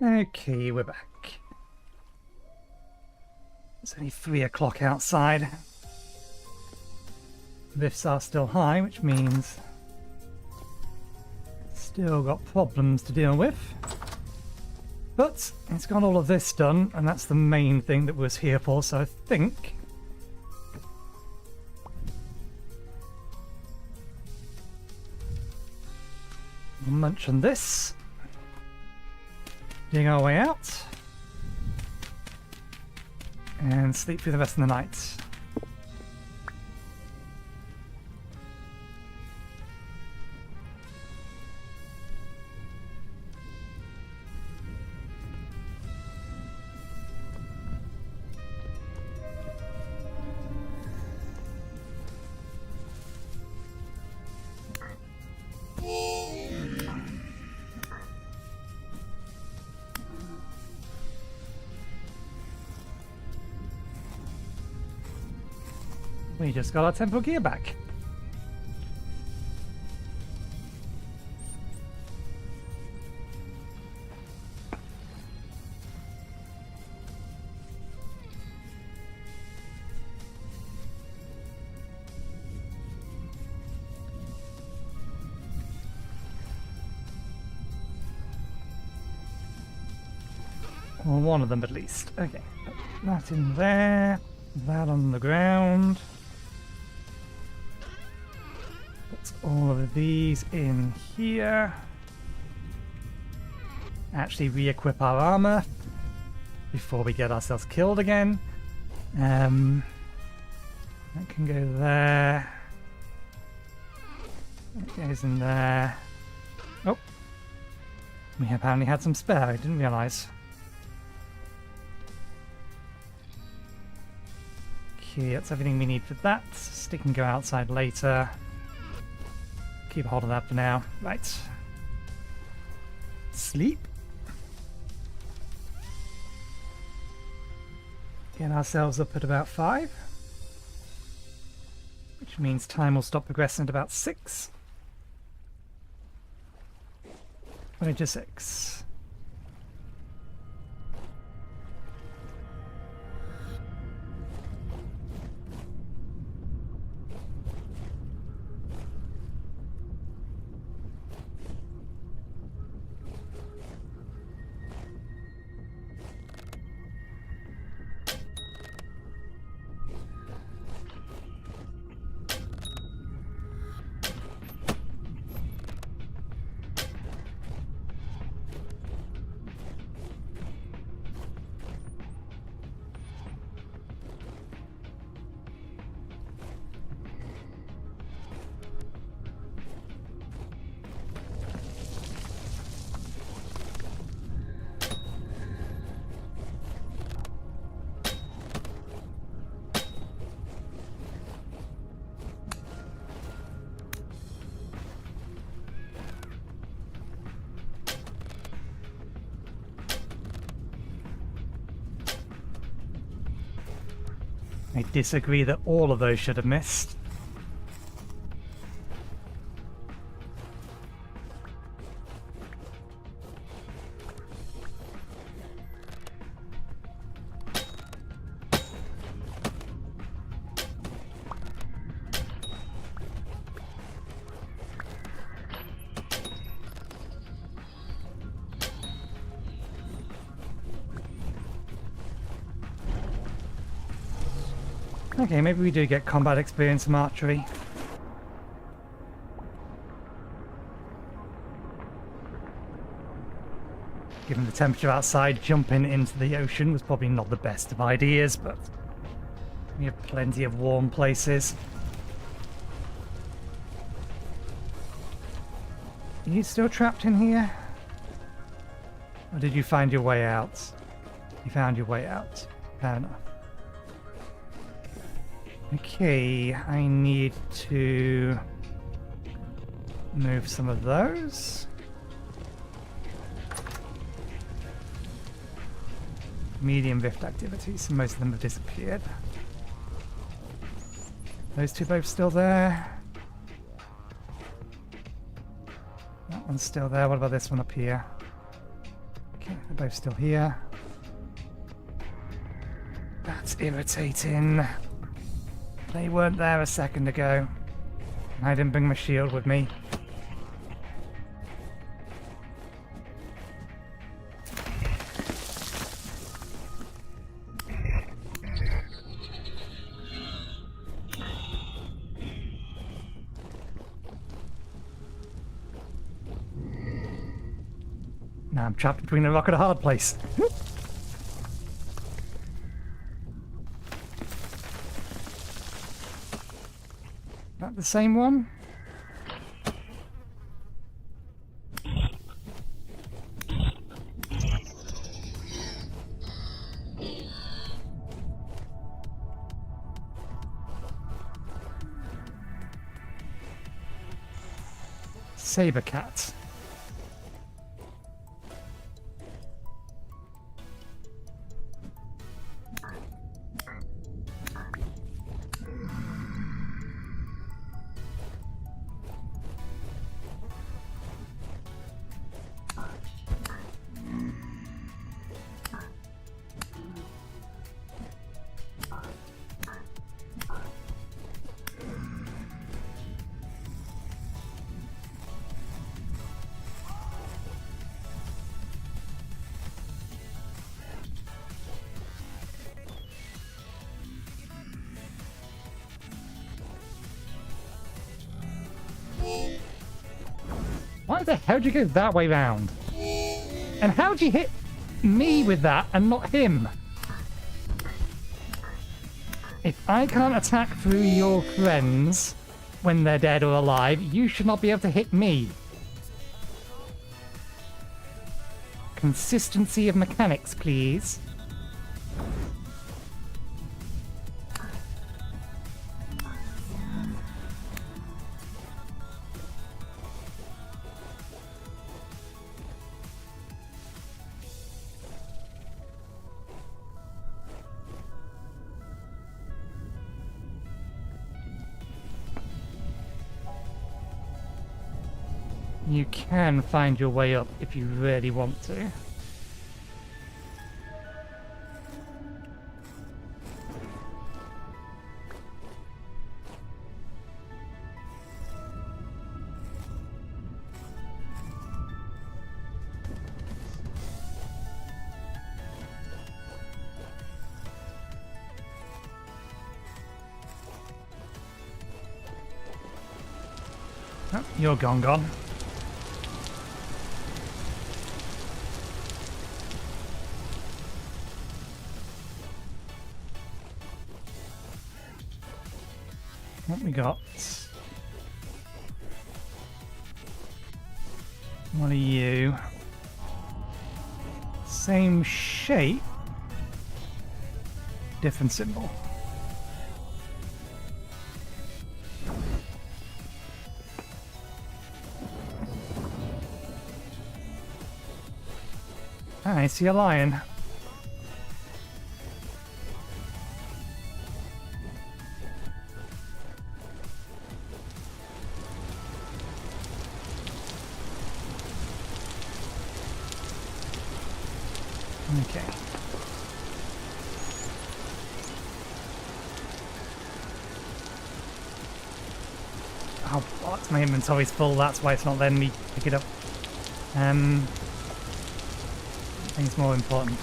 Okay, we're back. It's only 3 o'clock outside. Rifts are still high, which means still got problems to deal with. But it's got all of this done, and that's the main thing that was here for, so I think we'll munch on this. Dig our way out. And sleep through the rest of the night. We just got our temporal gear back. Well, one of them at least. Okay, put that in there, that on the ground. Put all of these in here. Actually re-equip our armor before we get ourselves killed again. That can go there. That goes in there. Oh, we apparently had some spare, I didn't realise. Okay, that's everything we need for that. Stick can go outside later. Keep hold of that for now. Right. Sleep. Get ourselves up at about 5. Which means time will stop progressing at about 6. 26. I disagree that all of those should have missed. Okay, maybe we do get combat experience from archery. Given the temperature outside, jumping into the ocean was probably not the best of ideas, but we have plenty of warm places. Are you still trapped in here? Or did you find your way out? You found your way out. Fair enough. Okay, I need to move some of those. Medium rift activities, most of them have disappeared. Those two both still there. That one's still there. What about this one up here? Okay, the Both still here. That's irritating. They weren't there a second ago. I didn't bring my shield with me. Now I'm trapped between a rock and a hard place. That the same one? Saber cat. Why the hell did you go that way round? And how'd you hit me with that and not him? If I can't attack through your friends when they're dead or alive, you should not be able to hit me. Consistency of mechanics, please. You can find your way up if you really want to. Oh, you're gone. What we got? What are you? Same shape, different symbol. I see a lion. Okay. Oh, what? My inventory's full, that's why it's not letting me pick it up. I think it's more important.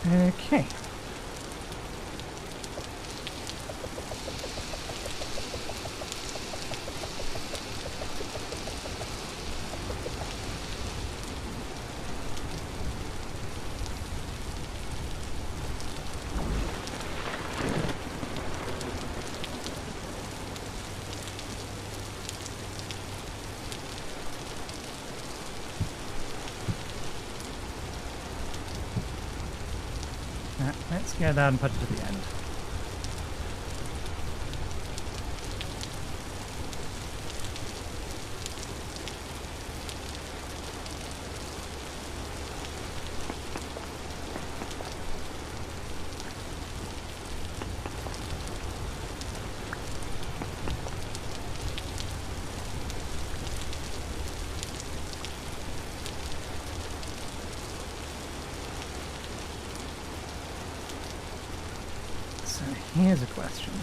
Okay. Let's go down and put it to the end. So here's a question.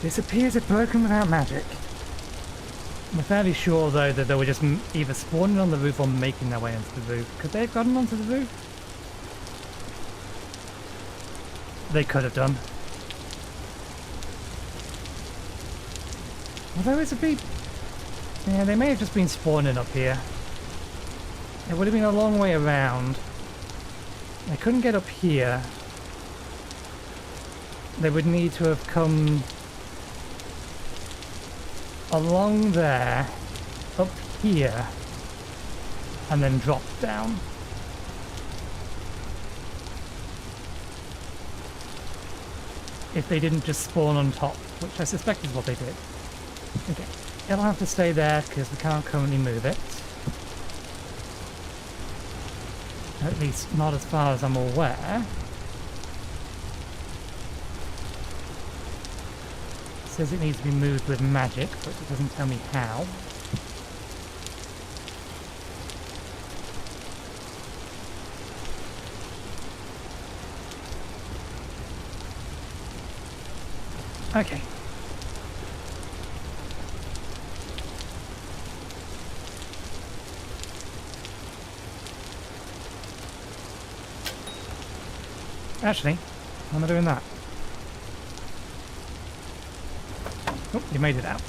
This appears it broken without magic. I'm fairly sure though that they were just either spawning on the roof or making their way into the roof. Could they have gotten onto the roof? They could have done. Although it's a bit... Yeah, they may have just been spawning up here. It would have been a long way around. They couldn't get up here. They would need to have come along there, up here, and then dropped down. If they didn't just spawn on top, which I suspect is what they did. Okay, it'll have to stay there because we can't currently move it. At least not as far as I'm aware. It says it needs to be moved with magic, but it doesn't tell me how. Okay. Actually, how am I doing that? Oh, you made it out.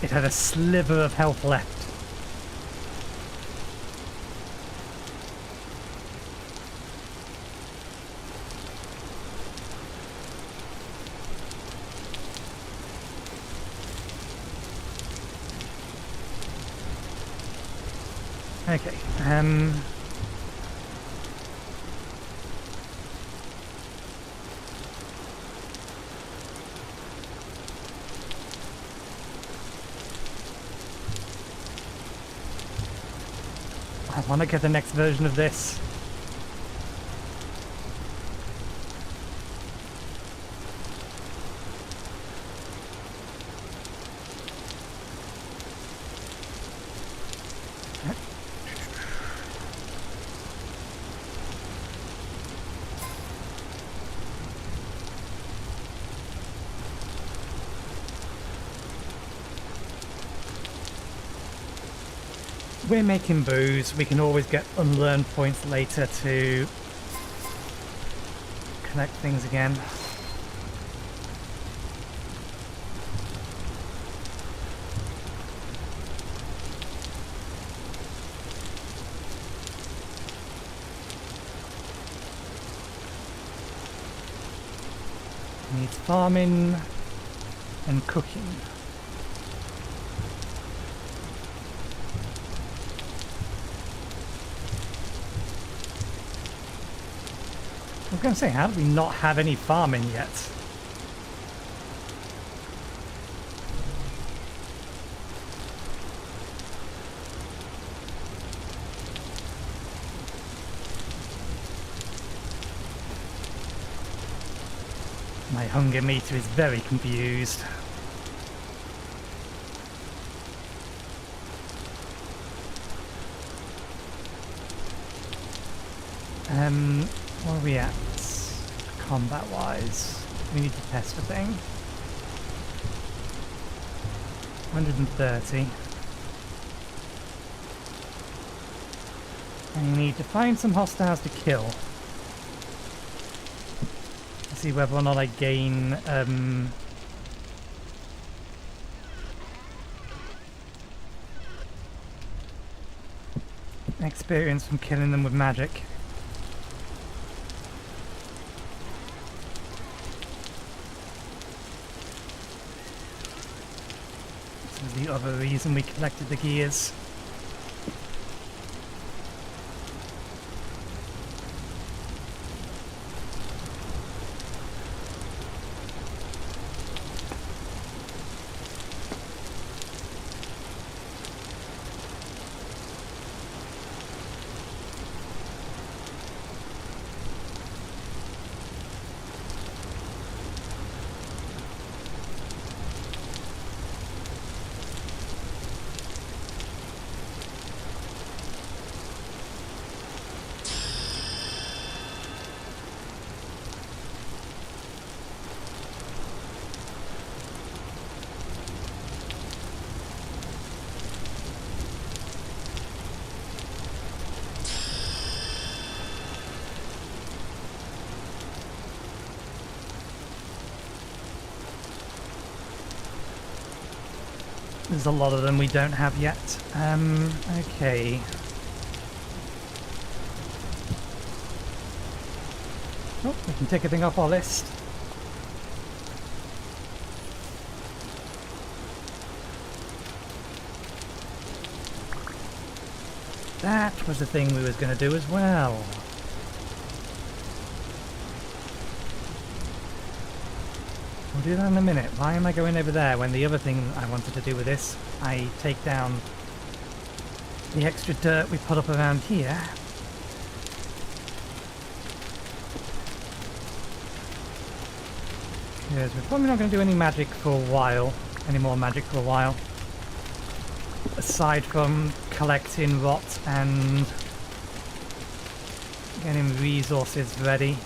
It had a sliver of health left. Okay, I want to get the next version of this. We're making booze, we can always get unlearned points later to collect things again. Needs farming and cooking. I was going to say, how do we not have any farming yet? My hunger meter is very confused. Where are we at, combat-wise? We need to test a thing. 130. I need to find some hostiles to kill. To see whether or not I gain, experience from killing them with magic. The other reason we collected the gears. There's a lot of them we don't have yet. Okay. Oh, we can take a thing off our list. That was the thing we was going to do as well. We'll do that in a minute. Why am I going over there when the other thing I wanted to do with this, I take down the extra dirt we put up around here. Because we're probably not going to do any magic for a while. Any more magic for a while. Aside from collecting rot and getting resources ready.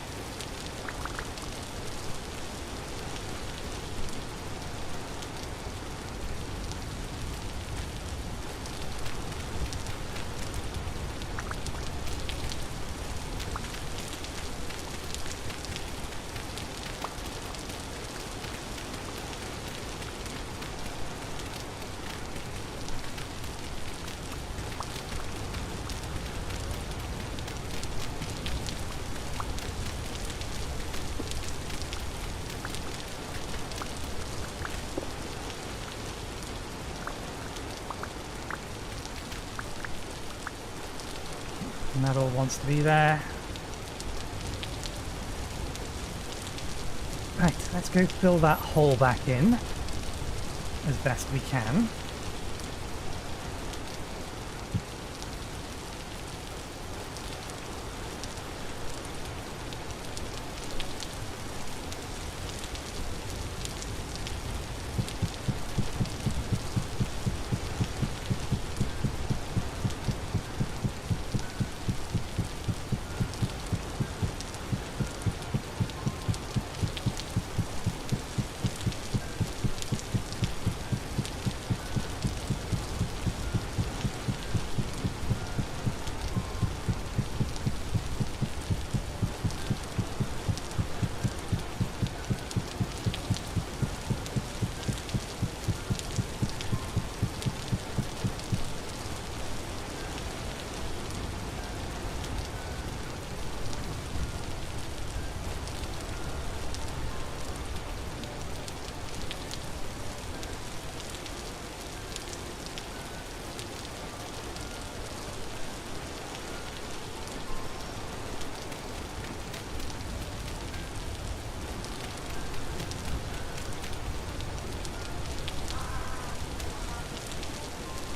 Metal wants to be there. Right, let's go fill that hole back in as best we can.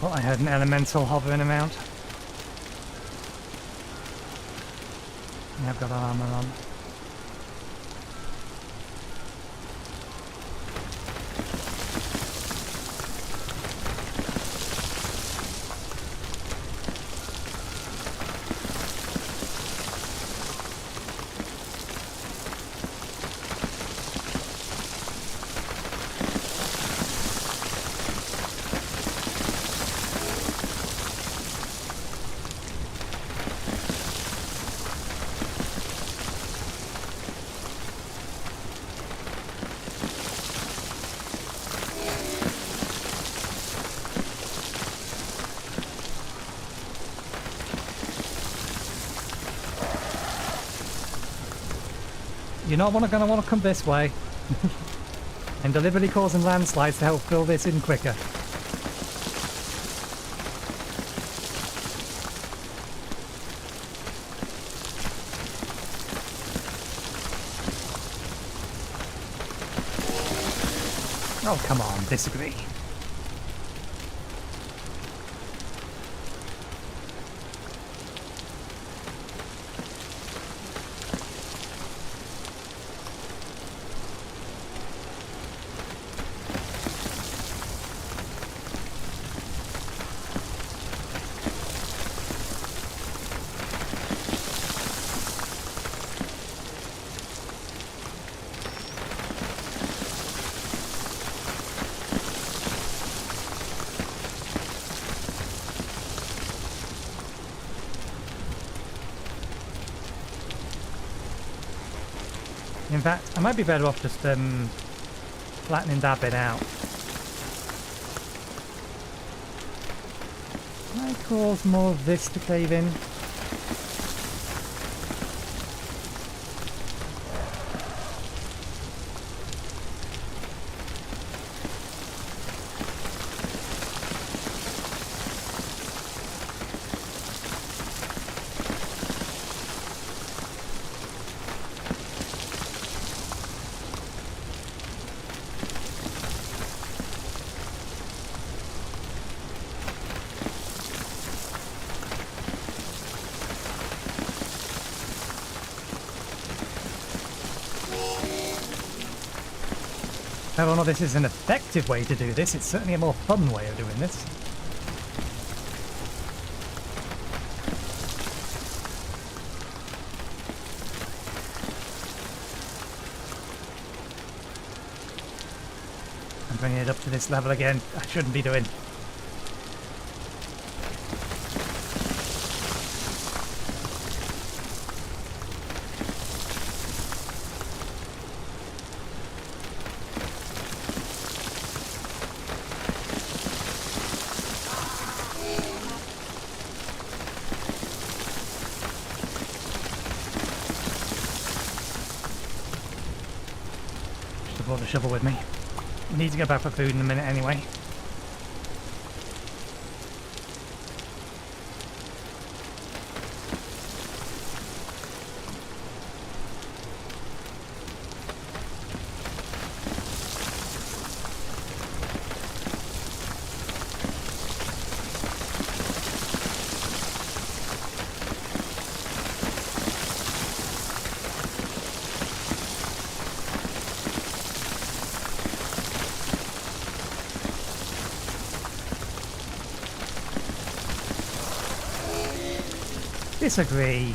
Oh, I heard an elemental hovering around. Yeah, I've got armor on. You're not going to want to come this way. I'm deliberately causing landslides to help fill this in quicker. Oh, come on, disagree. In fact, I might be better off just flattening that bit out. I cause more of this to cave in? Whether or not this is an effective way to do this, it's certainly a more fun way of doing this. I'm bringing it up to this level again. I shouldn't be doing. Brought the shovel with me. Need to go back for food in a minute anyway. Disagree.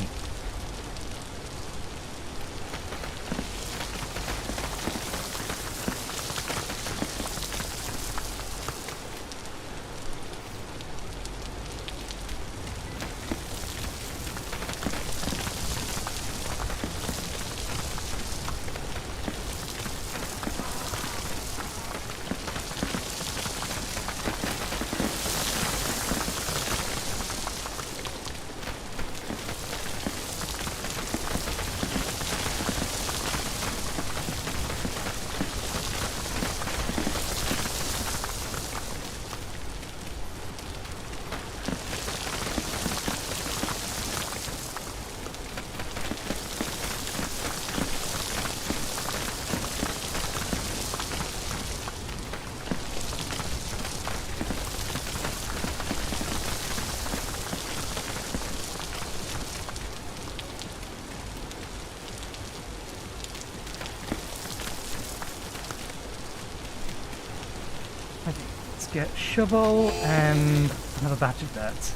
Let's get shovel and another batch of dirt.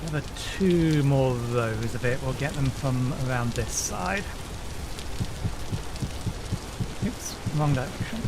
Another 2 more rows of it. We'll get them from around this side. Oops, wrong direction.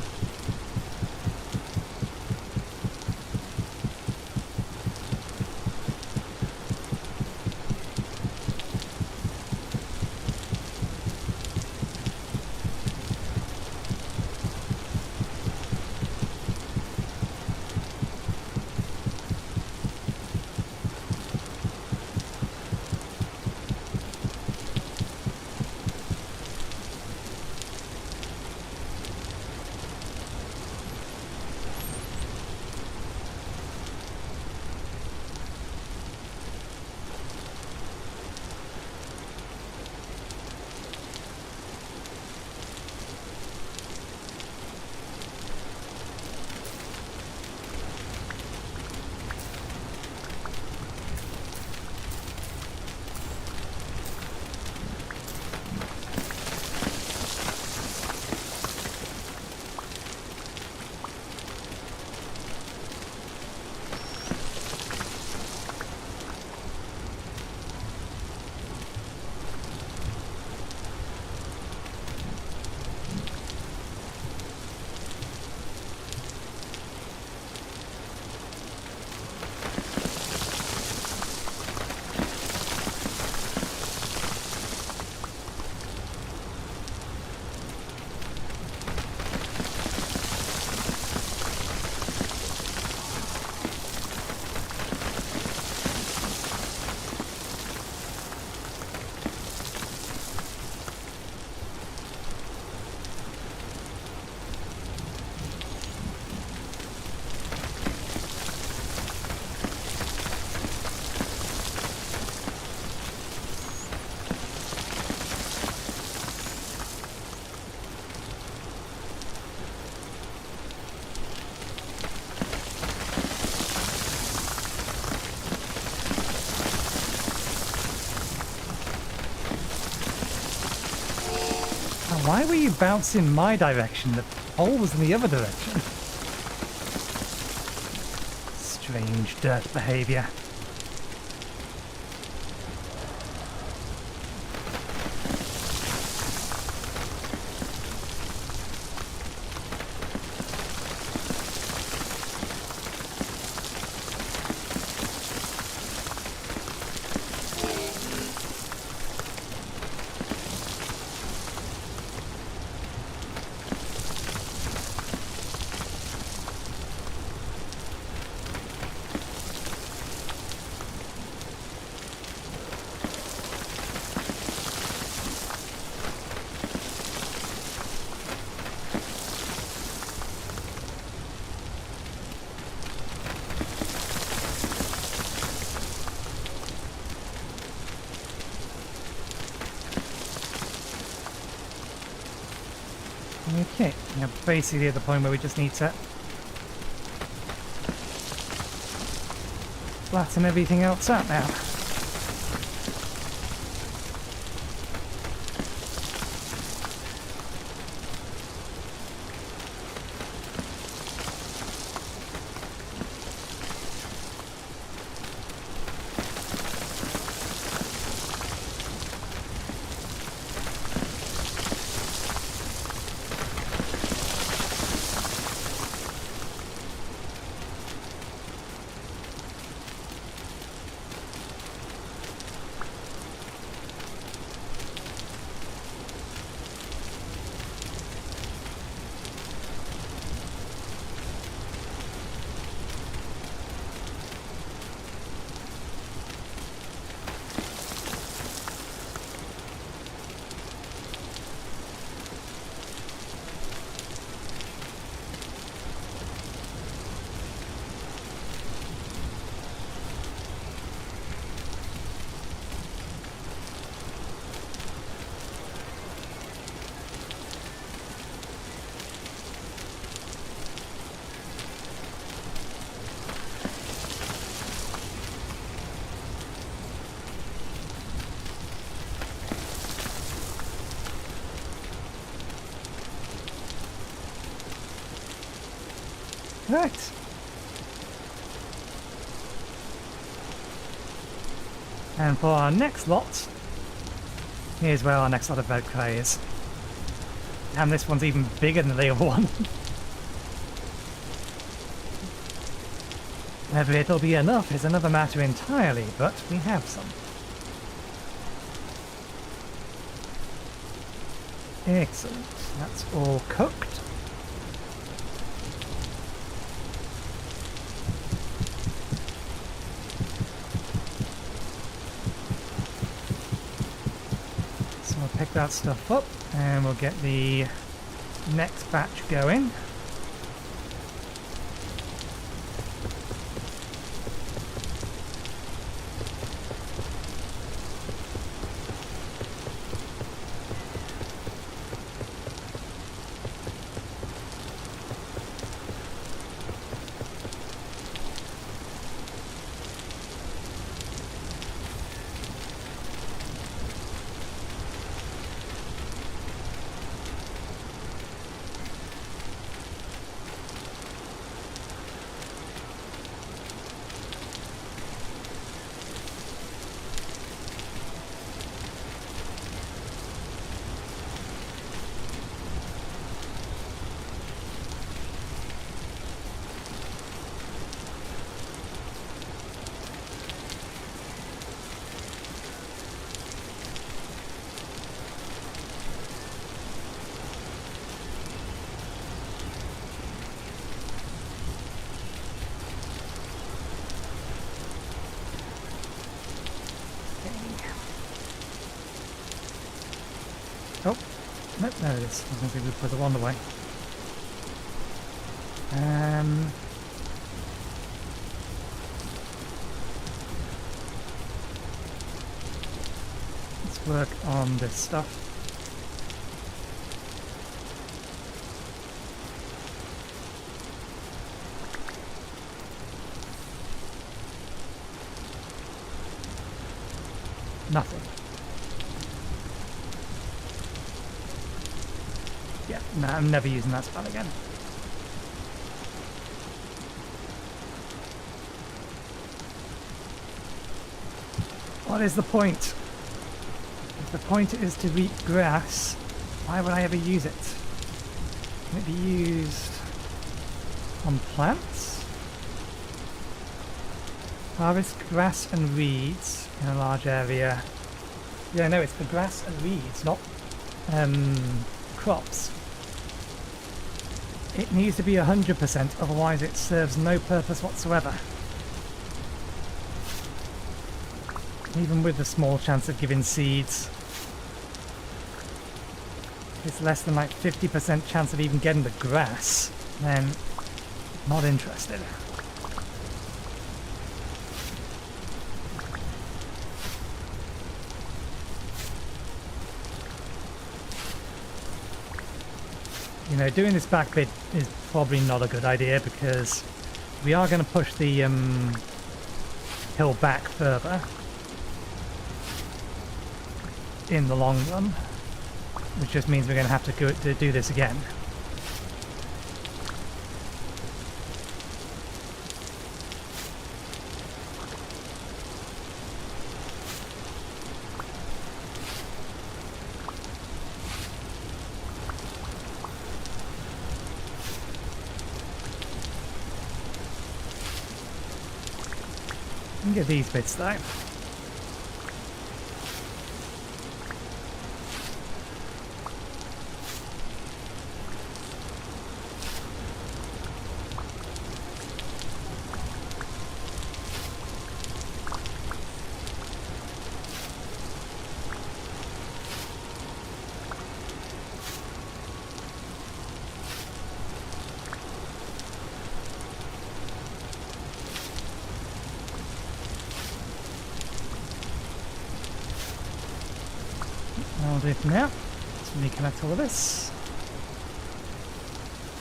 Why were you bouncing my direction? The hole was in the other direction. Strange dirt behavior. Okay, now basically at the point where we just need to flatten everything else out now. Right. And for our next lot, here's where our next lot of red clay is. And this one's even bigger than the other one. Whether it'll be enough is another matter entirely, but we have some. Excellent. That's all cooked. Pick that stuff up and we'll get the next batch going. Oh, nope, there it is. I was going to say we put the one away. Let's work on this stuff. Nothing. Nah, I'm never using that spell again. What is the point? If the point is to reap grass, why would I ever use it? Can it be used on plants? Harvest grass and reeds in a large area. Yeah, no, it's for grass and reeds, not crops. It needs to be 100%, otherwise it serves no purpose whatsoever. Even with the small chance of giving seeds. It's less than like 50% chance of even getting the grass, then not interested. You know, doing this back bit is probably not a good idea because we are going to push the hill back further in the long run, which just means we're going to have to do this again. Get these bits though. I'll do it for now. Let's reconnect all of this.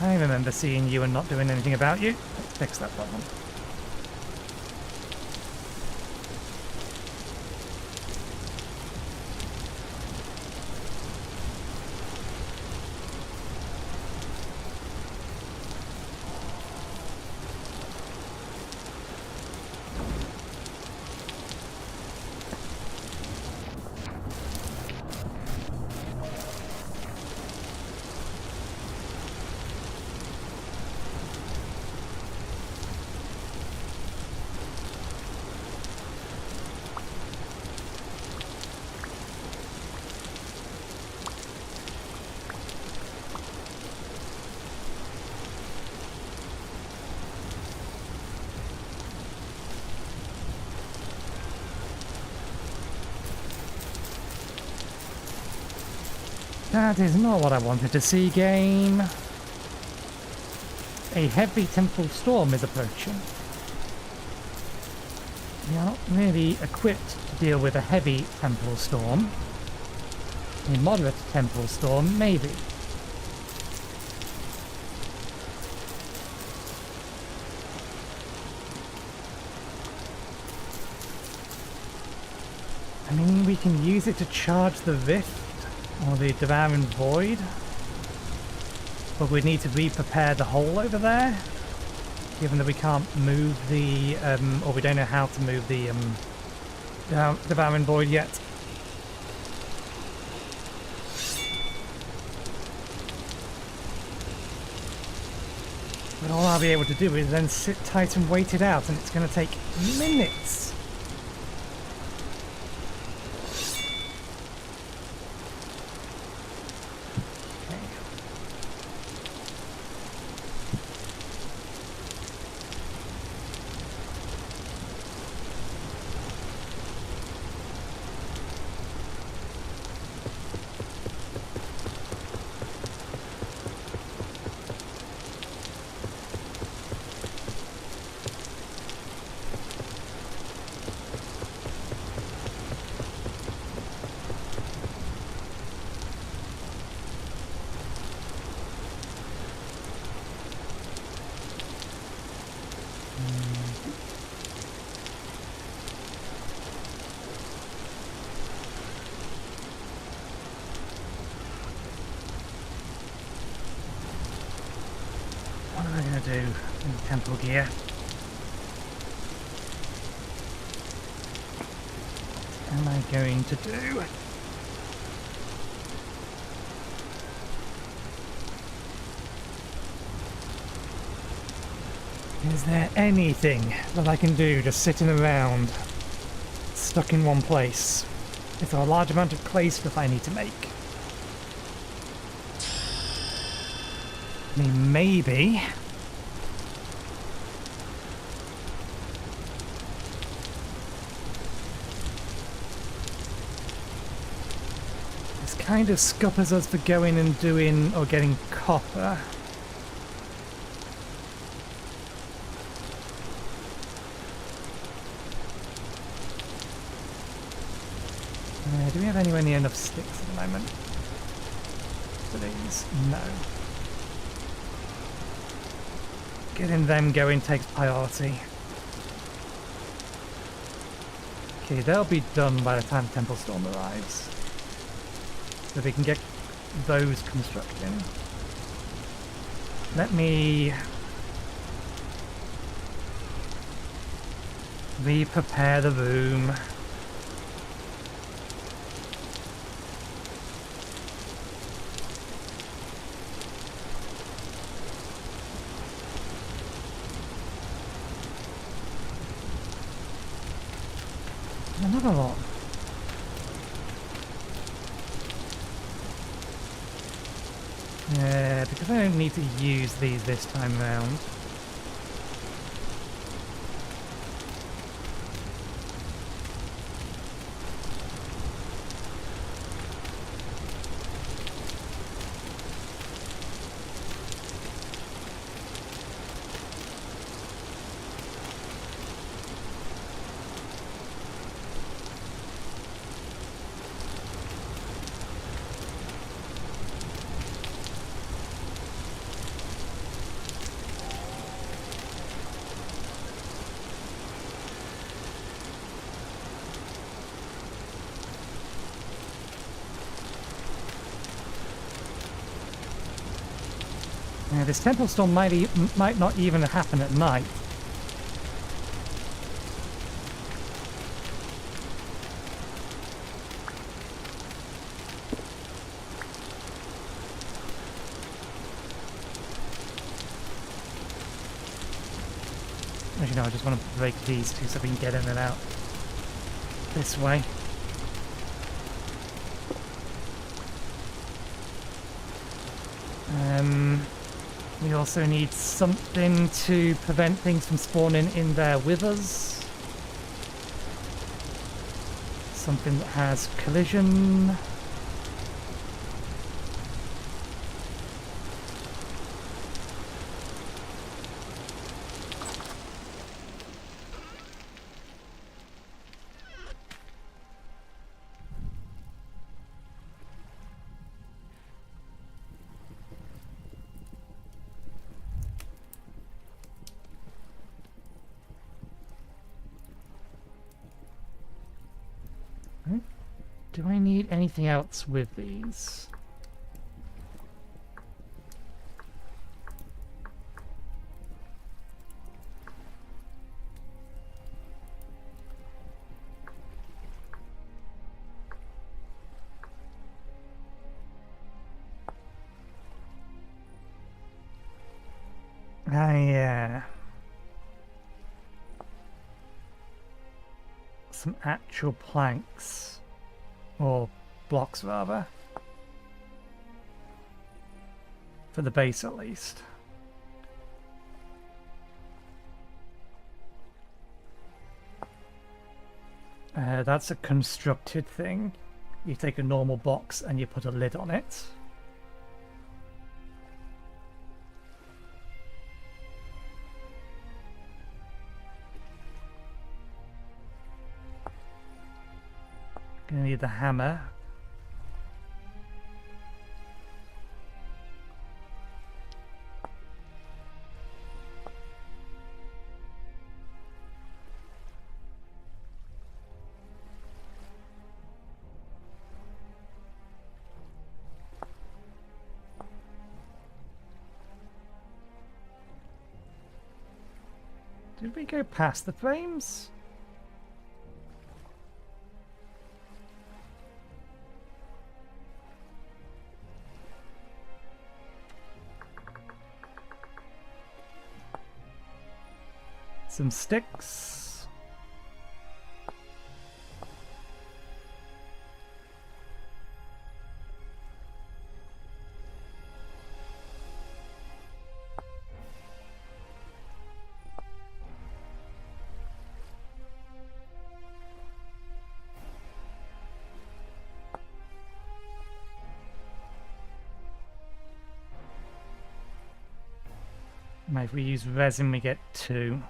I remember seeing you and not doing anything about you. Let's fix that problem. That is not what I wanted to see, game. A heavy temporal storm is approaching. We are not really equipped to deal with a heavy temporal storm. A moderate temporal storm, maybe. I mean, we can use it to charge the rift. Or the devouring void, but we need to re-prepare the hole over there, given that we can't move the, or we don't know how to move the devouring void yet. But all I'll be able to do is then sit tight and wait it out, and it's going to take minutes. survival gear. What am I going to do? Is there anything that I can do just sitting around, stuck in one place? Is there a large amount of clay stuff I need to make? I mean, maybe. This kind of scuppers us for going and doing or getting copper. Do we have anywhere near enough sticks at the moment for these? No. Getting them going takes priority. Okay, they'll be done by the time Temple Storm arrives. So we can get those constructing. Let me re-prepare the room. Another one. Yeah, because I don't need to use these this time round. Yeah, this temple storm might not even happen at night. As you know, I just want to break these two so we can get in and out this way. We also need something to prevent things from spawning in there with us. Something that has collision. Do I need anything else with these? Yeah. Some actual planks. Or blocks, rather. For the base, at least. That's a constructed thing. You take a normal box and you put a lid on it. Gonna need the hammer. Did we go past the frames? Some sticks. Maybe if we use resin we get 2.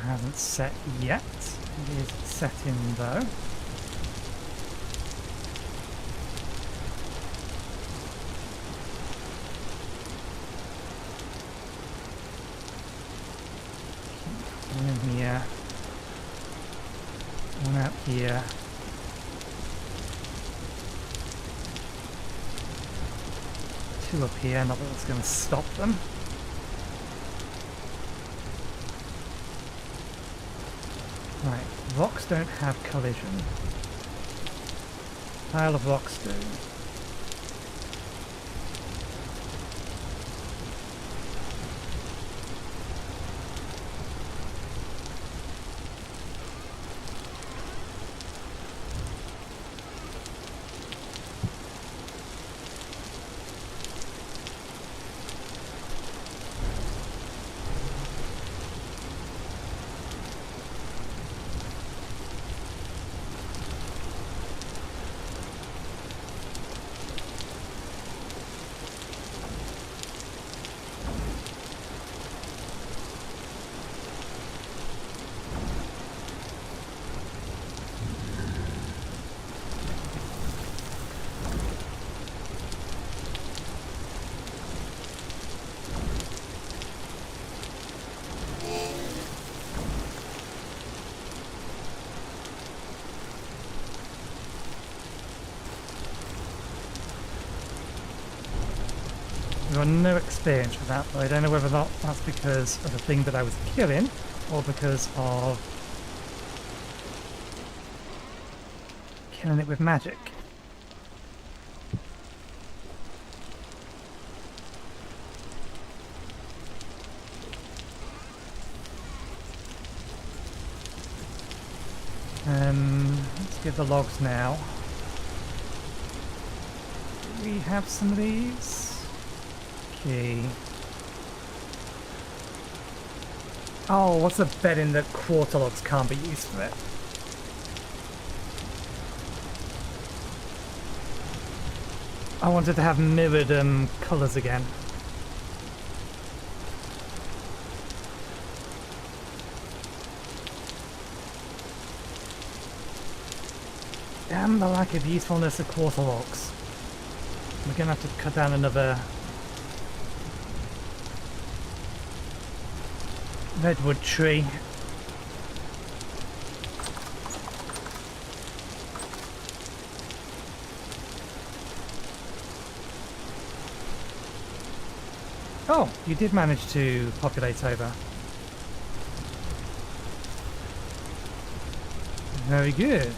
Hasn't set yet. It is setting though. One in here. One out here. Two up here, not that it's going to stop them. Right, rocks don't have collision. Pile of rocks do. We've got no experience with that, but I don't know whether that's because of the thing that I was killing, or because of killing it with magic. Let's get the logs now. Do we have some of these? Okay. Oh, what's the betting that quarter logs can't be used for it? I wanted to have mirrored colours again. Damn the lack of usefulness of quarter logs. We're gonna have to cut down another redwood tree. Oh, you did manage to populate over. Very good.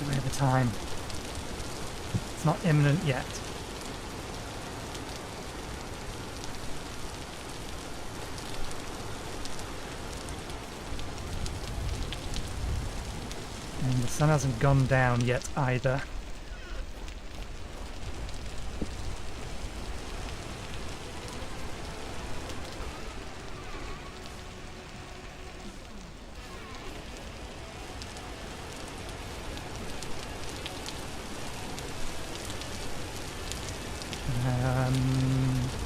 We have the time. It's not imminent yet. And the sun hasn't gone down yet either.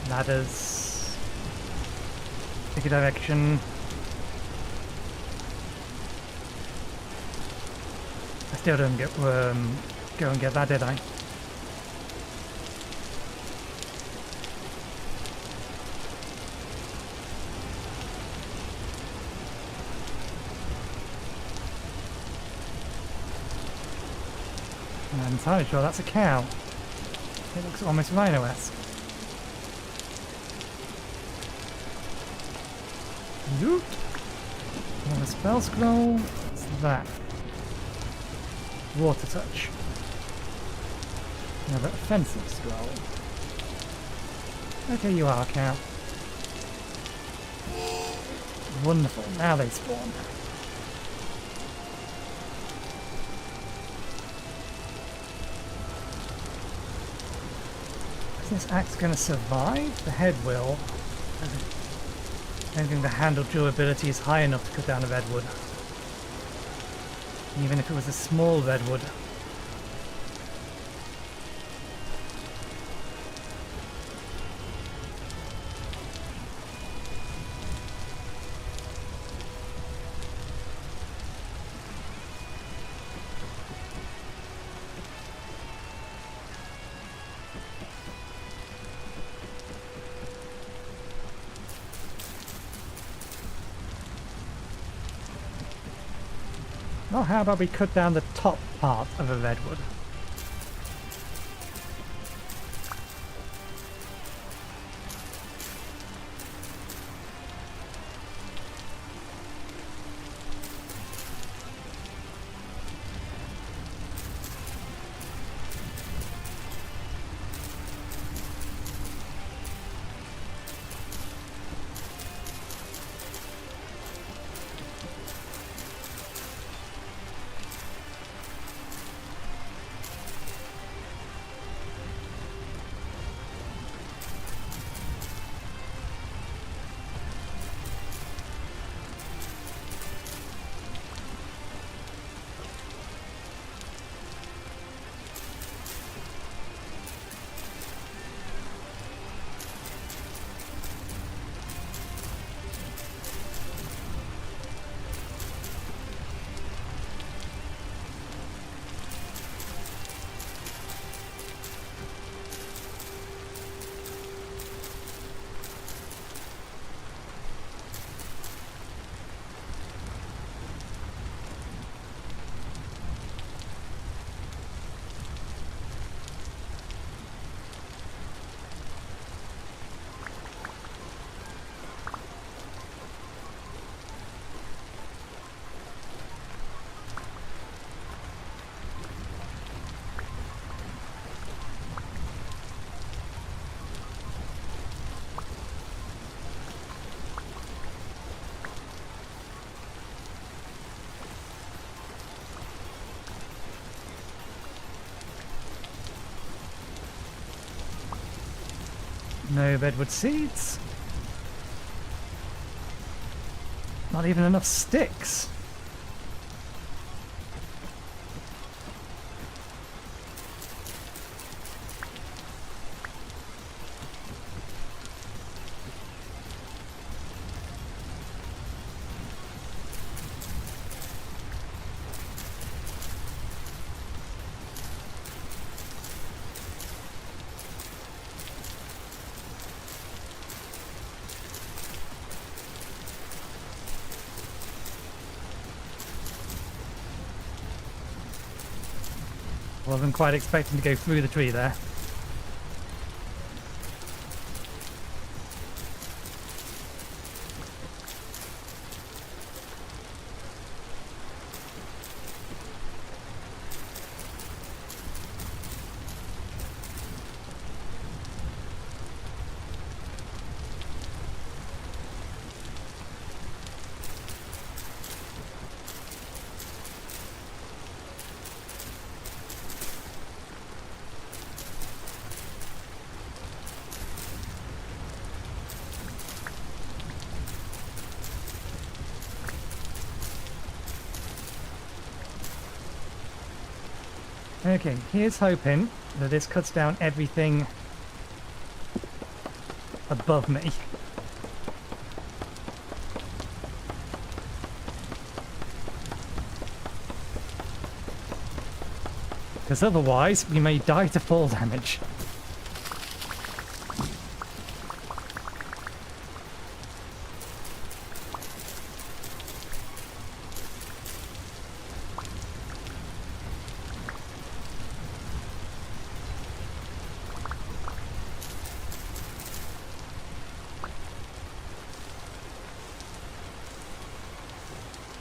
Ladders. Pick a direction. still didn't get go and get that, did I? I'm entirely sure that's a cow. It looks almost rhino-esque. Loot. Another spell scroll. What's that? Water touch. Another offensive scroll. Okay, you are a cow. Wonderful. Now they spawn. Is this axe going to survive? The head will. I don't think the handle durability is high enough to cut down a redwood. Even if it was a small redwood. Well, how about we cut down the top part of a redwood? No redwood seeds. Not even enough sticks. Wasn't quite expecting to go through the tree there. Okay, here's hoping that this cuts down everything above me. because otherwise we may die to fall damage.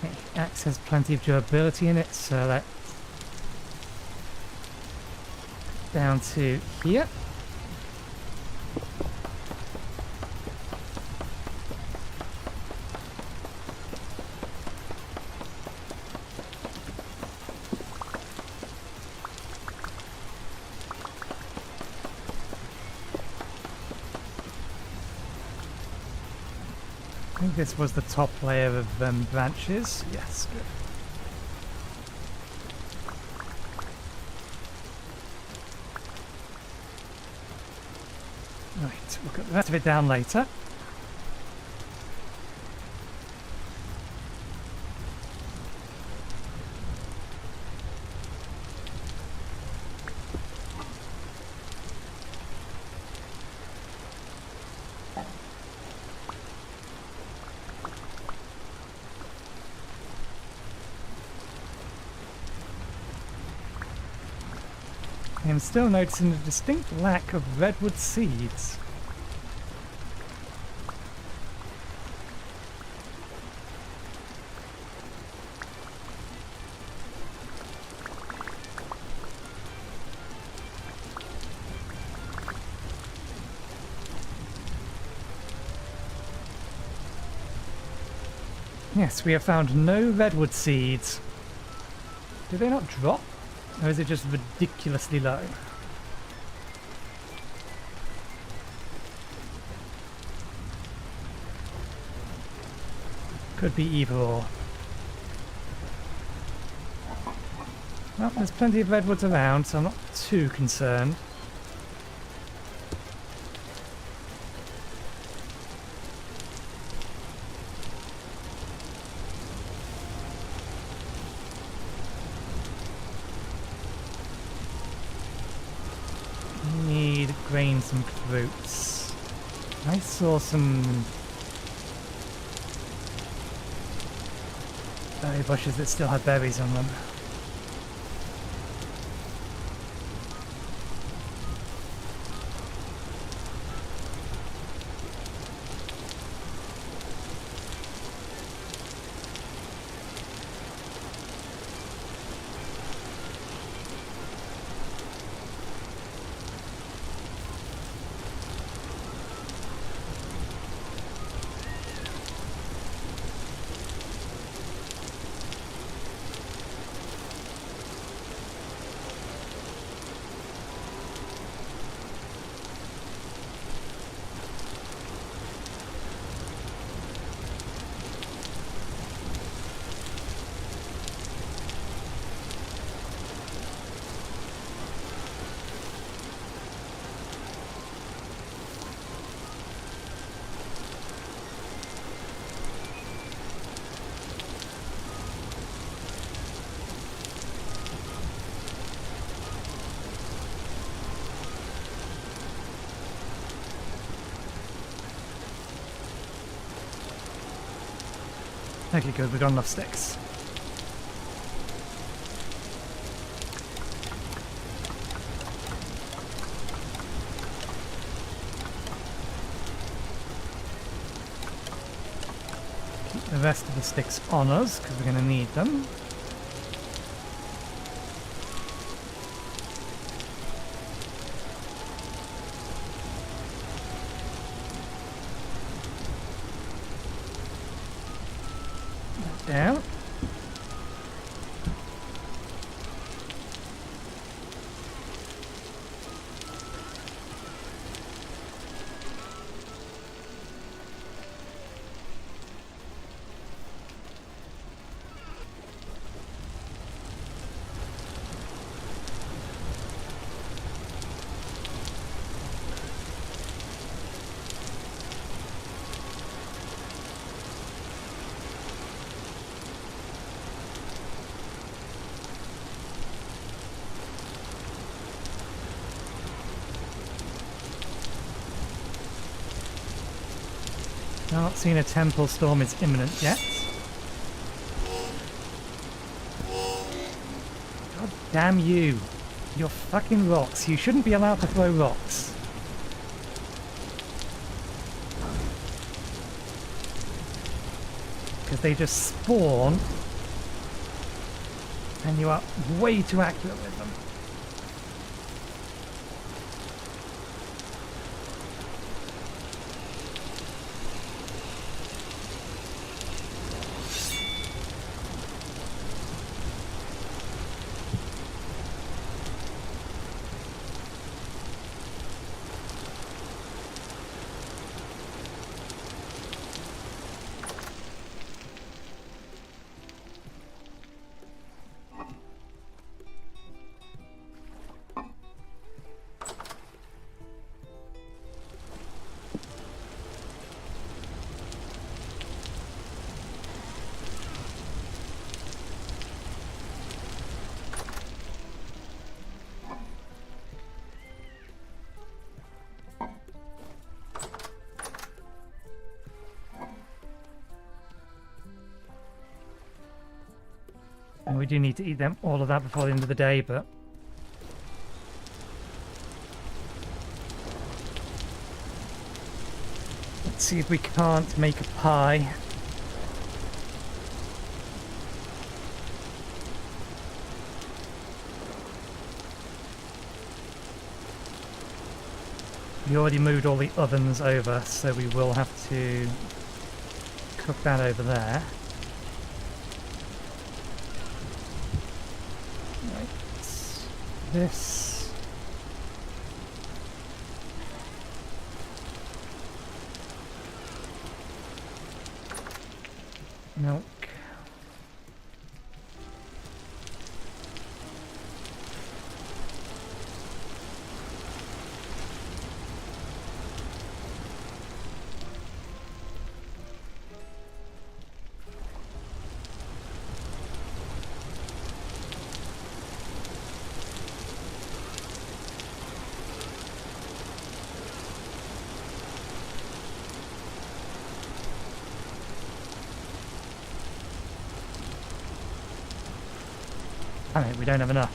Okay, axe has plenty of durability in it, so that down to here. I think this was the top layer of branches. Yes, good. Right, we'll cut the rest of it down later. I'm still noticing a distinct lack of redwood seeds. Yes, we have found no redwood seeds. Do they not drop? Or is it just ridiculously low? Could be either or. Well, there's plenty of redwoods around, so I'm not too concerned. Grains and fruits. I saw some berry bushes that still had berries on them. Okay, good, we've got enough sticks. Keep the rest of the sticks on us, because we're going to need them. Down. Not seeing a temple storm is imminent yet. God damn you. You're fucking rocks. You shouldn't be allowed to throw rocks. Because they just spawn and you are way too accurate with them. And we do need to eat them all of that before the end of the day, but let's see if we can't make a pie. We already moved all the ovens over, so we will have to cook that over there. This. Milk. I mean, we don't have enough.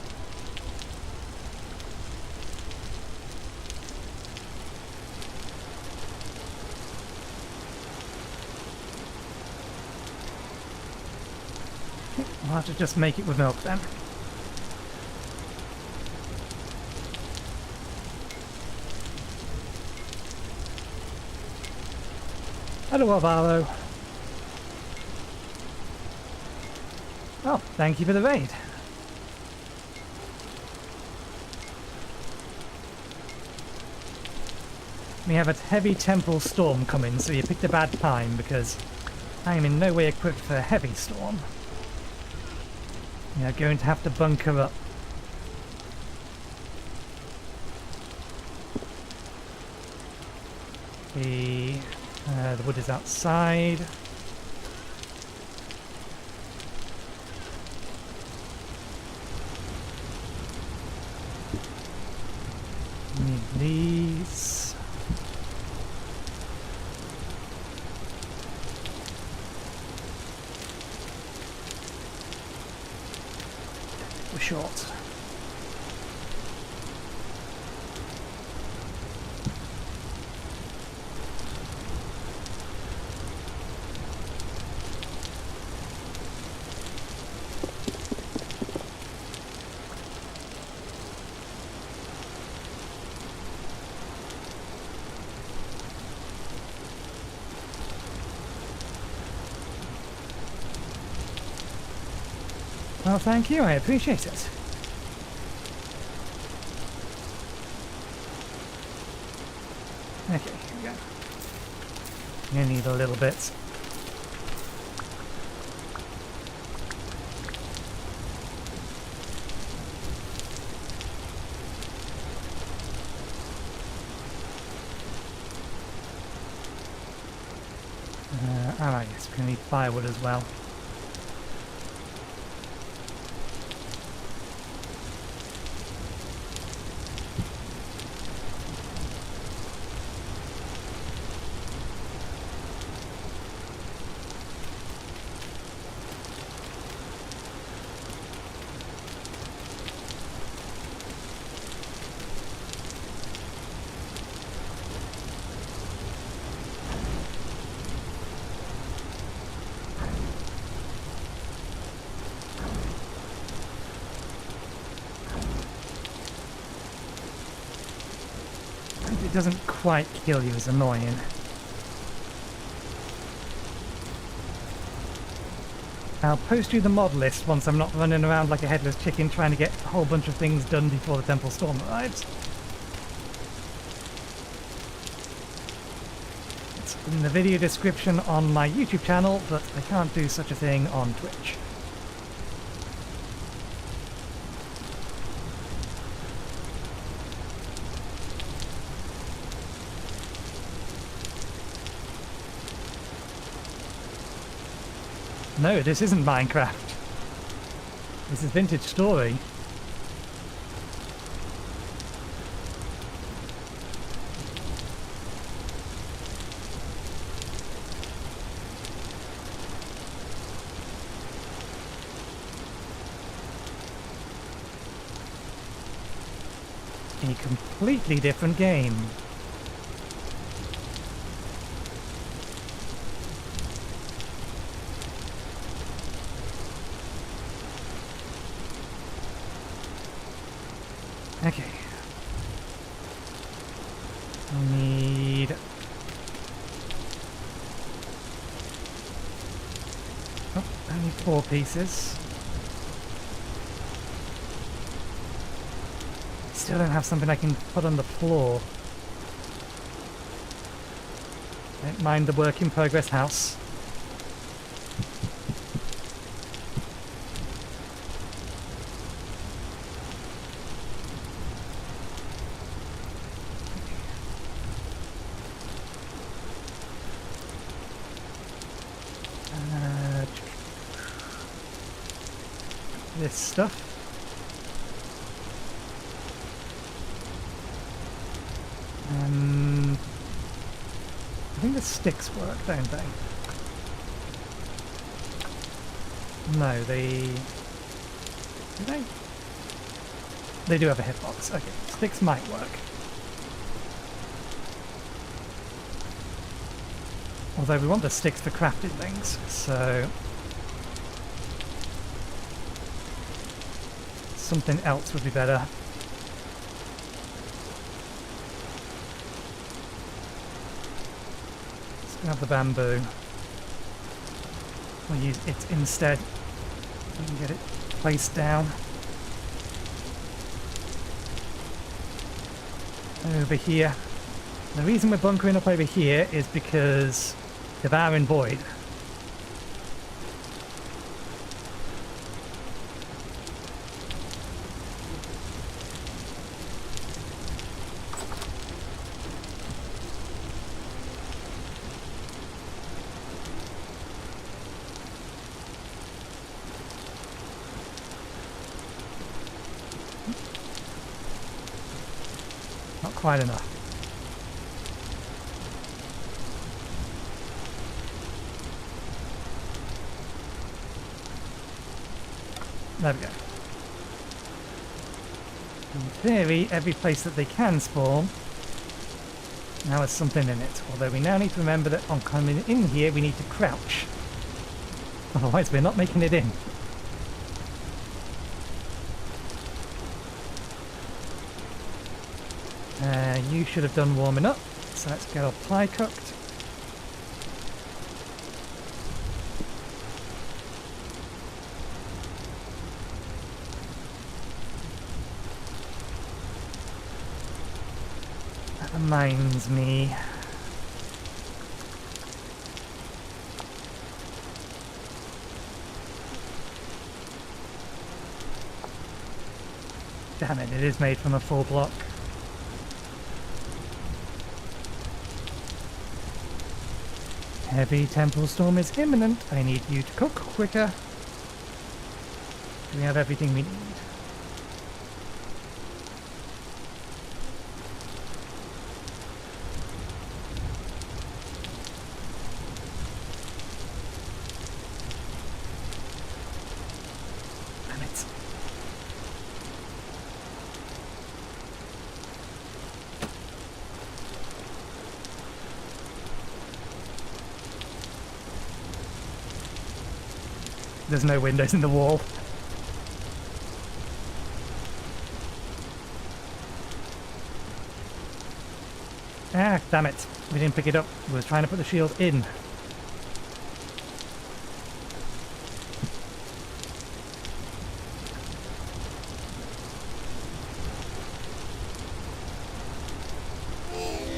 We'll have to just make it with milk then. Hello, Alvaro. Oh, thank you for the raid. We have a heavy temple storm coming, so you picked a bad time because I am in no way equipped for a heavy storm. You're going to have to bunker up. The wood is outside. Need these. We're short. Well, thank you. I appreciate it. Okay, here we go. You need a little bit. Alright, yes, we're going to need firewood as well. doesn't quite kill you is annoying. I'll post you the mod list once I'm not running around like a headless chicken trying to get a whole bunch of things done before the Temple Storm arrives. It's in the video description on my YouTube channel, but I can't do such a thing on Twitch. No, this isn't Minecraft. This is VintageStory. A completely different game. Okay. I need... Oh, only 4 pieces. Still don't have something I can put on the floor. Don't mind the work in progress house. This stuff. I think the sticks work, don't they? No, they... Do they? They do have a hitbox. Okay, sticks might work. Although we want the sticks for crafting things, so... something else would be better. Let's grab the bamboo. We'll use it instead. We can get it placed down. Over here. The reason we're bunkering up over here is because Devouring Void. Not quite enough. There we go. In theory, every place that they can spawn now has something in it. Although we now need to remember that on coming in here we need to crouch. Otherwise we're not making it in. You should have done warming up, so let's get our pie cooked. That reminds me. Damn it, it is made from a full block. Heavy temple storm is imminent. I need you to cook quicker. Do we have everything we need? Damn it. There's no windows in the wall. Ah, damn it. We didn't pick it up. We were trying to put the shield in.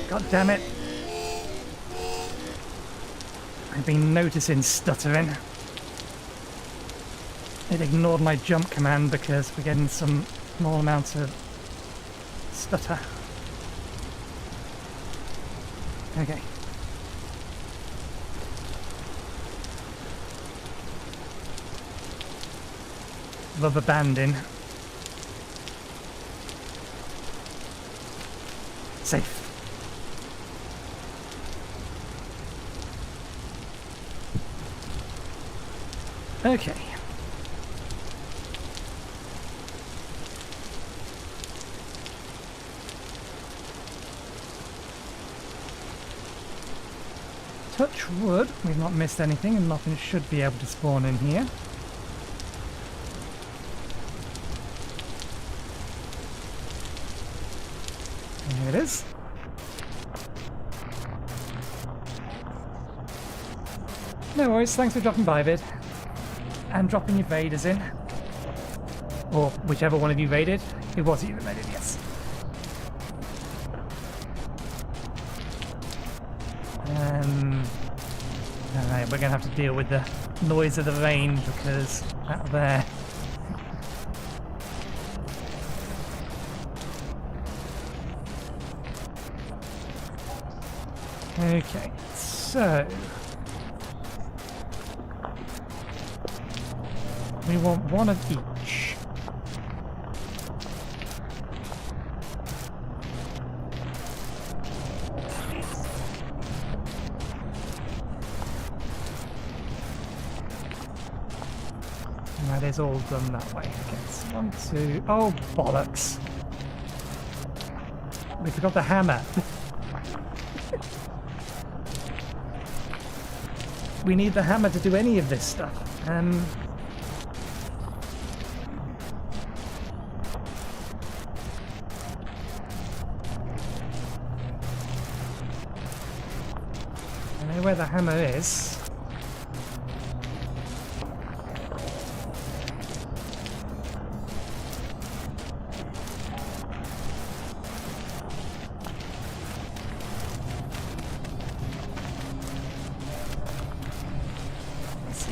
God damn it. I've been noticing stuttering. It ignored my jump command because we're getting some small amounts of stutter. Okay. Rubber banding. Safe. Okay. Touch wood, we've not missed anything and nothing should be able to spawn in here. There it is. No worries, thanks for dropping by, Vid. And dropping your Vaders in. Or whichever one of you raided. It was you that raided, yes. Alright, we're going to have to deal with the noise of the rain because out there. Okay, so we want one of each. That is all done that way. Okay, so 1, 2. Oh, bollocks. We forgot the hammer. We need the hammer to do any of this stuff. I know where the hammer is.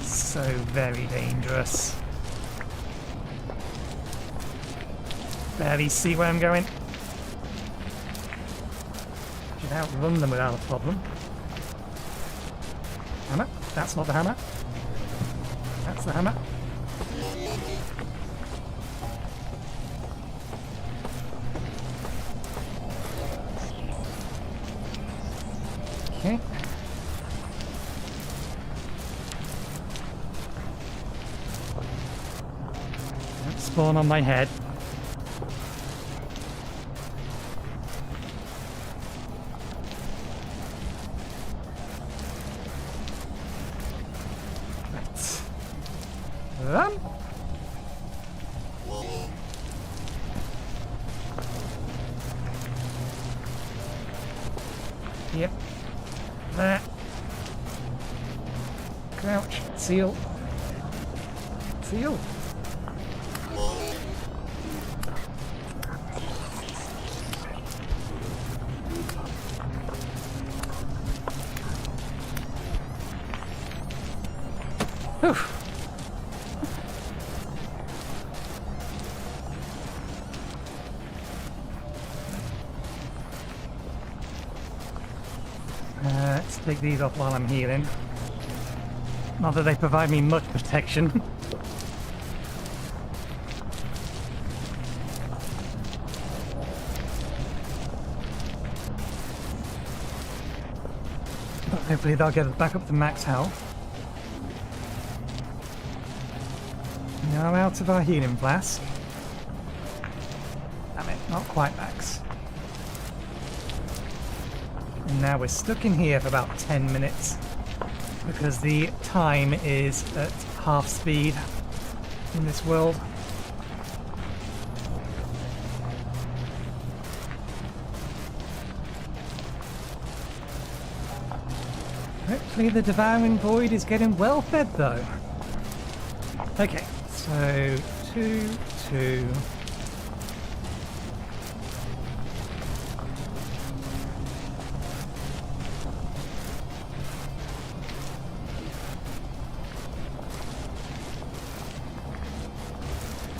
So very dangerous. Barely see where I'm going. Should outrun them without a problem. Hammer? That's not the hammer. That's the hammer. Okay. Spawn on my head. Right. Run. Yep. There. Crouch. Seal. Seal. Let's take these off while I'm healing. Not that they provide me much protection. But hopefully they'll get us back up to max health. Now out of our healing flask. Damn it, not quite max. And now we're stuck in here for about 10 minutes because the time is at half speed in this world. Hopefully the devouring void is getting well fed though. Okay, so 2, 2.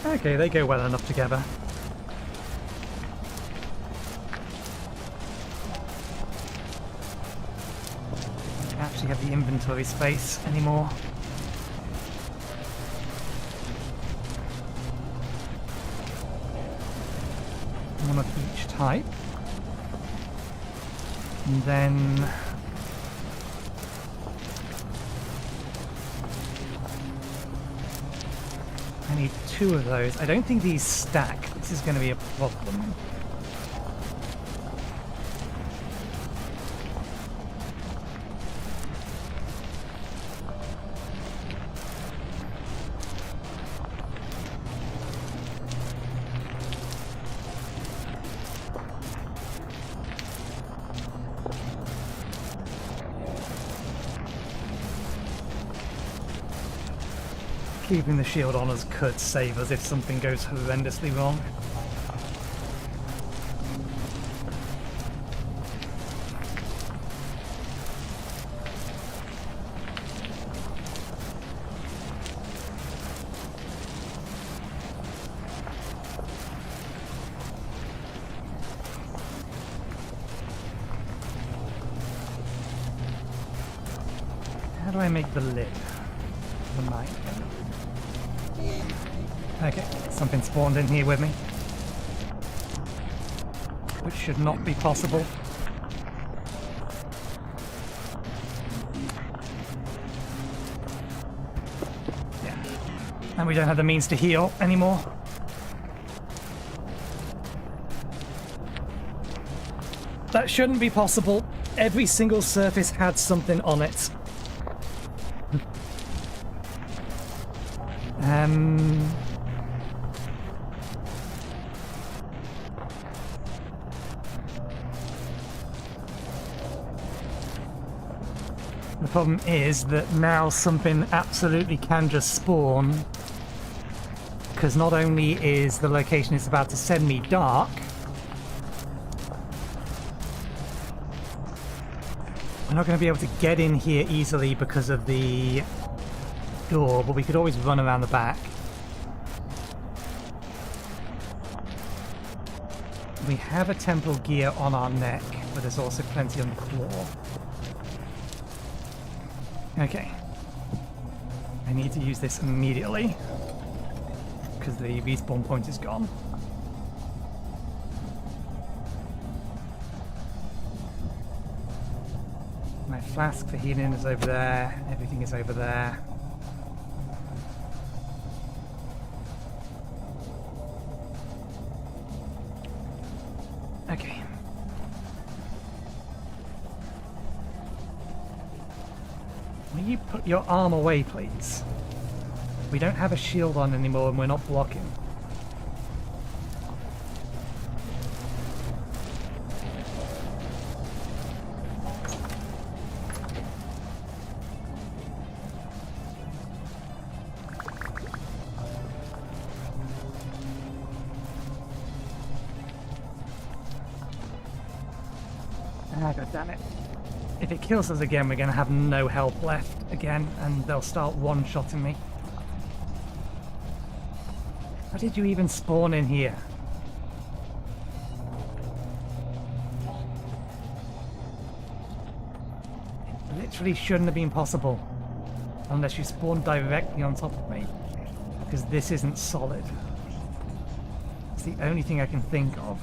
Okay, they go well enough together. Don't actually have the inventory space anymore. One of each type. And then I need 2 of those. I don't think these stack. This is going to be a problem. Keeping the shield on us could save us if something goes horrendously wrong. How do I make the lid? The mic. Okay, something spawned in here with me. Which should not be possible. Yeah. And we don't have the means to heal anymore. That shouldn't be possible. Every single surface had something on it. The problem is that now something absolutely can just spawn, because not only is the location it's about to send me dark, we're not going to be able to get in here easily because of the door, but we could always run around the back. We have a temple gear on our neck, but there's also plenty on the floor. Okay. I need to use this immediately, because the respawn point is gone. My flask for healing is over there, everything is over there. Okay. Will you put your arm away, please? We don't have a shield on anymore and we're not blocking. Ah, God damn it. If it kills us again, we're going to have no health left again, and they'll start one-shotting me. How did you even spawn in here? It literally shouldn't have been possible, unless you spawned directly on top of me, because this isn't solid. It's the only thing I can think of.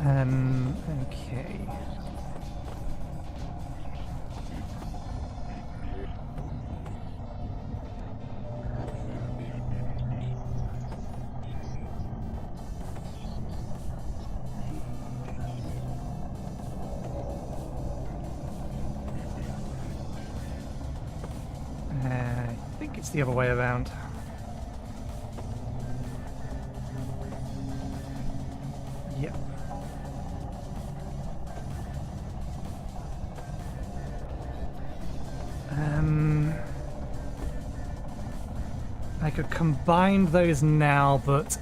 Okay. I think it's the other way around. Yep. I could combine those now, but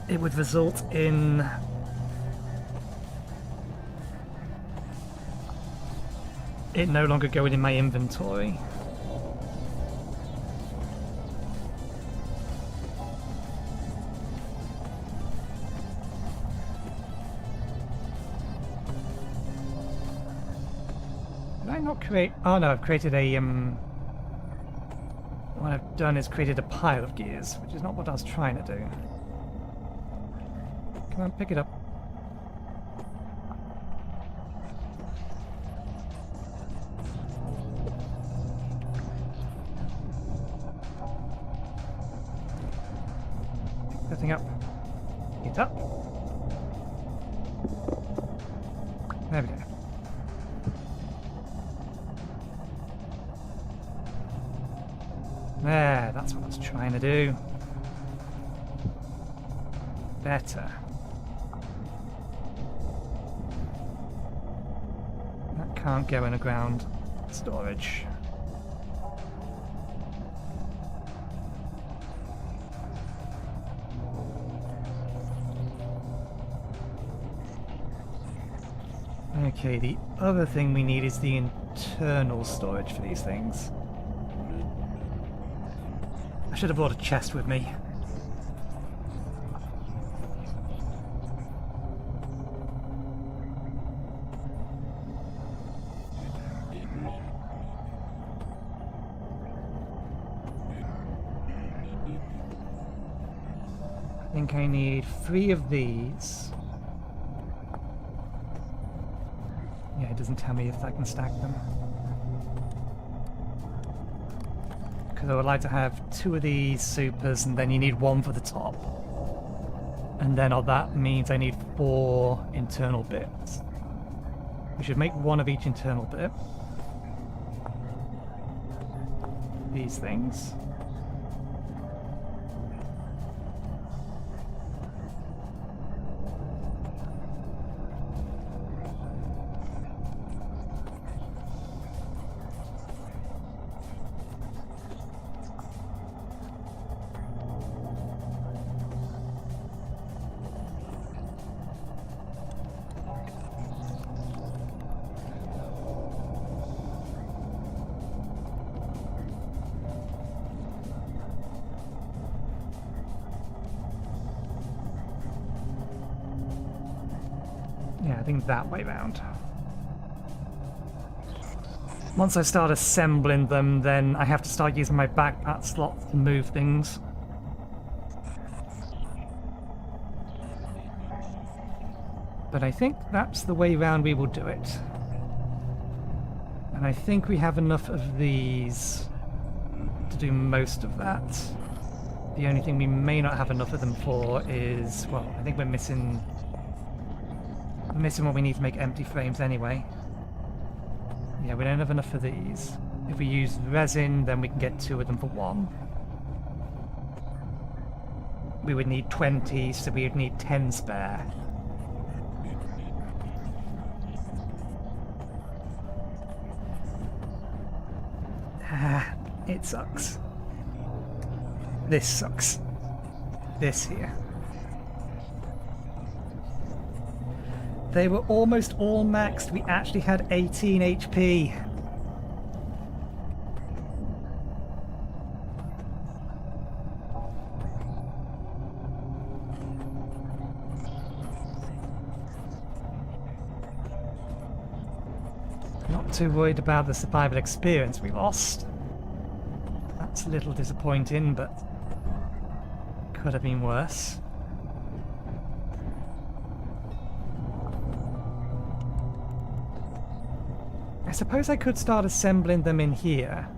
it would result in it no longer going in my inventory. Did I not create... Oh no, I've created a... What I've done is created a pile of gears, which is not what I was trying to do. Come on, pick it up. Pick that thing up. Get up. There we go. There, that's what I was trying to do. Better. That can't go in a ground storage. Okay, the other thing we need is the internal storage for these things. I should have brought a chest with me. I think I need 3 of these. Yeah, it doesn't tell me if I can stack them. Because I would like to have 2 of these supers, and then you need 1 for the top. And then that means I need 4 internal bits. We should make 1 of each internal bit. These things. Yeah, I think that way round. Once I start assembling them, then I have to start using my backpack slots to move things. But I think that's the way round we will do it. And I think we have enough of these to do most of that. The only thing we may not have enough of them for is, well, I think we're missing what we need to make empty frames anyway. Yeah, we don't have enough of these. If we use resin, then we can get 2 of them for 1. We would need 20, so we would need 10 spare. Ah, it sucks. This sucks. This here. They were almost all maxed. We actually had 18 HP. Not too worried about the survival experience we lost. That's a little disappointing, but could have been worse. I suppose I could start assembling them in here.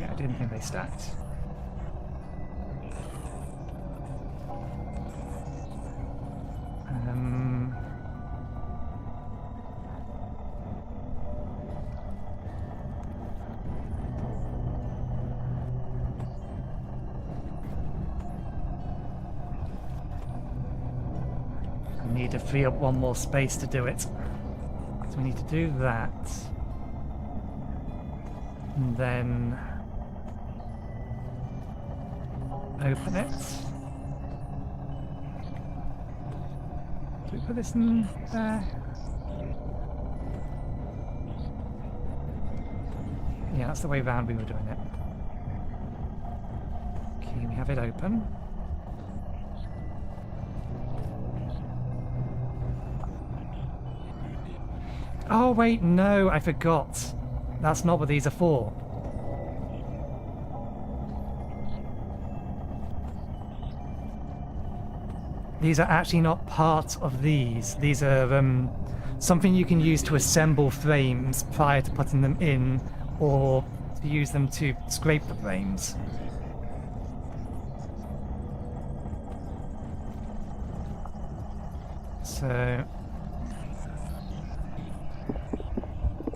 Yeah, I didn't think they stacked. I need to free up one more space to do it. So we need to do that. And then open it. Do we put this in there? Yeah, that's the way round we were doing it. Okay, we have it open. Oh wait, no, I forgot. That's not what these are for. These are actually not part of these. These are something you can use to assemble frames prior to putting them in, or to use them to scrape the frames. So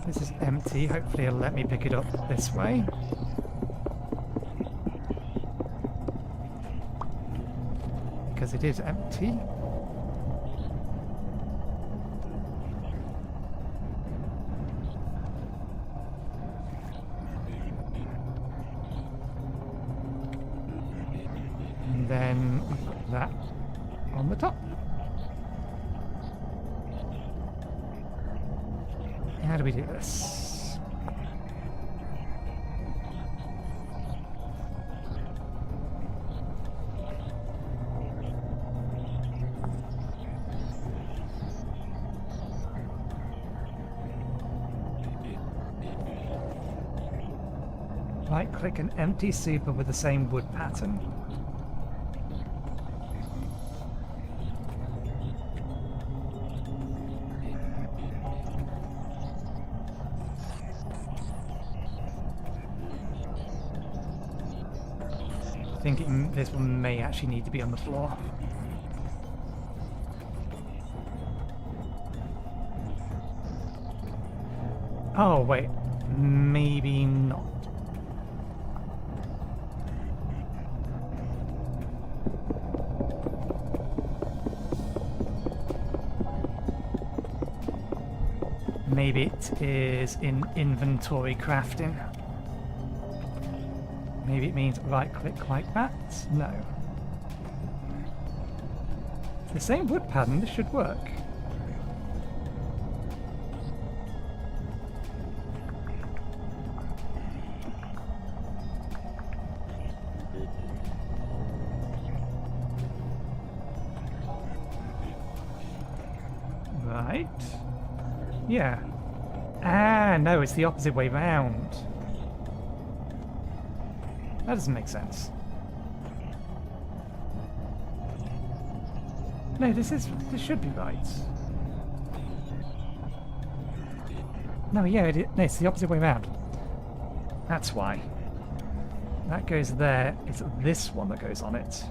this is empty. Hopefully it'll let me pick it up this way. Because it is empty. And then we put that on the top. How do we do this? Right-click an empty super with the same wood pattern. I think this one may actually need to be on the floor. Oh, wait. Maybe not. Maybe it is in inventory crafting. Maybe it means right-click like that? No. The same wood pattern, this should work. Right. Yeah. Ah, no, it's the opposite way round. That doesn't make sense. No, this should be right. No, yeah, no, it's the opposite way around. That's why. That goes there. It's this one that goes on it.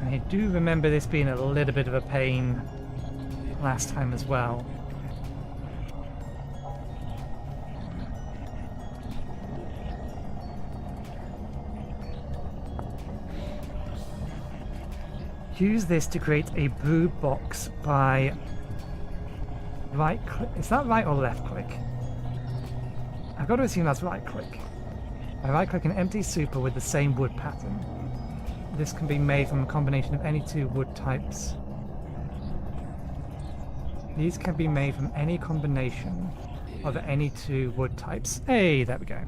I do remember this being a little bit of a pain last time as well. Use this to create a brood box by right click. Is that right or left click? I've got to assume that's right click. I right click an empty super with the same wood pattern. This can be made from a combination of any two wood types. These can be made from any combination of any two wood types. Hey, there we go.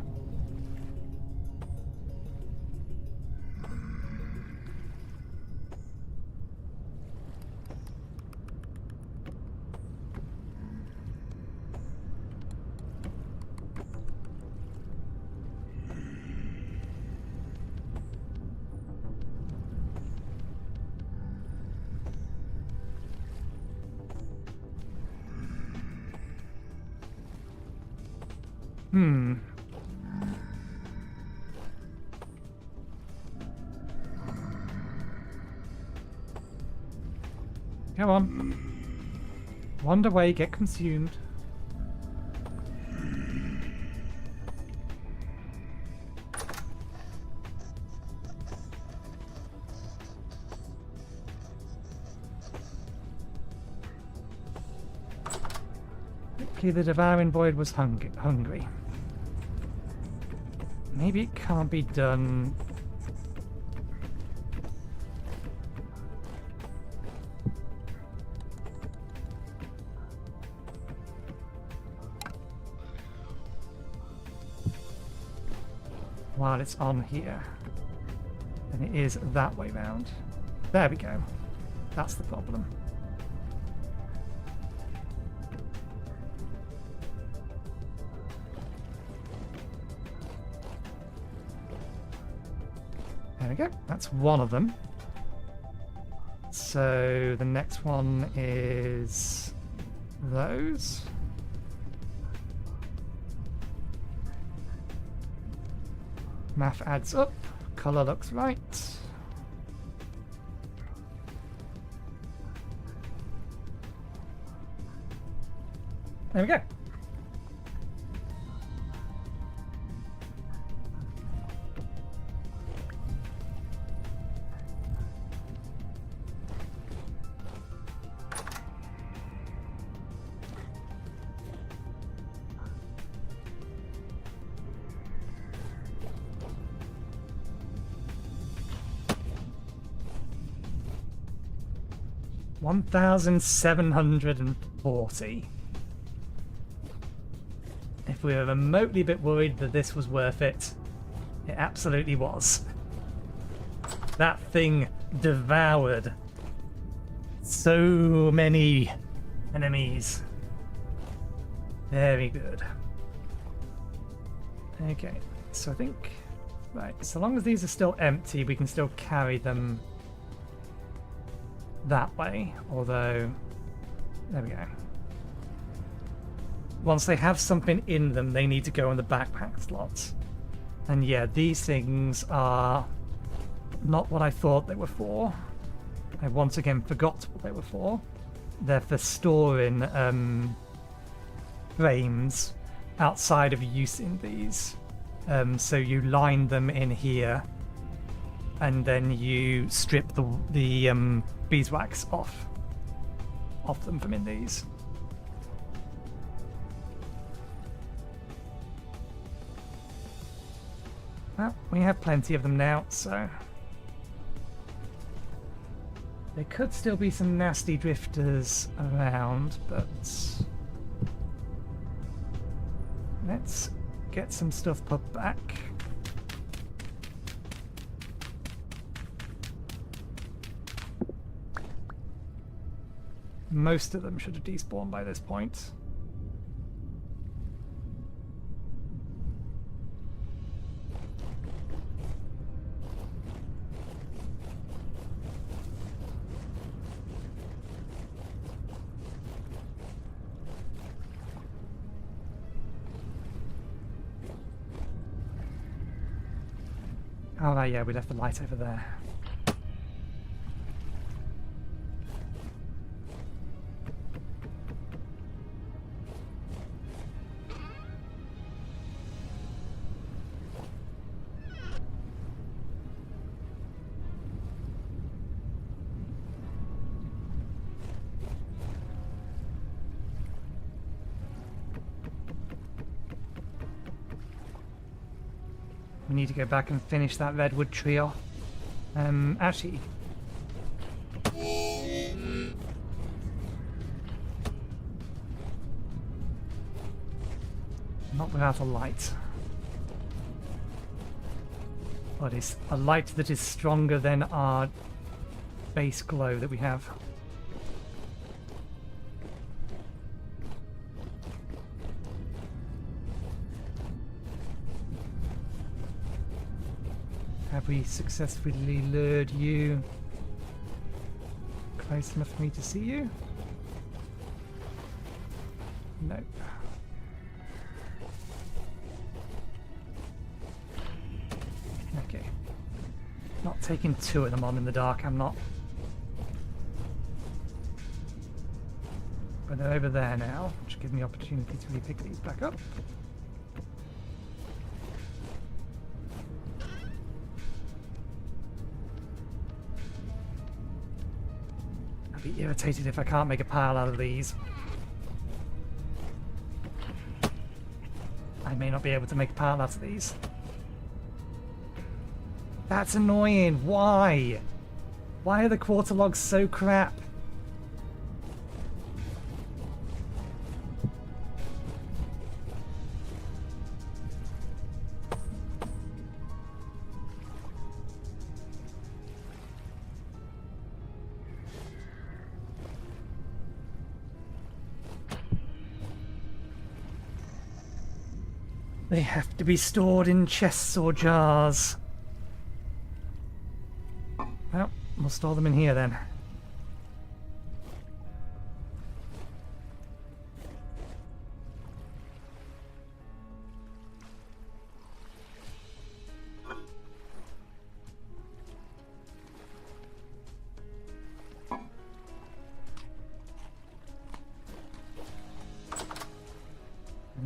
Hmm. Come on. Wander away, get consumed. Hopefully the devouring void was hungry. Maybe it can't be done. While it's on here. And it is that way round. There we go. That's the problem. There we go. That's one of them. So the next one is those. Math adds up. Color looks right. There we go. $1,740. If we were remotely a bit worried that this was worth it, it absolutely was. That thing devoured so many enemies. Very good. Okay, so I think, right, so long as these are still empty, we can still carry them that way, although, there we go. Once they have something in them, they need to go in the backpack slots. And yeah, these things are not what I thought they were for. I once again forgot what they were for. They're for storing frames outside of using these. So you line them in here, and then you strip the beeswax off them from in these. Well, we have plenty of them now, so there could still be some nasty drifters around, but let's get some stuff put back. Most of them should have despawned by this point. Oh, right, yeah, we left the light over there. We need to go back and finish that redwood tree off. Actually, not without a light. But it's a light that is stronger than our base glow that we have. Have we successfully lured you close enough for me to see you? Nope. Okay. Not taking two of them on in the dark, I'm not. But they're over there now, which gives me opportunity to repick these back up. I'll be irritated if I can't make a pile out of these. I may not be able to make a pile out of these. That's annoying. Why? Why are the quarter logs so crap? They have to be stored in chests or jars. Well, we'll store them in here then.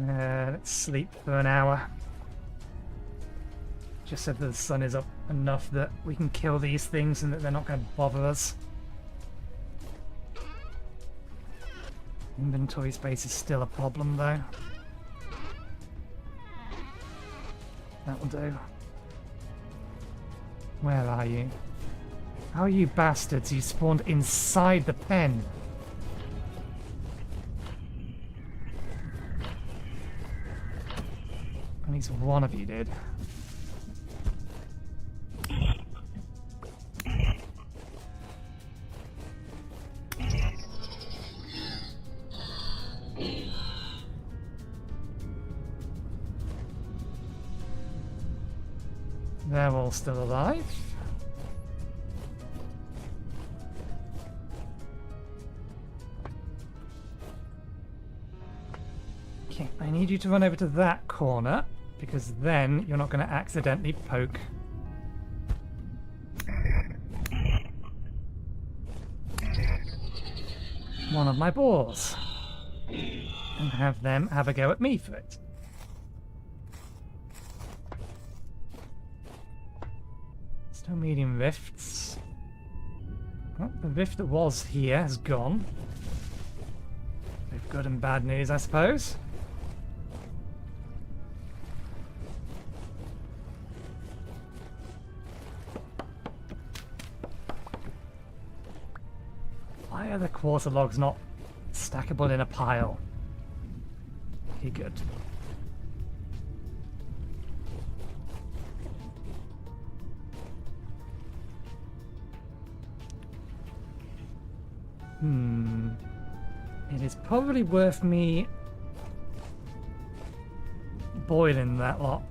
Let's sleep for an hour. Just so that the sun is up enough that we can kill these things and that they're not going to bother us. Inventory space is still a problem though. That will do. Where are you? How are you bastards? You spawned inside the pen. At least one of you did. They're all still alive. Okay, I need you to run over to that corner, because then you're not going to accidentally poke one of my boars and have them have a go at me for it. Still medium rifts. Well, the rift that was here has gone. With good and bad news, I suppose. Why are the quarter logs not stackable in a pile? Okay, good. It is probably worth me boiling that lot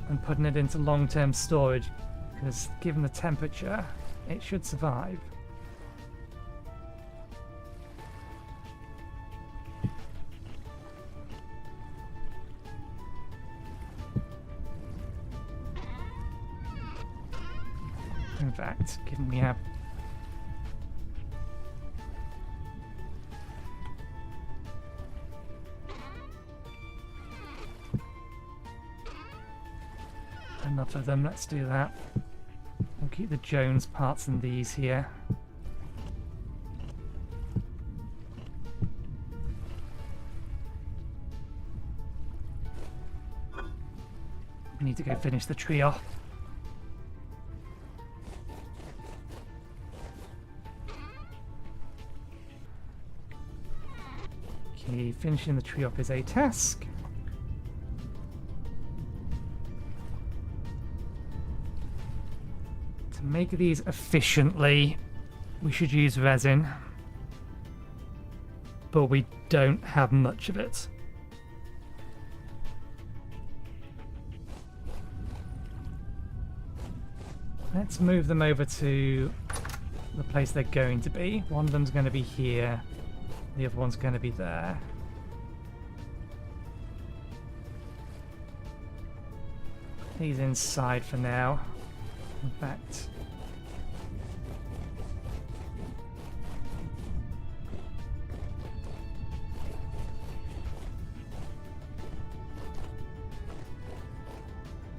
and putting it into long-term storage, because given the temperature, it should survive. In fact, given we have enough of them, let's do that. We'll keep the Jones parts in these here. We need to go finish the tree off. Okay, finishing the tree off is a task. To make these efficiently, we should use resin, but we don't have much of it. Let's move them over to the place they're going to be. One of them's going to be here, the other one's going to be there. these inside for now. In fact,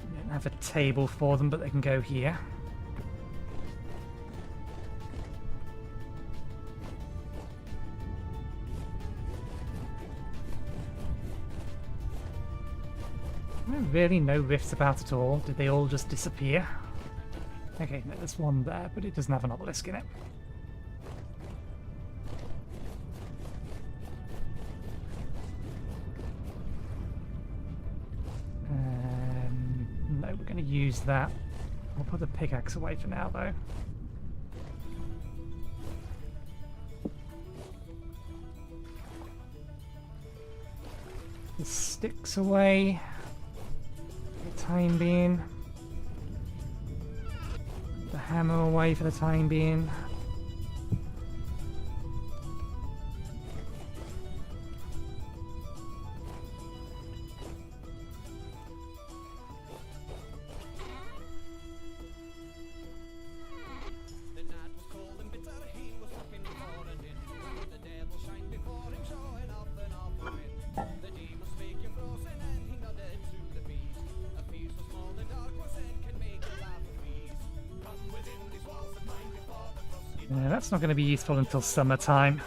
I don't have a table for them, but they can go here. Really no rifts about at all. Did they all just disappear? Okay, no, there's one there, but it doesn't have an obelisk in it. No, we're going to use that. We'll put the pickaxe away for now, though. The sticks away. Time being. The hammer away for the time being. Yeah, that's not going to be useful until summertime.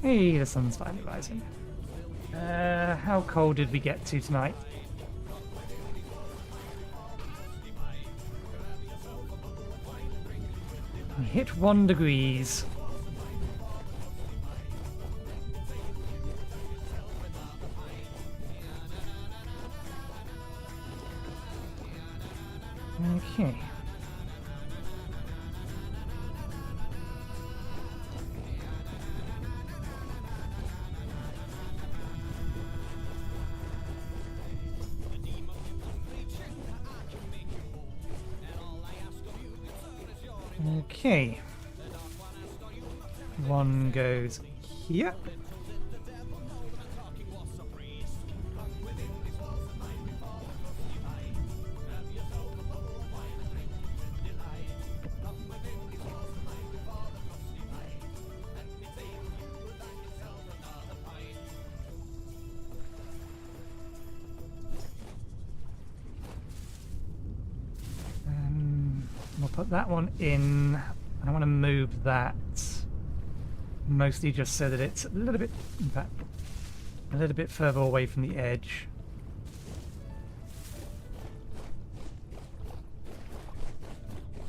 Hey, the sun's finally rising. How cold did we get to tonight? We hit 1 degrees. Okay. Okay. One goes here. We'll put that one in. I want to move that mostly just so that it's a little bit, in fact, a little bit further away from the edge.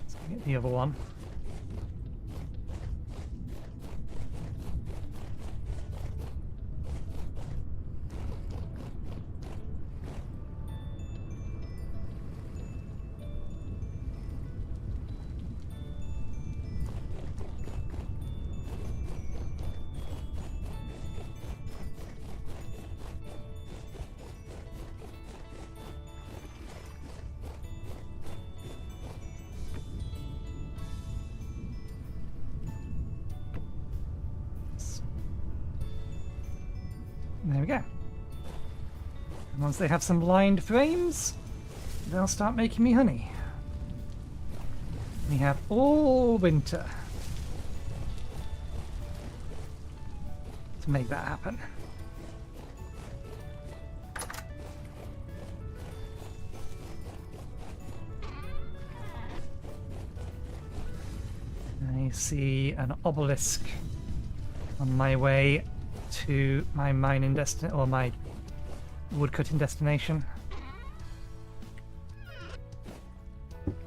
Let's get the other one. There we go. And once they have some lined frames, they'll start making me honey. We have all winter to make that happen. I see an obelisk on my way to my mining destination, or my woodcutting destination.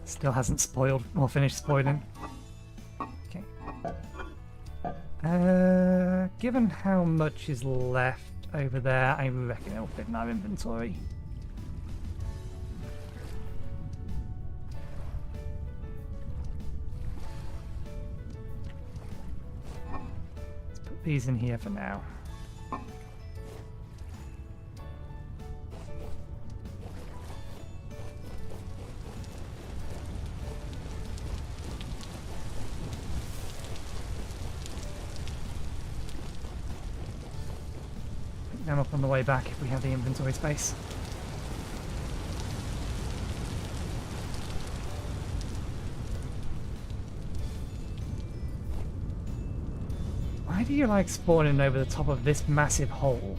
Still hasn't spoiled or finished spoiling. Okay. Given how much is left over there, I reckon it'll fit in our inventory. Let's put these in here for now. them up on the way back if we have the inventory space. Why do you like spawning over the top of this massive hole?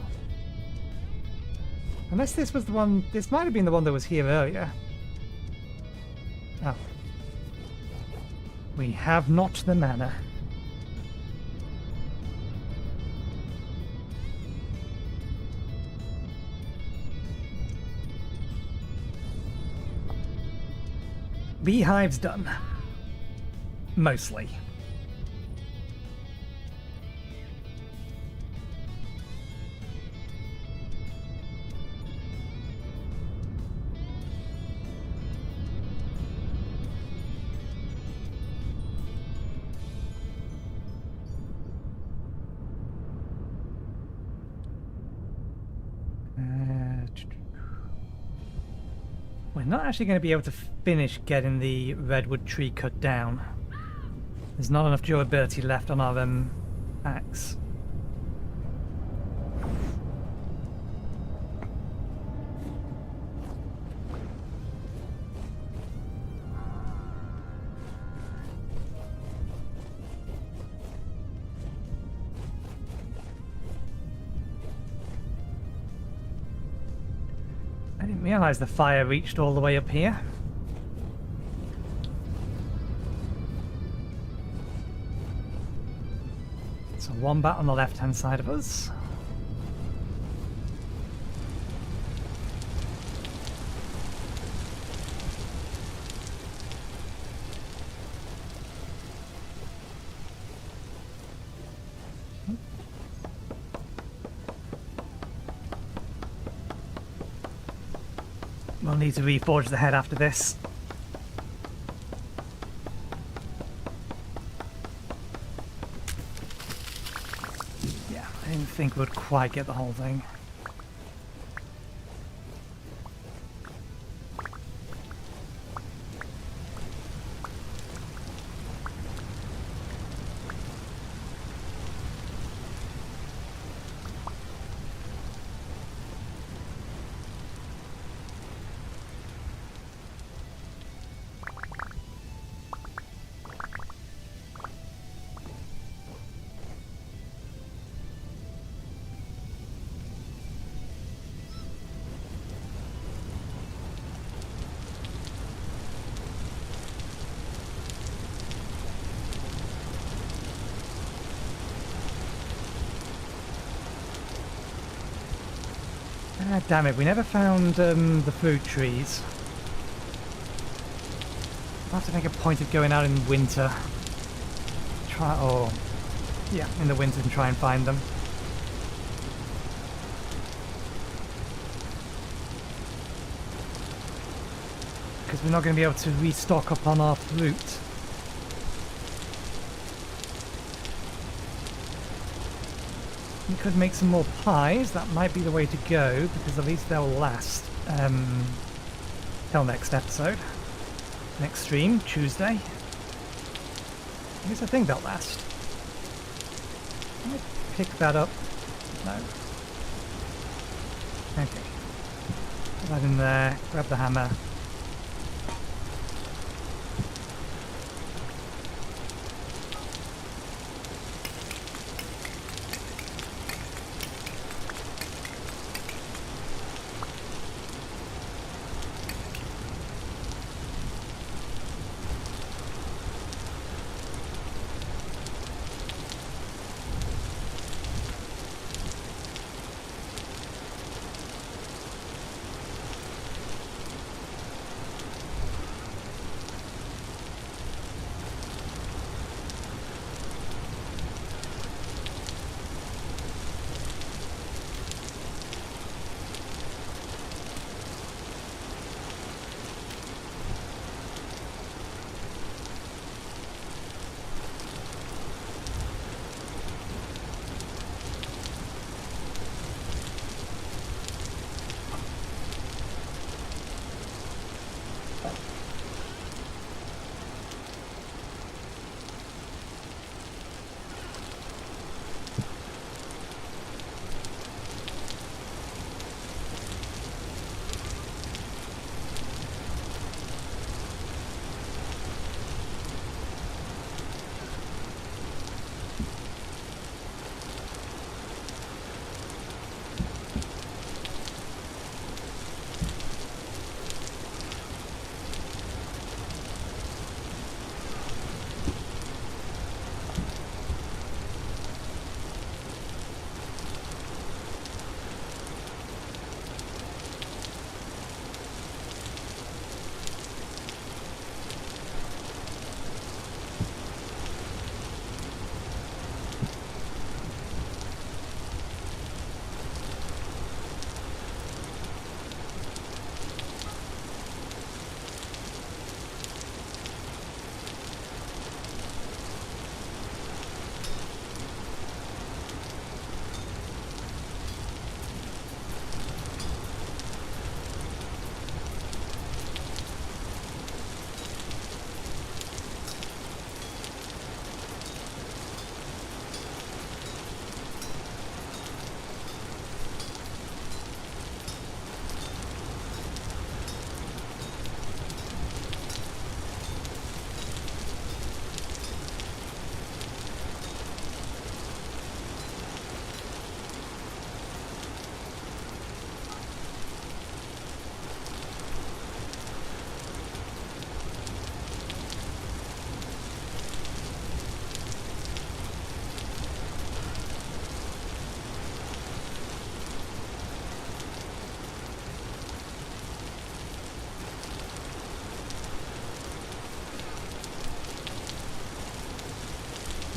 Unless this was the one... This might have been the one that was here earlier. Oh. We have not the mana. Beehive's done. Mostly. We're not actually going to be able to finish getting the redwood tree cut down. There's not enough durability left on our axe. I didn't realise the fire reached all the way up here. So wombat on the left-hand side of us. We'll need to reforge the head after this. Yeah, I didn't think we'd quite get the whole thing. Ah, damn it, we never found the fruit trees. I'll have to make a point of going out in winter. In the winter and try and find them. Because we're not going to be able to restock up on our fruit. We could make some more pies, that might be the way to go, because at least they'll last till next episode. Next stream, Tuesday. I guess I think they'll last. Let me pick that up. No. Okay. Put that in there, grab the hammer.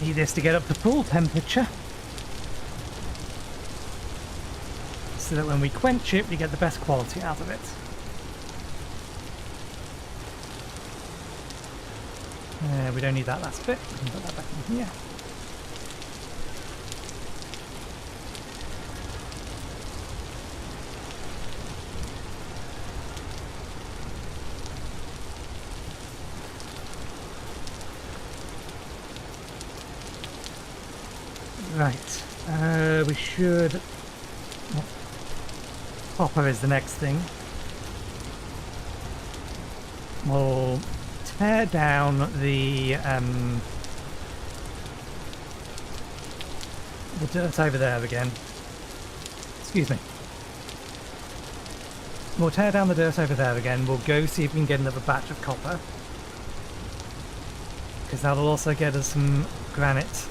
Need this to get up to full temperature, so that when we quench it, we get the best quality out of it. We don't need that last bit. We can put that back in here. Right. We should... Copper is the next thing. We'll tear down the dirt over there again. Excuse me. We'll tear down the dirt over there again. We'll go see if we can get another batch of copper, because that'll also get us some granite.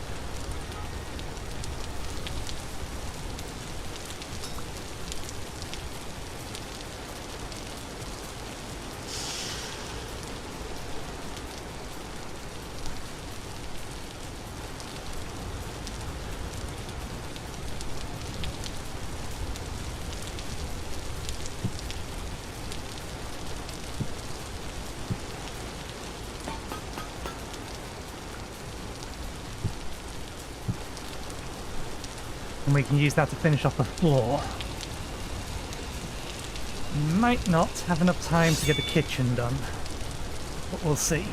And we can use that to finish off the floor. Might not have enough time to get the kitchen done, but we'll see.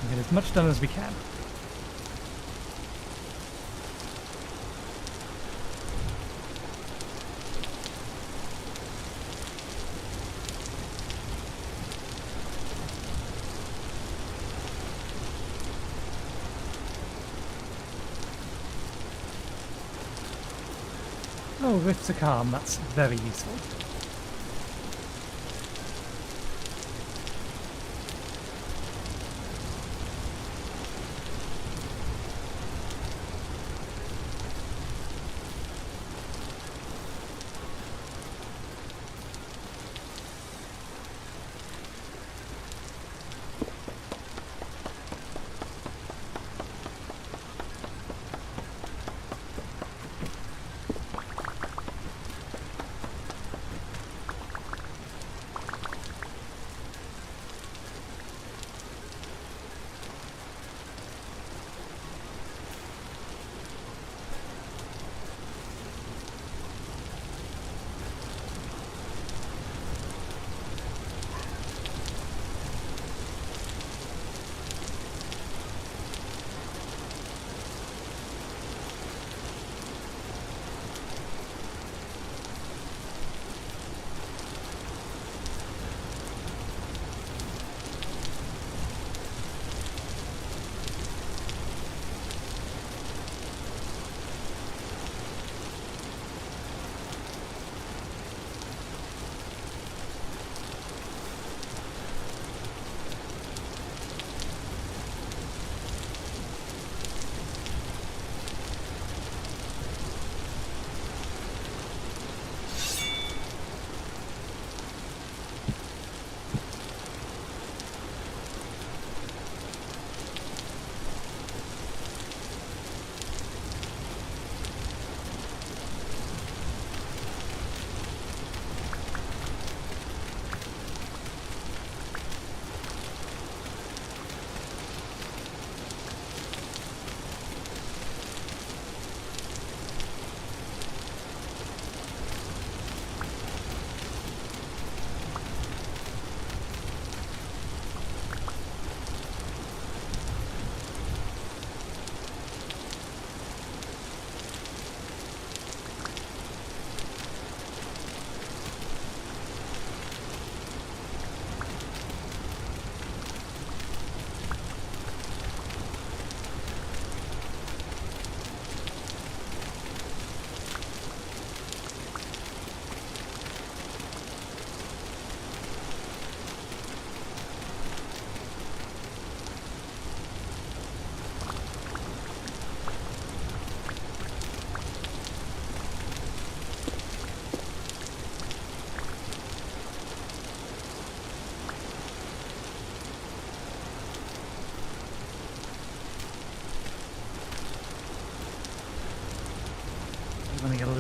We'll get as much done as we can. Oh, rifts are calm, that's very useful.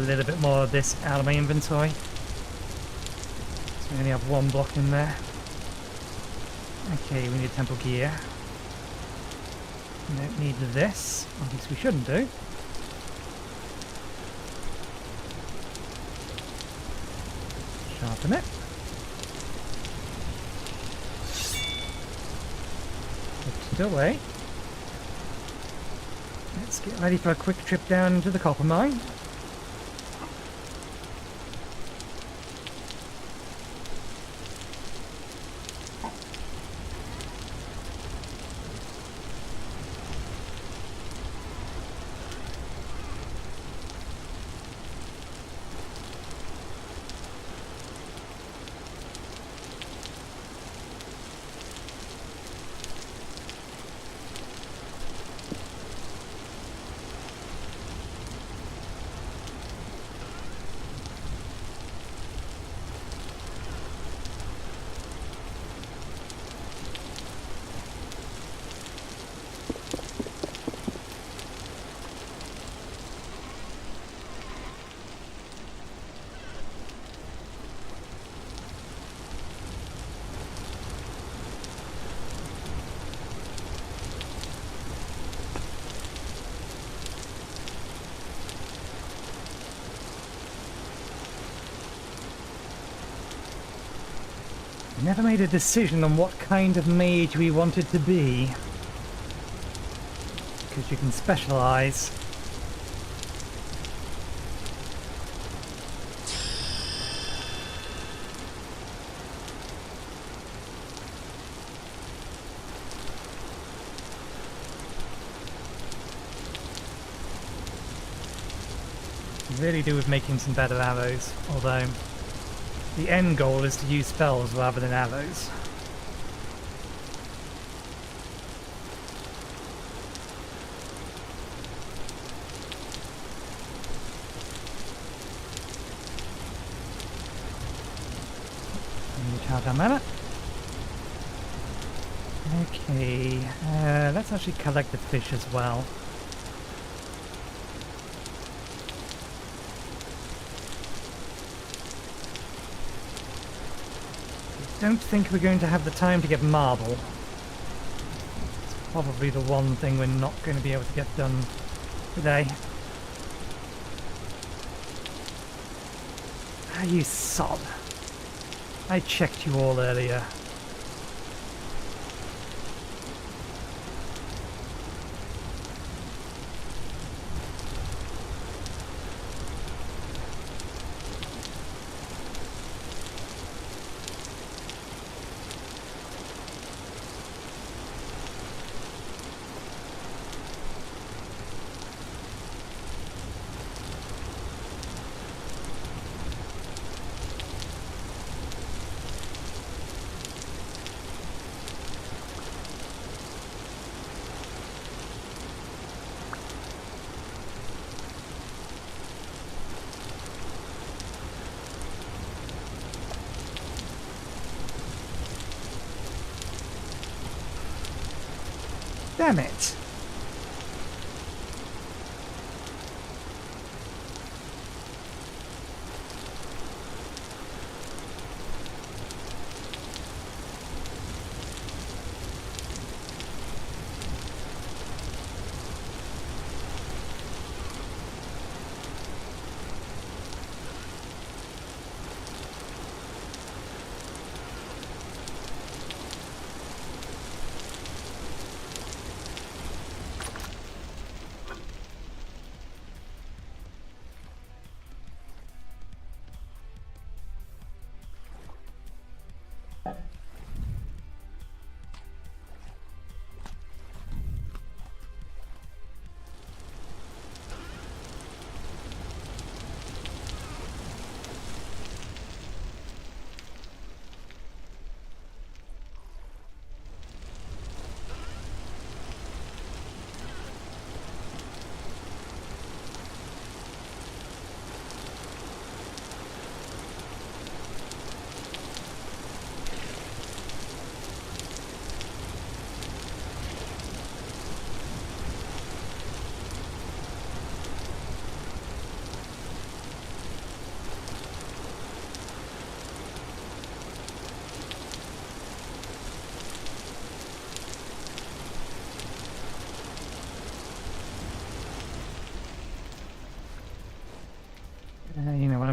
little bit more of this out of my inventory. So we only have one block in there. Okay, we need temple gear. We don't need this. At least we shouldn't do. Sharpen it. Put it away. Let's get ready for a quick trip down into the copper mine. We never made a decision on what kind of mage we wanted to be. Because you can specialise. Really do with making some better arrows, although the end goal is to use spells rather than arrows. Recharge our mana. Okay, let's actually collect the fish as well. Don't think we're going to have the time to get marble. It's probably the one thing we're not going to be able to get done today. Ah, you sod. I checked you all earlier. Damn it!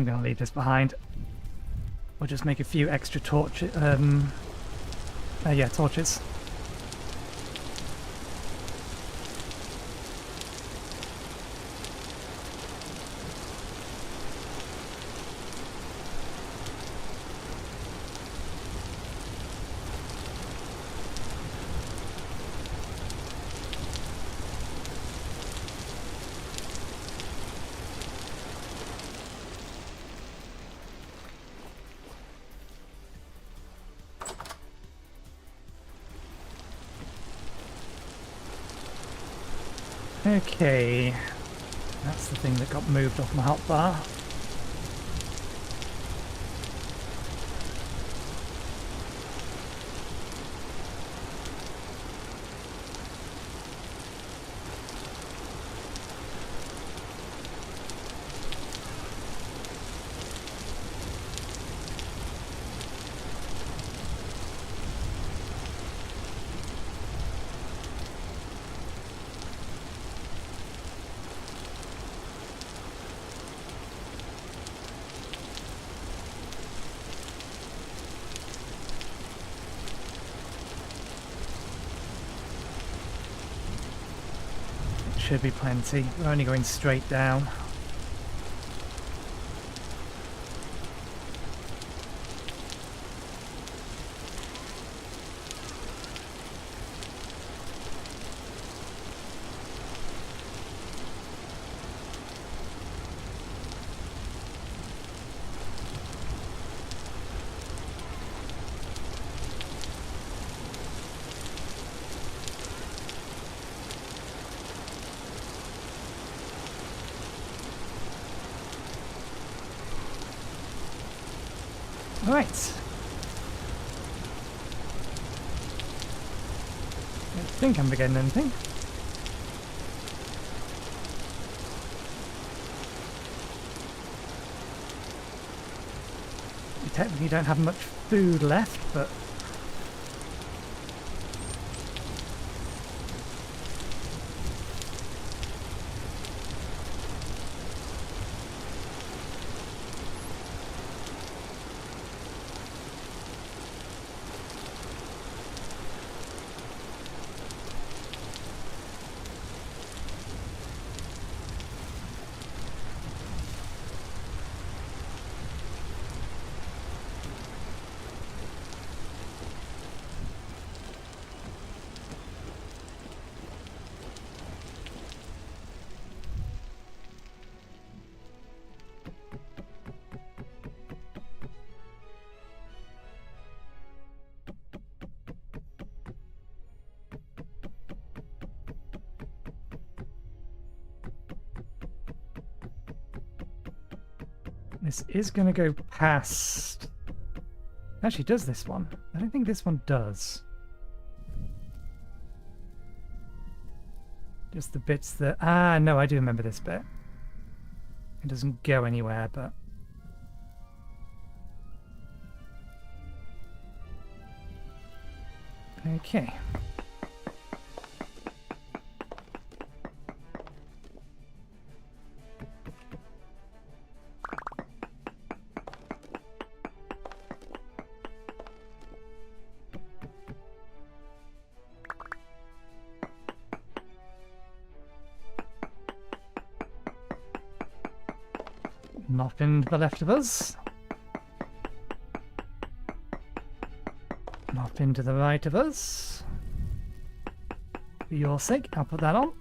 going to leave this behind. We'll just make a few extra torches. Yeah, torches. Okay, that's the thing that got moved off my hotbar. Should be plenty. We're only going straight down. Right. I think I'm forgetting anything. We technically don't have much food left, but this is going to go past... Actually, does this one? I don't think this one does. Just the bits that... Ah, no, I do remember this bit. It doesn't go anywhere, but... Okay. Nothing to the left of us. Nothing to the right of us. For your sake, I'll put that on.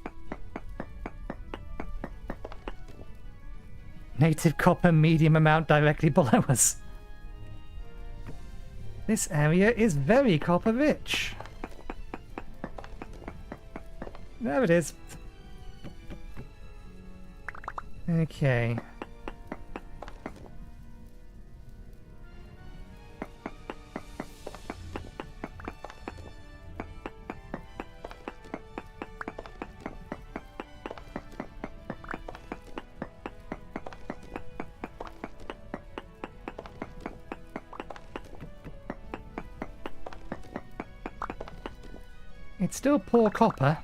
Native copper, medium amount directly below us. This area is very copper rich. There it is. Okay. It's still poor copper.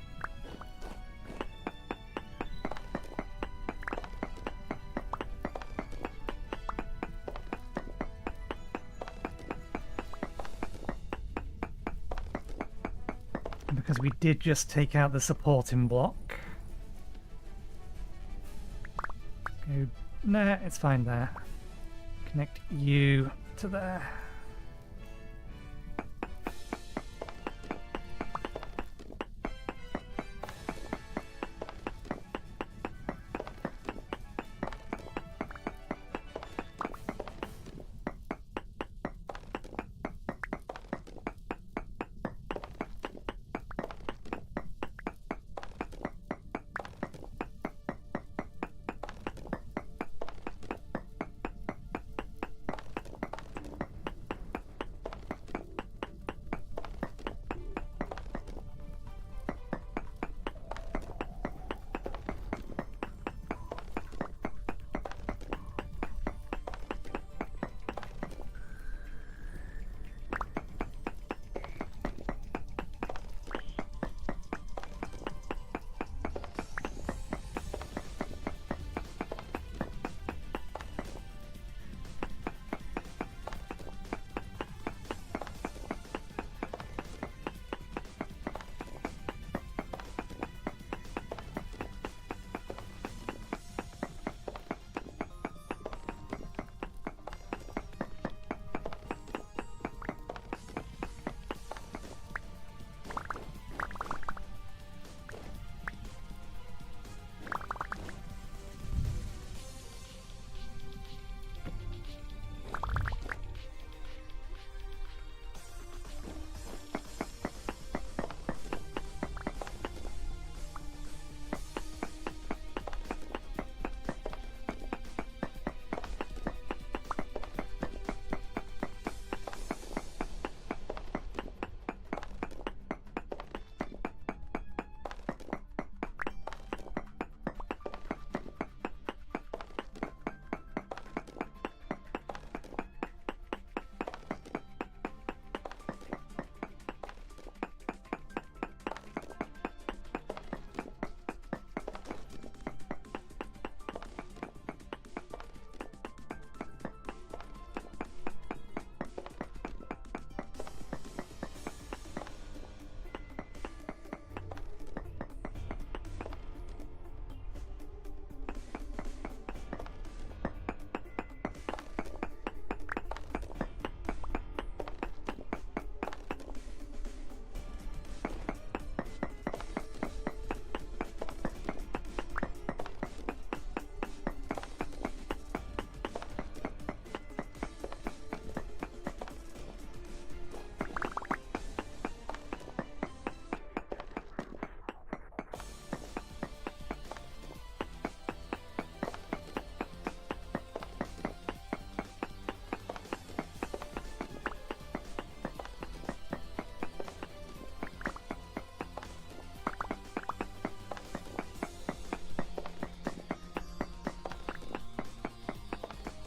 because we did just take out the supporting block. Go... Nah, it's fine there. Connect you to there.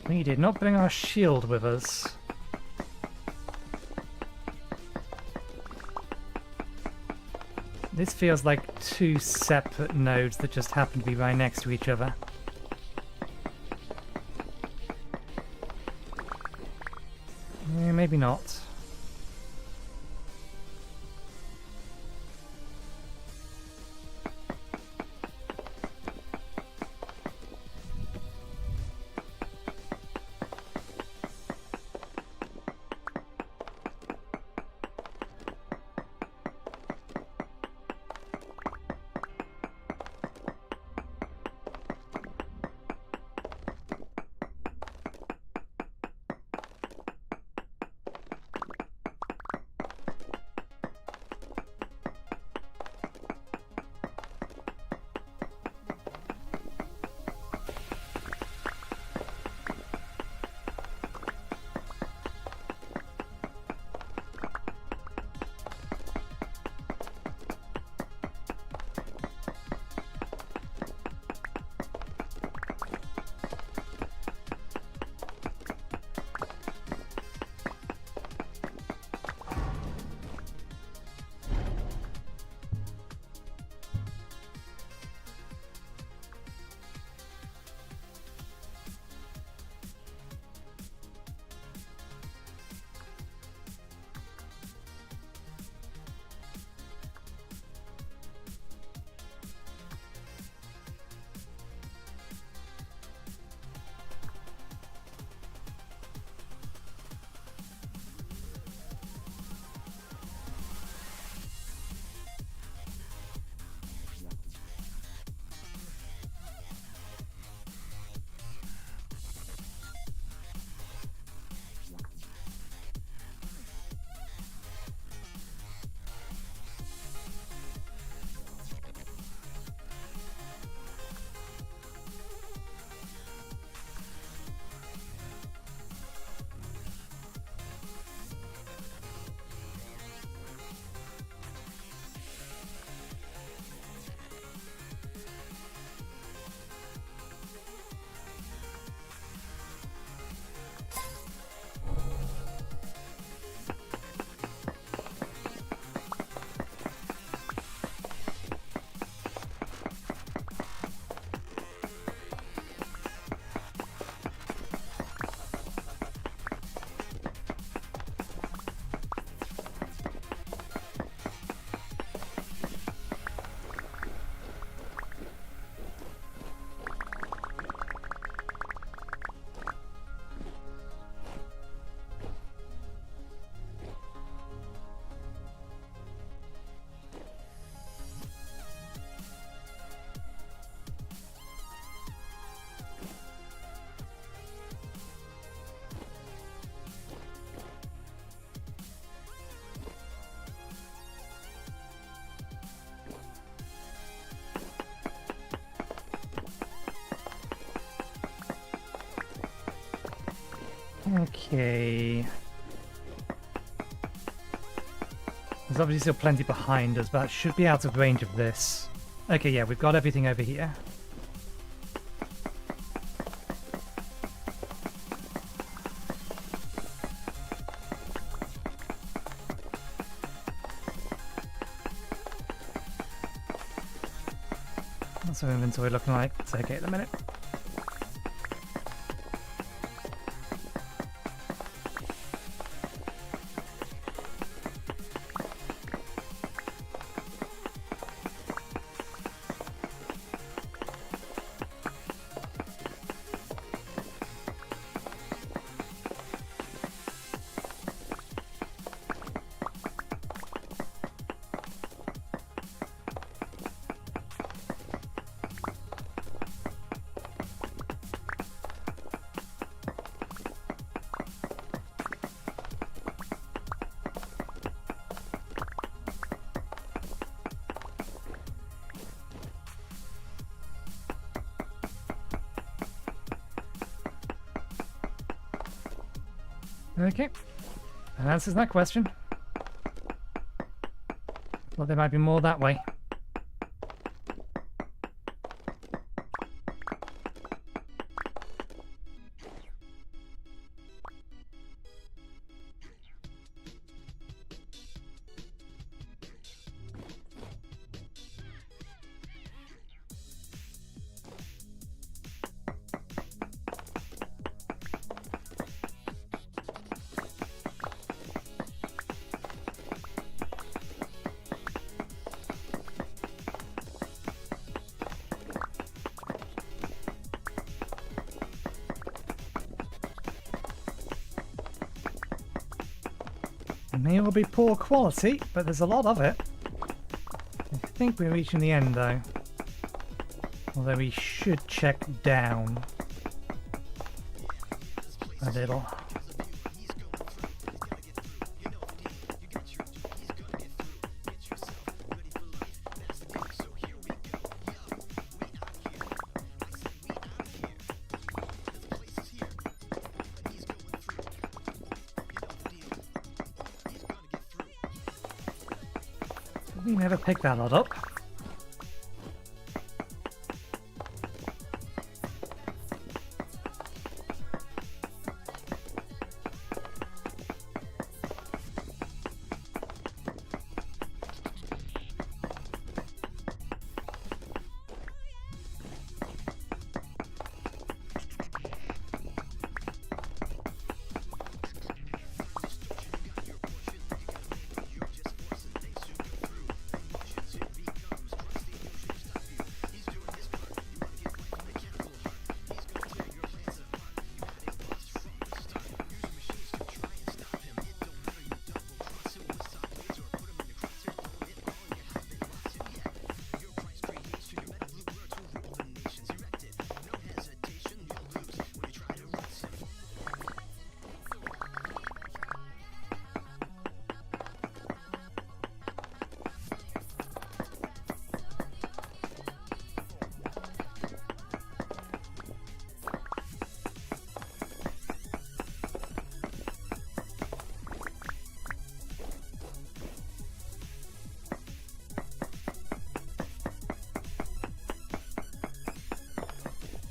We did not bring our shield with us. This feels like two separate nodes that just happen to be right next to each other. Maybe not. Okay. There's obviously still plenty behind us, but it should be out of range of this. Okay, yeah, we've got everything over here. What's our inventory looking like? It's okay at the minute. Okay, that answers that question. Well, there might be more that way. It may all be poor quality, but there's a lot of it. I think we're reaching the end though. Although we should check down a little. We never picked that lot up.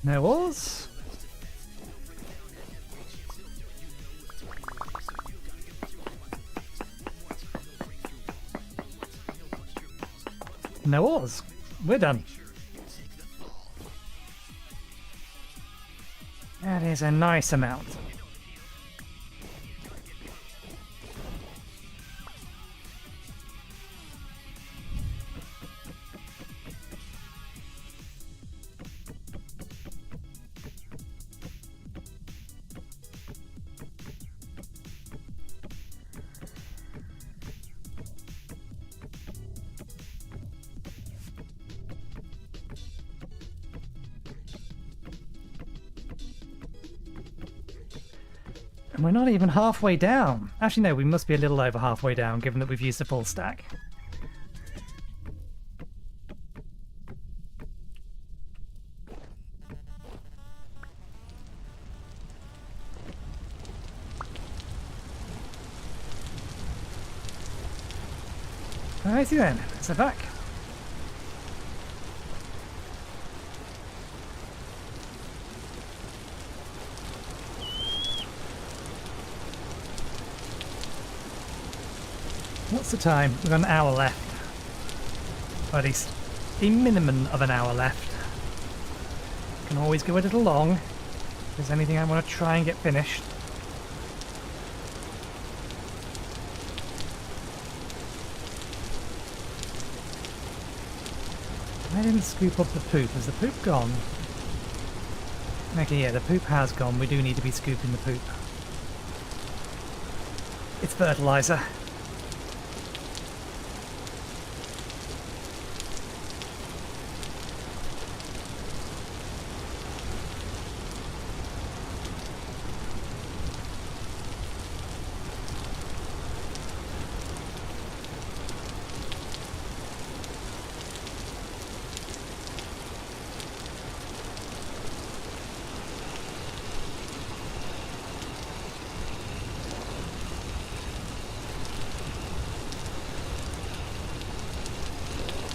No walls. No walls. We're done. That is a nice amount. And we're not even halfway down. Actually, no, we must be a little over halfway down, given that we've used the full stack. Alrighty then, so back. What's the time? We've got an hour left. Or at least a minimum of an hour left. Can always go a little long. If there's anything I want to try and get finished. I didn't scoop up the poop. Is the poop gone? Okay, yeah, the poop has gone. We do need to be scooping the poop. It's fertilizer.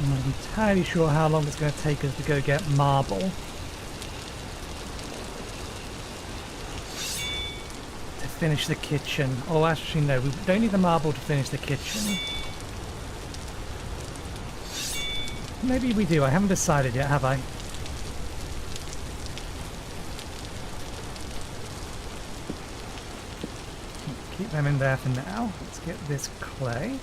I'm not entirely sure how long it's going to take us to go get marble. To finish the kitchen. Oh, actually no, we don't need the marble to finish the kitchen. Maybe we do, I haven't decided yet, have I? Keep them in there for now. Let's get this clay.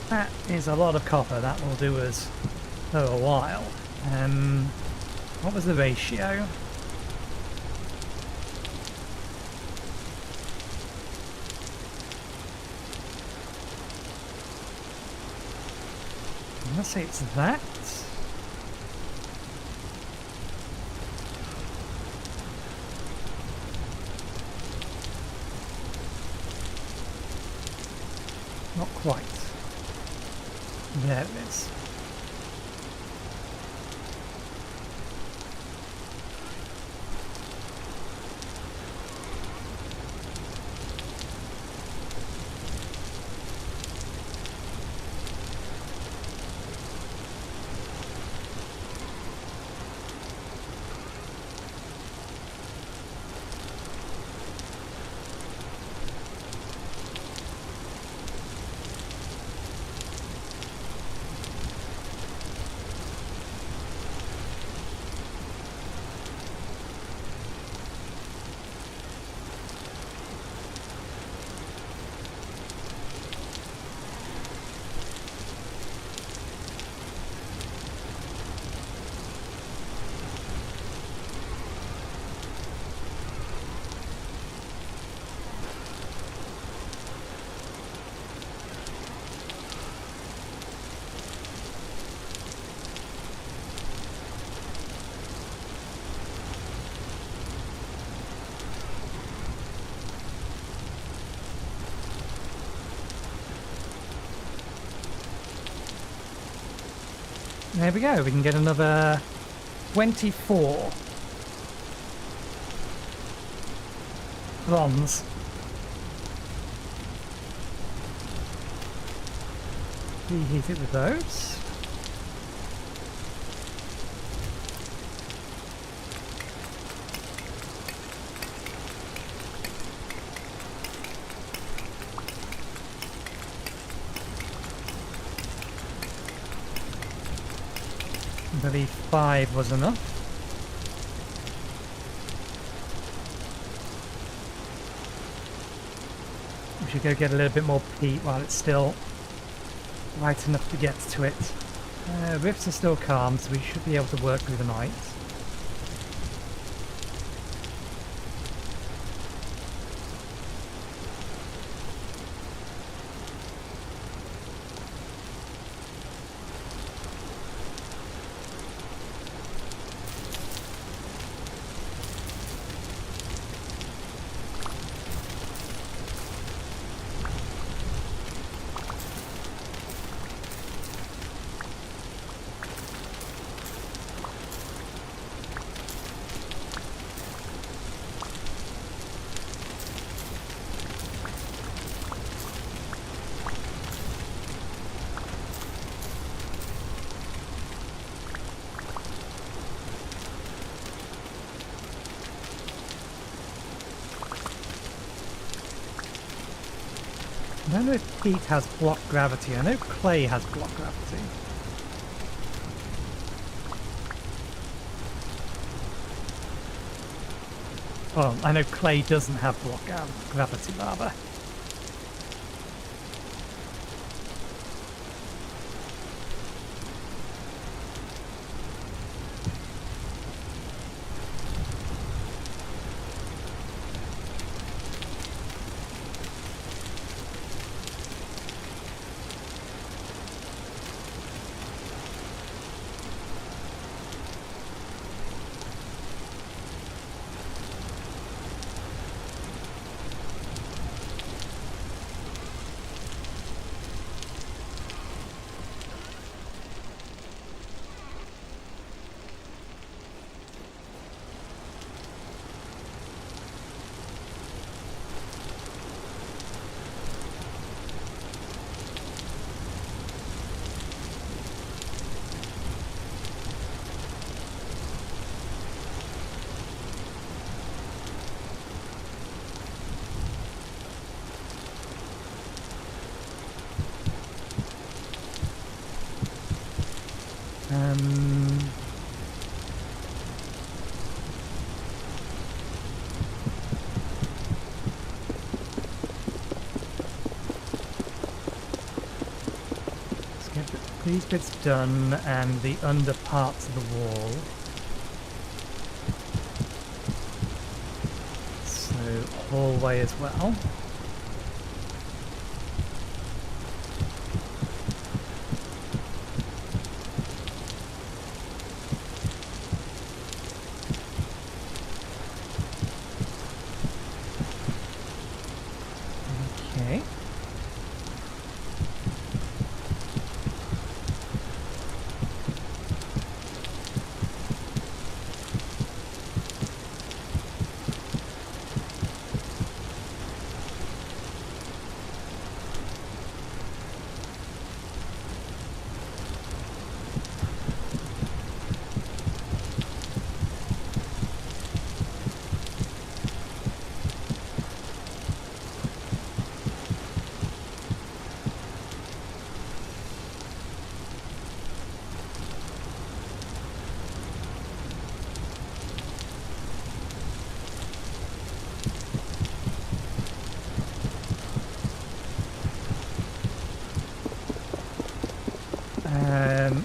That is a lot of copper. That will do us for a while. What was the ratio? Let's say it's that. Not quite. There it is. There we go, we can get another 24 bronze. Reheat it with those. believe 5 was enough. We should go get a little bit more peat while it's still light enough to get to it. Rifts are still calm, so we should be able to work through the night. I don't know if peat has block gravity. I know clay has block gravity. Well, I know clay doesn't have block gravity, rather. Let's get these bits done and the under parts of the wall. So hallway as well.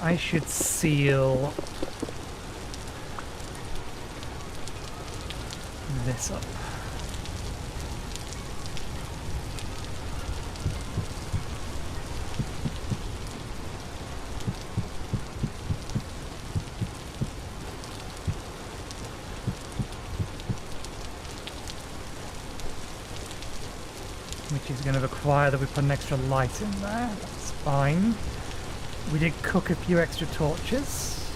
I should seal this up. Which is going to require that we put an extra light in there. That's fine. We did cook a few extra torches.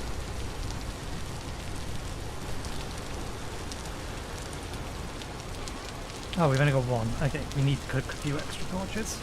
Oh, we've only got one. Okay, we need to cook a few extra torches.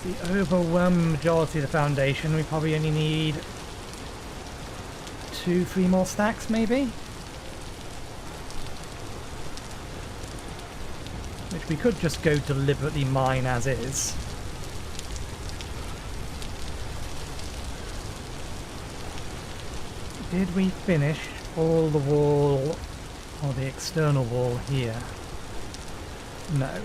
the overwhelming majority of the foundation. We probably only need 2-3 more stacks, maybe? Which we could just go deliberately mine as is. Did we finish all the wall, or the external wall here? No.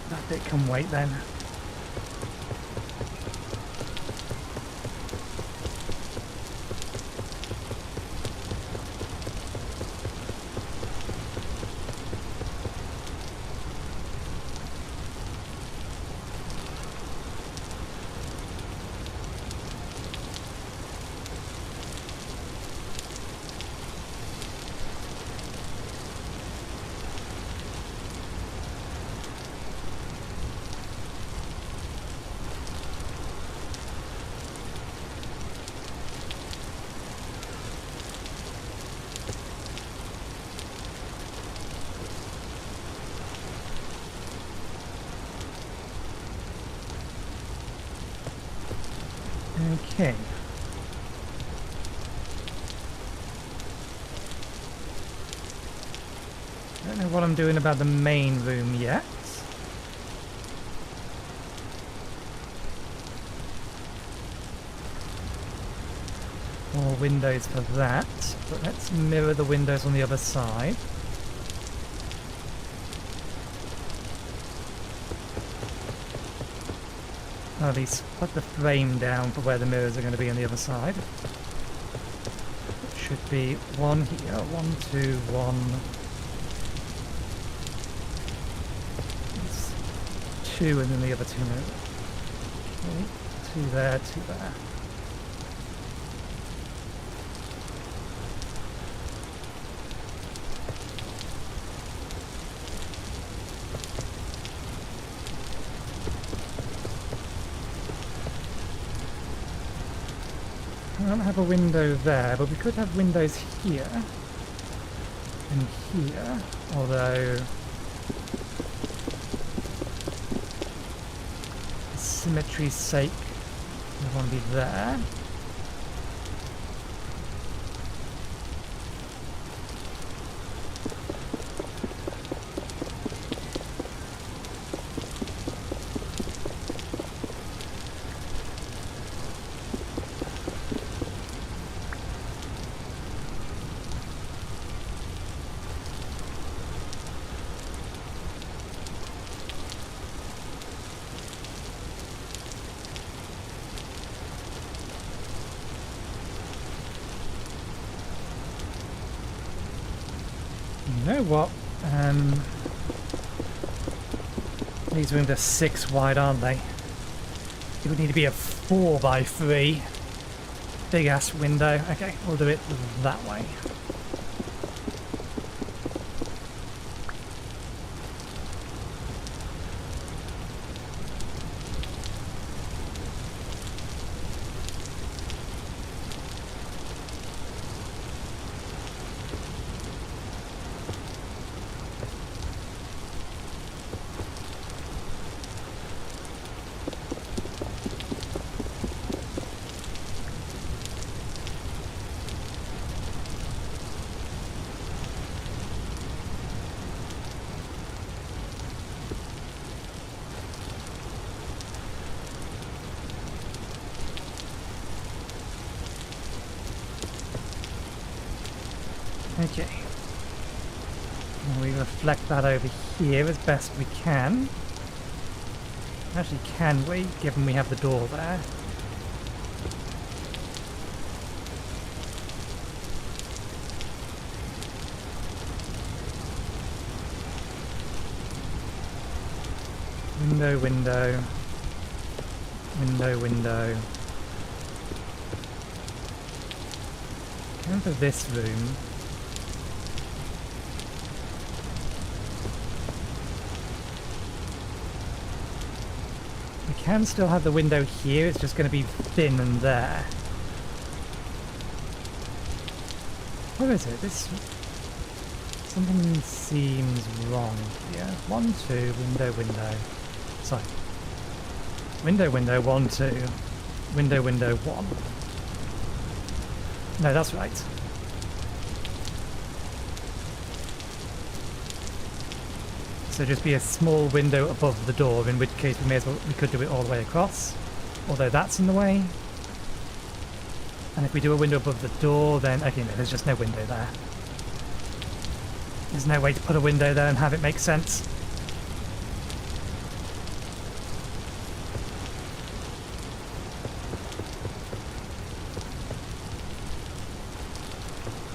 That bit can wait then. Okay. Don't know what I'm doing about the main room yet. More windows for that, but let's mirror the windows on the other side. Or at least put the frame down for where the mirrors are going to be on the other side. It should be one here, 1, 2, 1. It's 2 and then the other 2 mirrors. Okay, 2 there, 2 there. I don't have a window there, but we could have windows here and here, although for symmetry's sake, I want to be there. You know what? These rooms are 6 wide, aren't they? It would need to be a 4x3. Big ass window. Okay, we'll do it that way. Okay. We reflect that over here as best we can. Actually, can we, given we have the door there? Window, window. Window, window. Come for this room. We can still have the window here, it's just going to be thin and there. Where is it? This... Something seems wrong here. 1, 2, window, window. Sorry. Window, window, 1, 2. Window, window, 1. No, that's right. So just be a small window above the door, in which case we could do it all the way across. Although that's in the way. And if we do a window above the door, then... Okay, no, there's just no window there. There's no way to put a window there and have it make sense.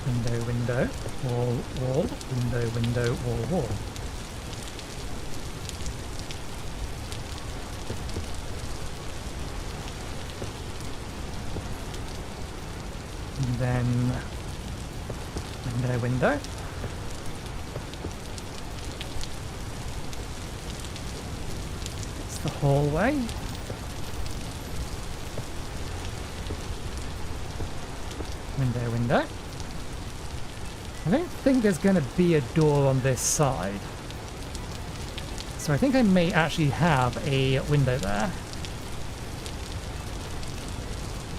Window, window, wall, wall, window, window, wall, wall. And then window, window. It's the hallway. Window, window. I don't think there's going to be a door on this side. So I think I may actually have a window there.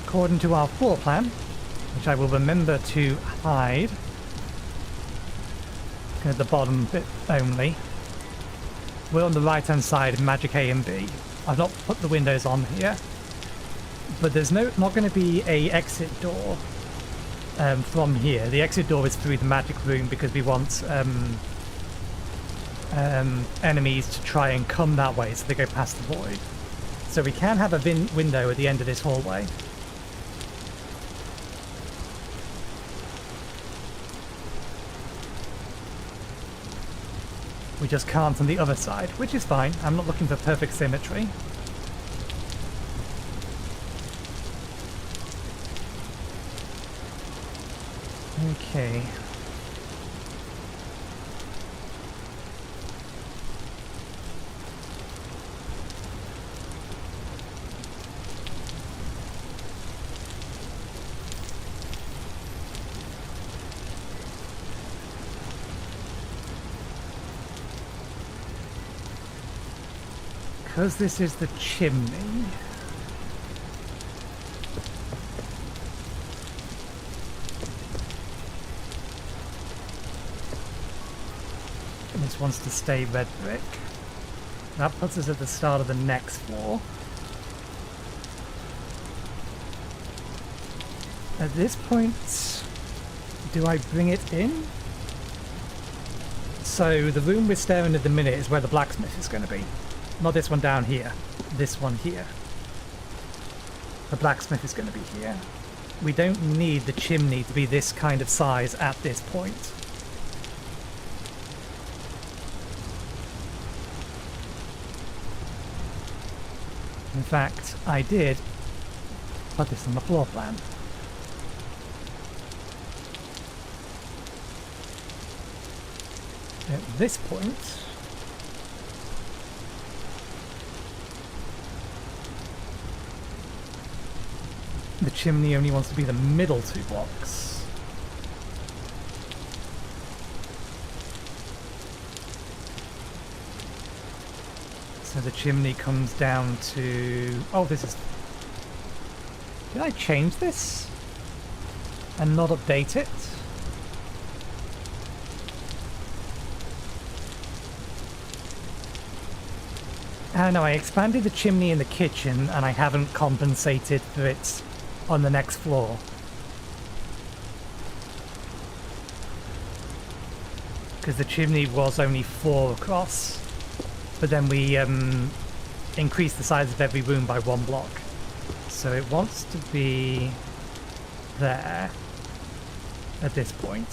According to our floor plan, which I will remember to hide at the bottom bit only. We're on the right hand side of Magic A and B. I've not put the windows on here, but there's not going to be a exit door from here. The exit door is through the magic room because we want enemies to try and come that way so they go past the void. So we can have a window at the end of this hallway. We just can't on the other side, which is fine. I'm not looking for perfect symmetry. Okay. Because this is the chimney. This wants to stay red brick. That puts us at the start of the next floor. At this point, do I bring it in? So the room we're staring at the minute is where the blacksmith is going to be. Not this one down here. This one here. The blacksmith is going to be here. We don't need the chimney to be this kind of size at this point. In fact, I did put this on the floor plan. At this point, the chimney only wants to be the middle 2 blocks. So the chimney comes down to... Oh, this is... Did I change this? And not update it? No, I expanded the chimney in the kitchen and I haven't compensated for it on the next floor. Because the chimney was only 4 across. But then we increased the size of every room by 1 block. So it wants to be there at this point.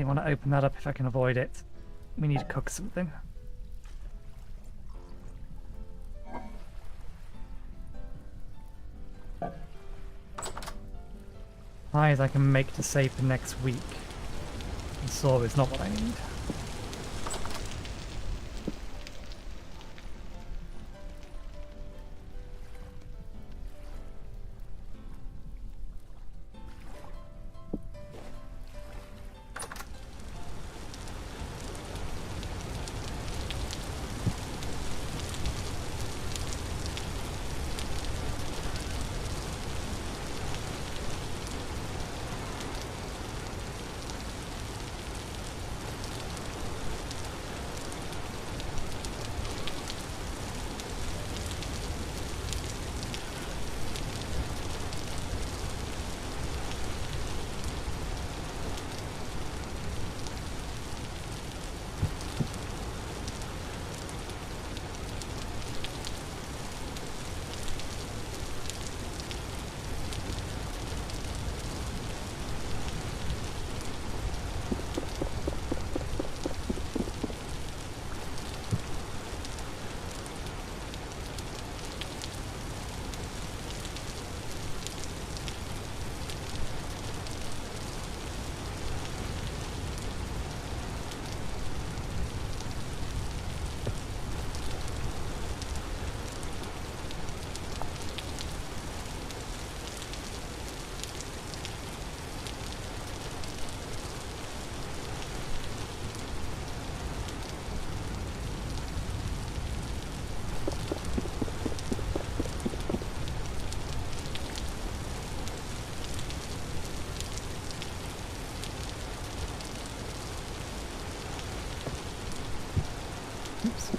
want to open that up if I can avoid it. We need to cook something. Pies I can make to save for next week. And saw is not what I need. Oops.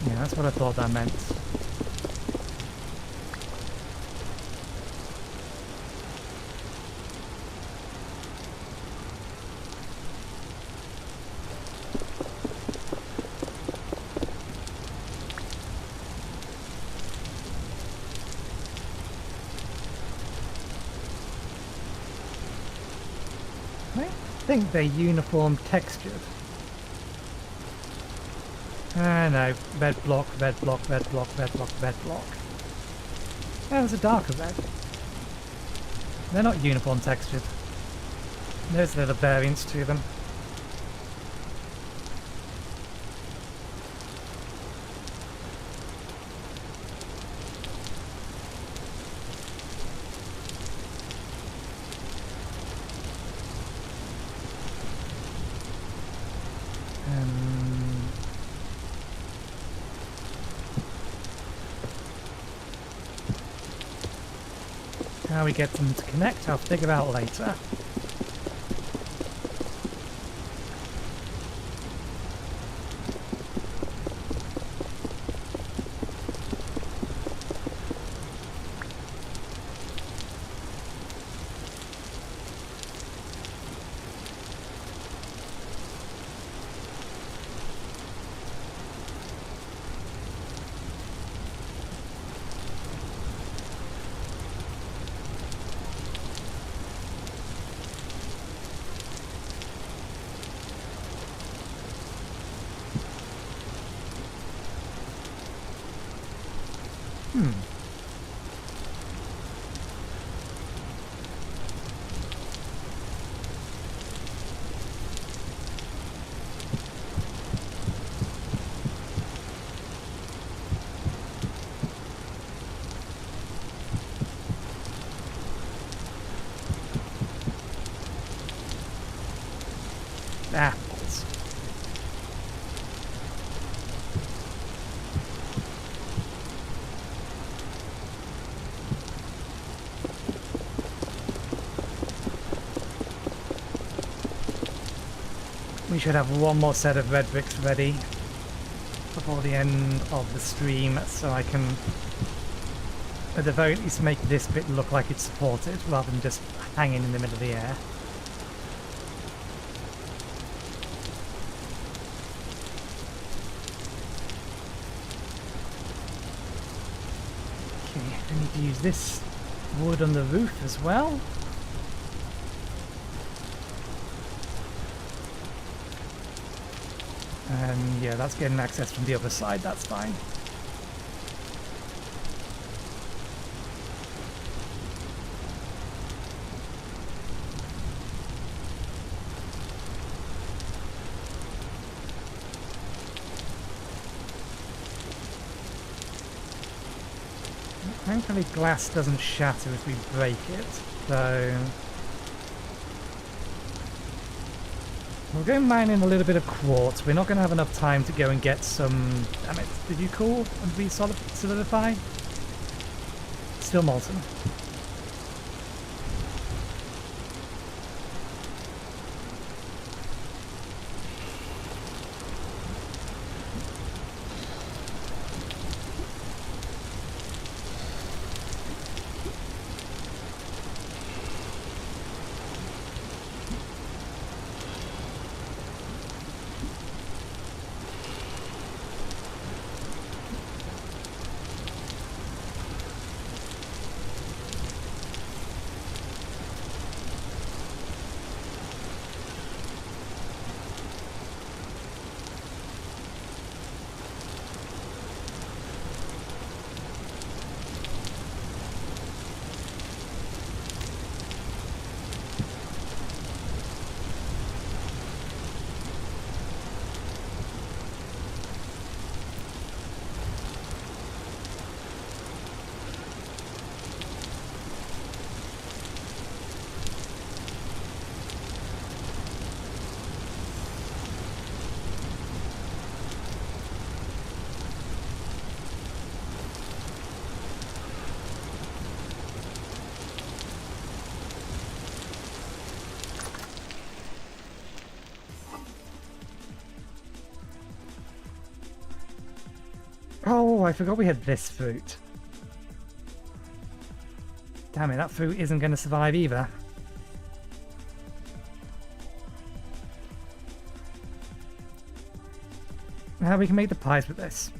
Yeah, that's what I thought that meant. I think they're uniform textured. No, red block, red block, red block, red block, red block. Oh, there's a darker red. They're not uniform textured. There's little variants to them. How we get them to connect, I'll figure out later. Apples. We should have one more set of red bricks ready before the end of the stream, so I can at the very least make this bit look like it's supported rather than just hanging in the middle of the air. Need to use this wood on the roof as well. And yeah, that's getting access from the other side, that's fine. Thankfully glass doesn't shatter if we break it, so we'll go mining a little bit of quartz. We're not going to have enough time to go and get some... Damn it, did you cool and solidify? Still molten. Oh, I forgot we had this fruit. Damn it, that fruit isn't going to survive either. Now we can make the pies with this.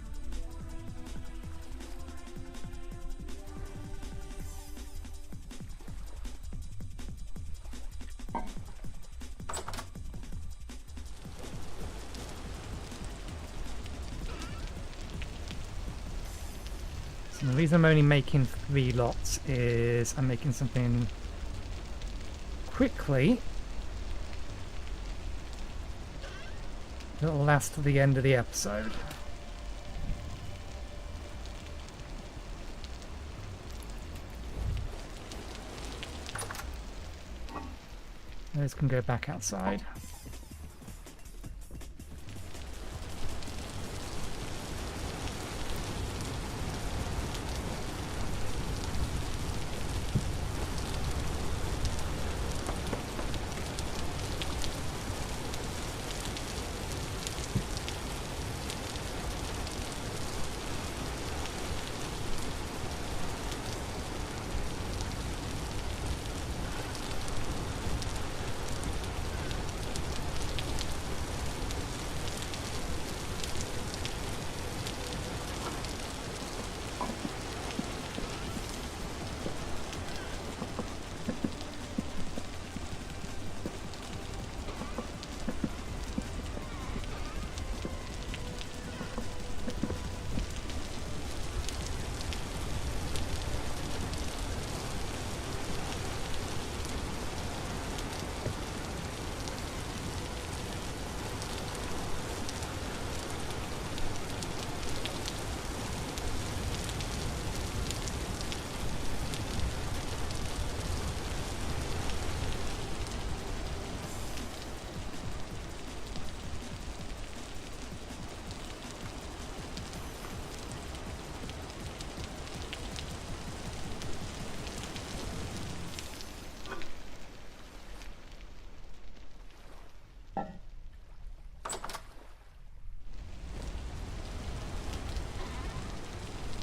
So the reason I'm only making 3 lots is I'm making something quickly that'll last to the end of the episode. Those can go back outside.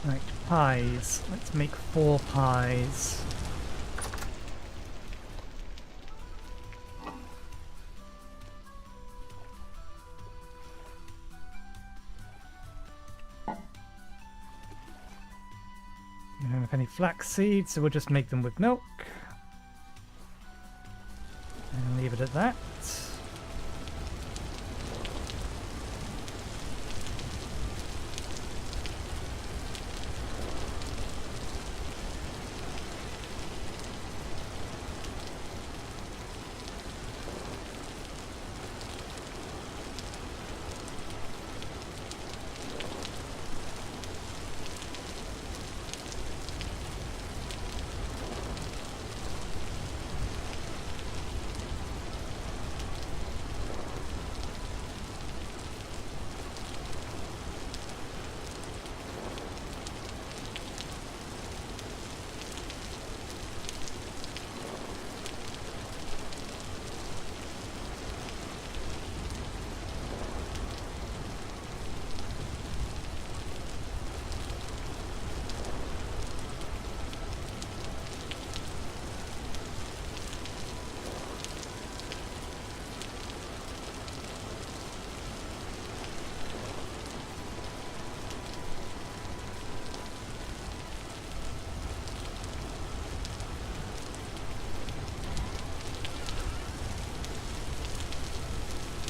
Right, pies. Let's make 4 pies. have any flax seeds, so we'll just make them with milk. And leave it at that.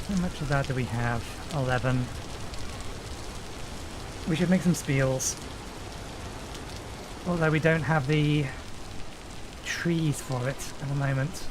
How much of that do we have? 11. We should make some spiels. Although we don't have the trees for it at the moment.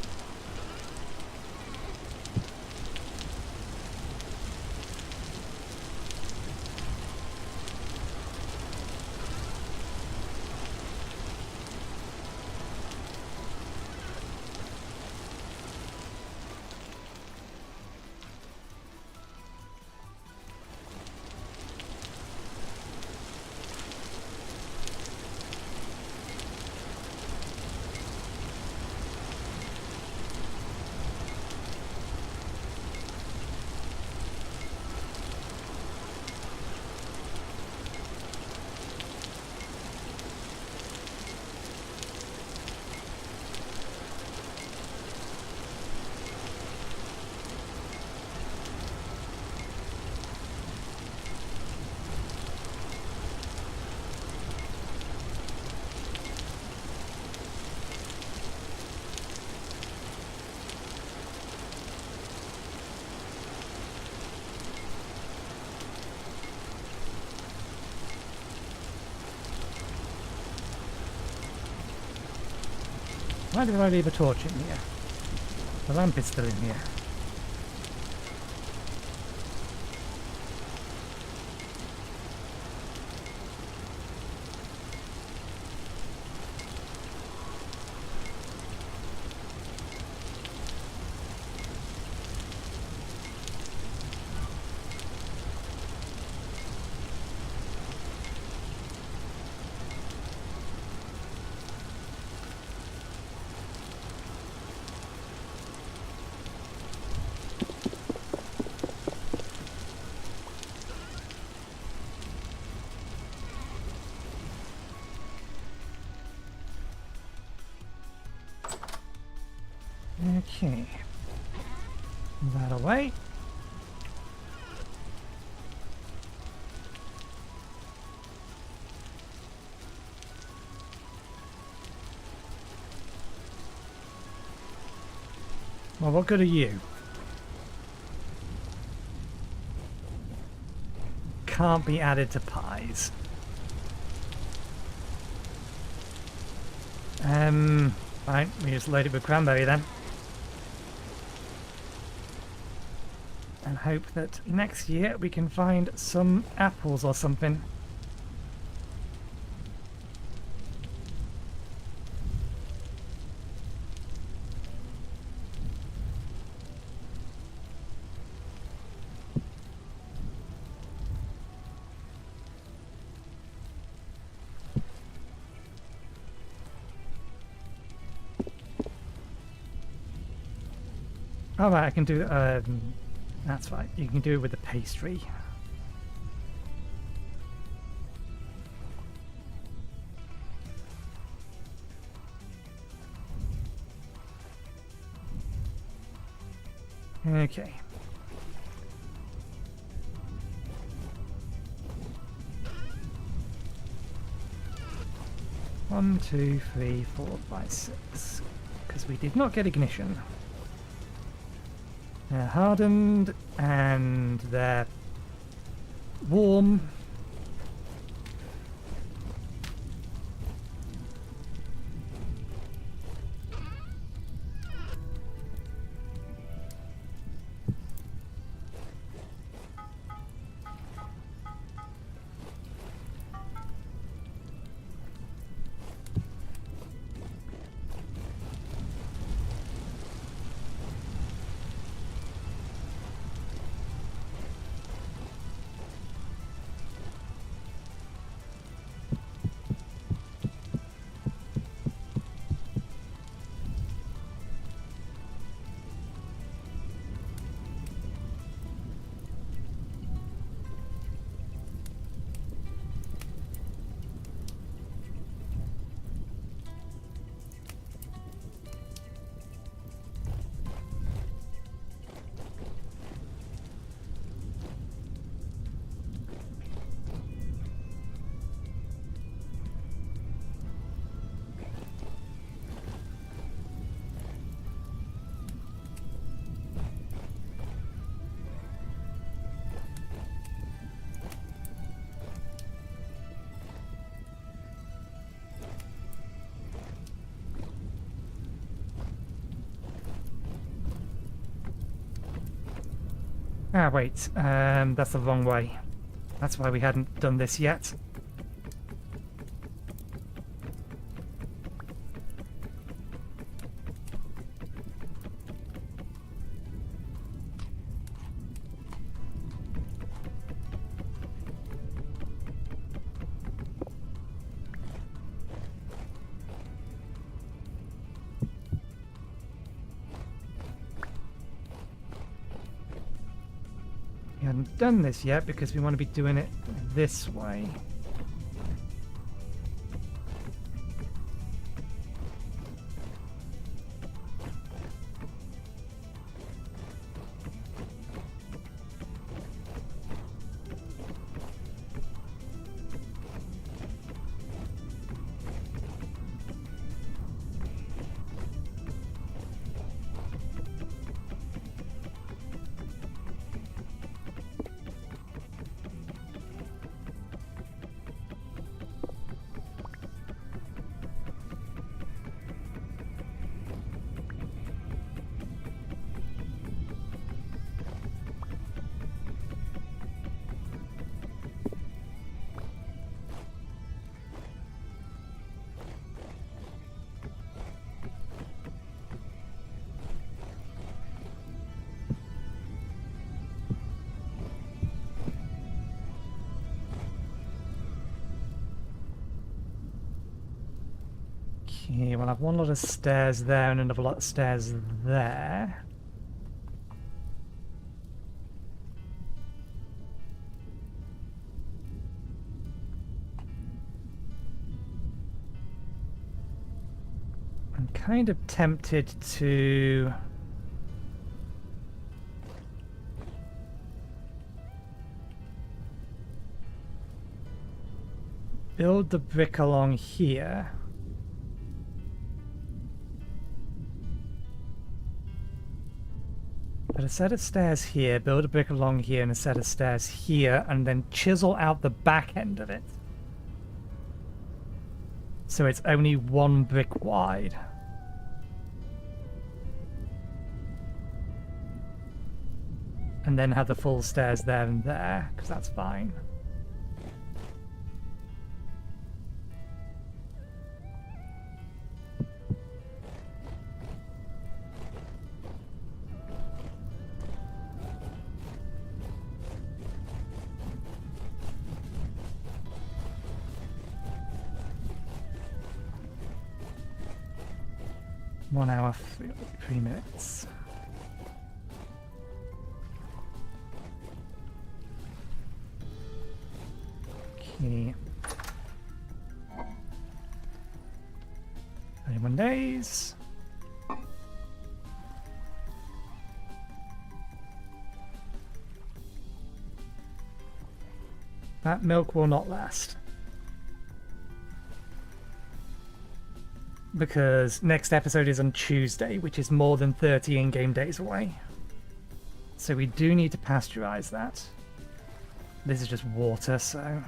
Why did I leave a torch in here? The lamp is still in here. Okay, that away. Well, what good are you? Can't be added to pies. Fine, we just load it with cranberry then. And hope that next year we can find some apples or something. All right, I can do. That's right. You can do it with the pastry. Okay. 1, 2, 3, 4, 5, 6. Because we did not get ignition. They're hardened and they're warm. Ah, wait. That's the wrong way. That's why we hadn't done this yet. We hadn't done this yet because we want to be doing it this way. Okay, we'll have one lot of stairs there and another lot of stairs there. I'm kind of tempted to build the brick along here. Put a set of stairs here, build a brick along here and a set of stairs here, and then chisel out the back end of it. So it's only one brick wide. And then have the full stairs there and there, because that's fine. One hour, 3 minutes. Okay. 31 days. That milk will not last. because next episode is on Tuesday, which is more than 30 in-game days away. So we do need to pasteurize that. This is just water, so...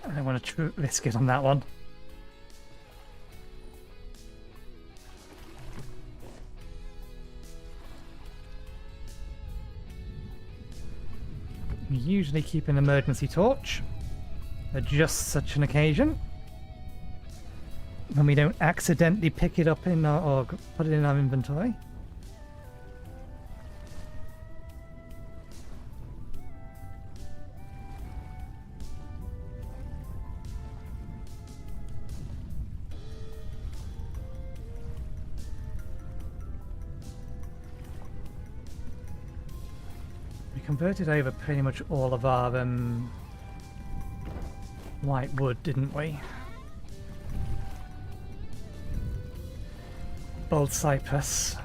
I don't want to risk it on that one. We usually keep an emergency torch for just such an occasion. When we don't accidentally pick it up in our, or put it in our inventory. Converted over pretty much all of our white wood, didn't we? Bold cypress.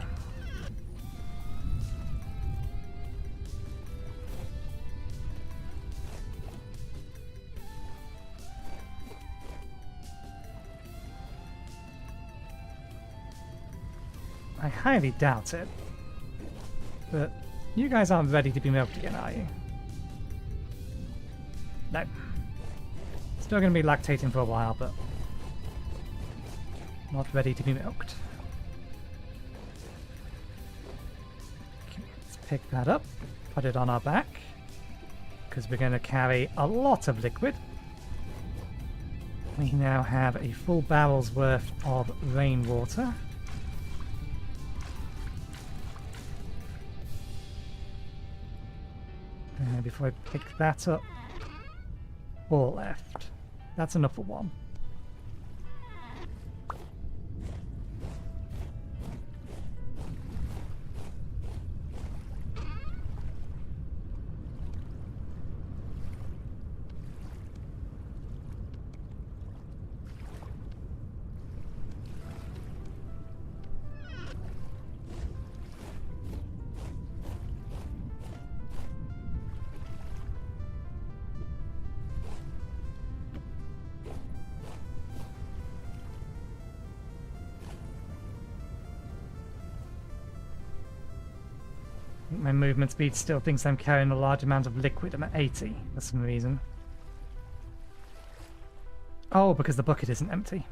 I highly doubt it, but you guys aren't ready to be milked again, are you? No. Still going to be lactating for a while, but not ready to be milked. Okay, let's pick that up, put it on our back, because we're going to carry a lot of liquid. We now have a full barrel's worth of rainwater. Before I pick that up, 4 left. That's enough for 1. My movement speed still thinks I'm carrying a large amount of liquid. I'm at 80 for some reason. Oh, because the bucket isn't empty.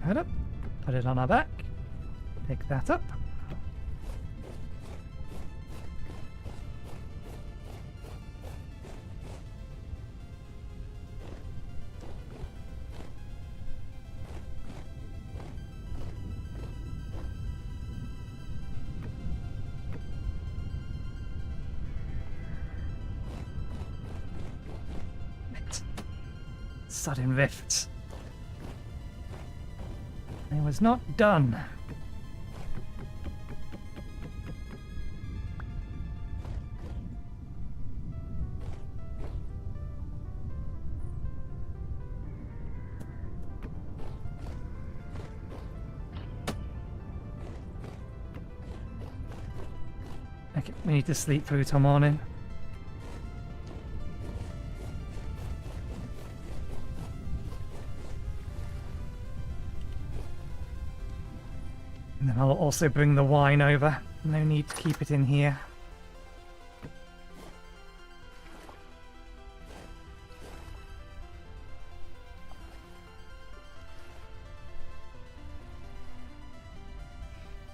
That up, put it on our back, pick that up. Sudden rifts. It was not done. Okay, we need to sleep through till morning. And then I'll also bring the wine over. No need to keep it in here.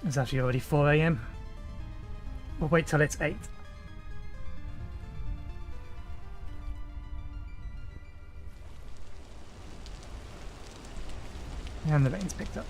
It's actually already 4 AM. We'll wait till it's 8. And the rain's picked up.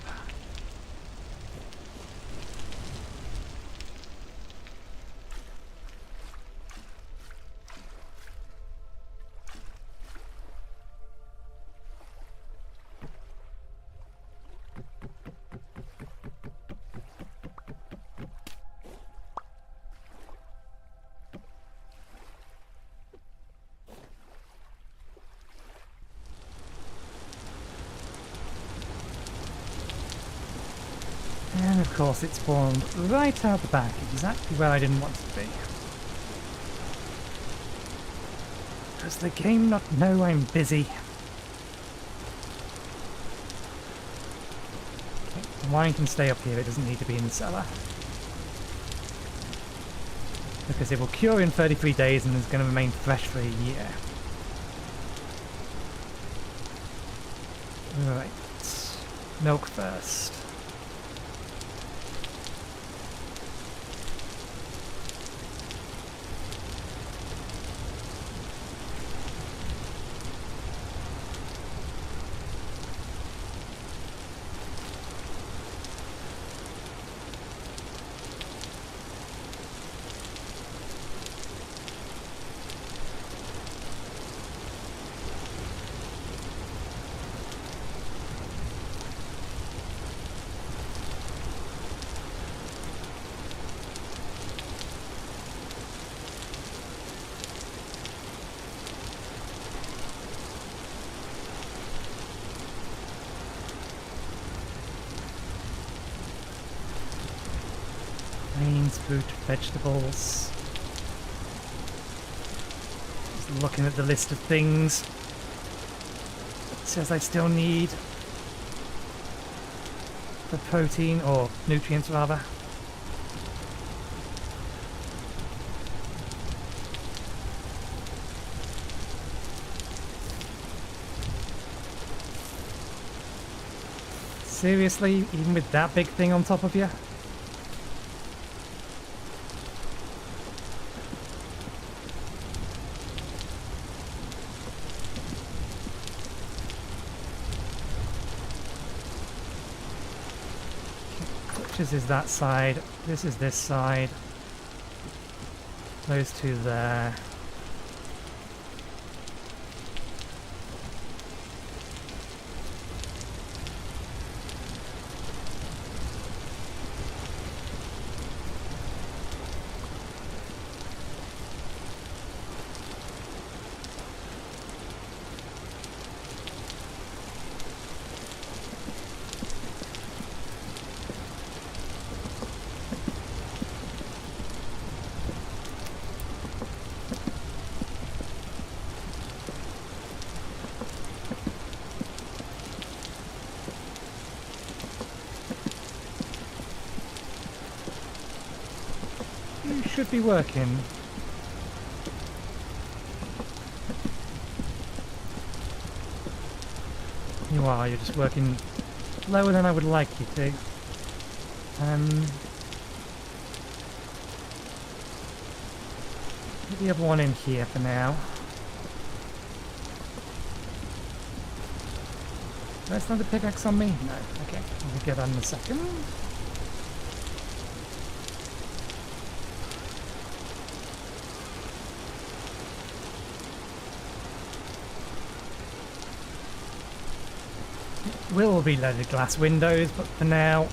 And of course it spawned right out the back, exactly where I didn't want it to be. Does the game not know I'm busy? Okay, the wine can stay up here, it doesn't need to be in the cellar. Because it will cure in 33 days and is going to remain fresh for a year. Right, milk first. Beans, fruit, vegetables. Just looking at the list of things. It says I still need the protein, or nutrients rather. Seriously, even with that big thing on top of you? This is that side, this is this side, those two there. Should be working. You are, you're just working lower than I would like you to. Put the other one in here for now. That's not a pickaxe on me? No. Okay, we'll get that in a second. Will be loaded glass windows, but for now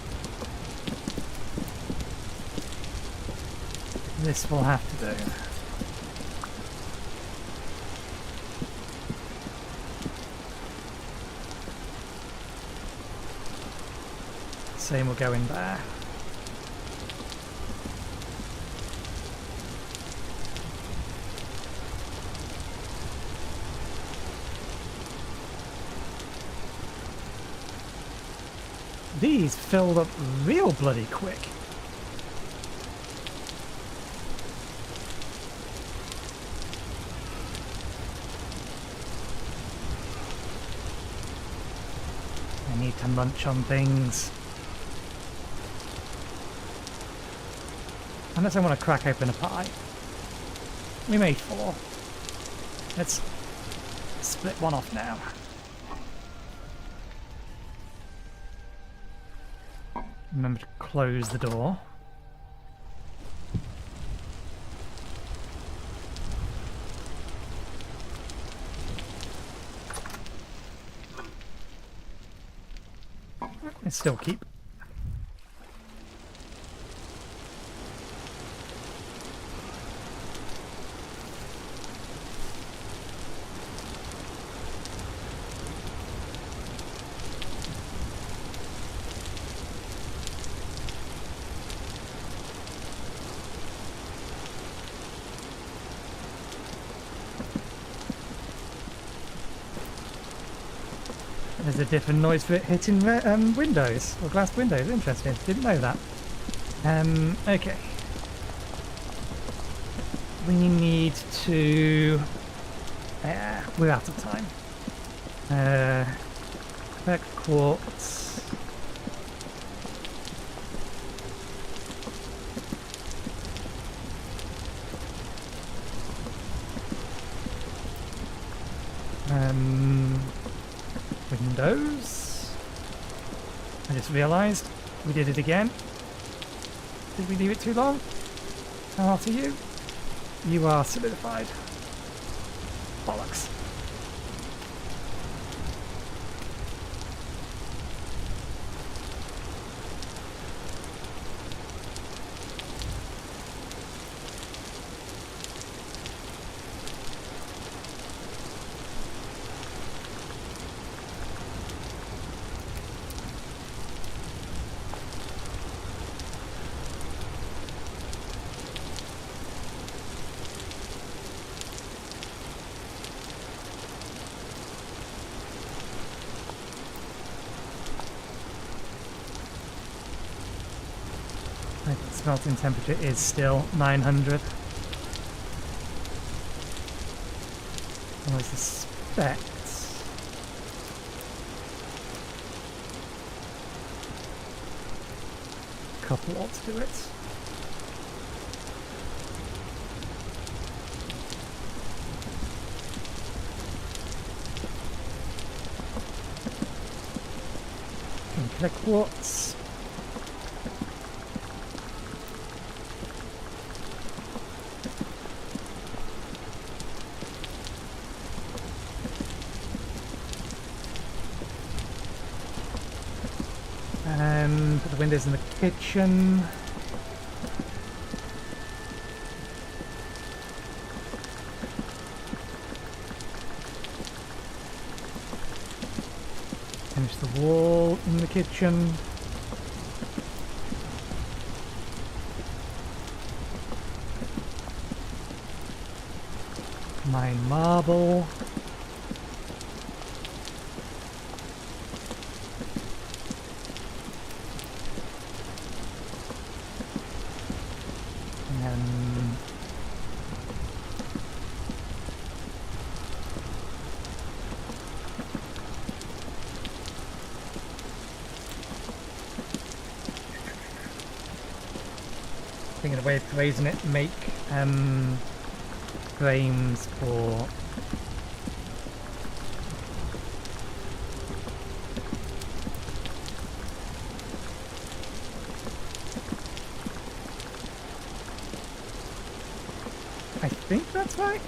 this will have to do. Same will go in there. These filled up real bloody quick. I need to munch on things. Unless I want to crack open a pie. We made 4. Let's split one off now. Remember to close the door. And still keep. There's a different noise for it hitting windows, or glass windows. Interesting. Didn't know that. Okay. We need to... we're out of time. Collect quartz. Windows. I just realised we did it again. Did we leave it too long? How hot are you? You are solidified. Bollocks. Smelting temperature is still 900. And I suspect a couple ought to do it. Can collect quartz. Put the windows in the kitchen. Finish the wall in the kitchen. Mine marble. Thinking of a way of phrasing it, make frames for I think that's right.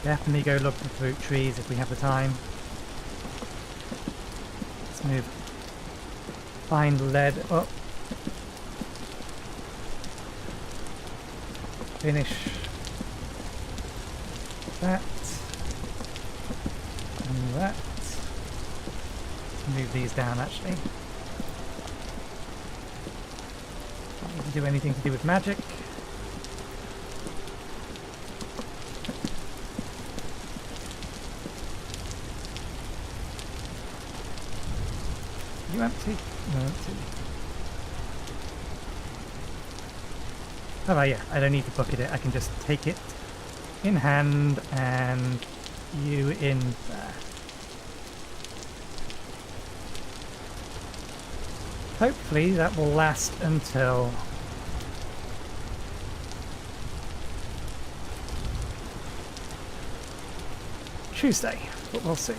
Definitely go look for fruit trees if we have the time. Let's move. Find lead up. Finish that. And that. Move these down actually. do anything to do with magic. You empty? No, empty. Oh yeah, I don't need to bucket it, I can just take it in hand and you in there. Hopefully that will last until Tuesday, but we'll see.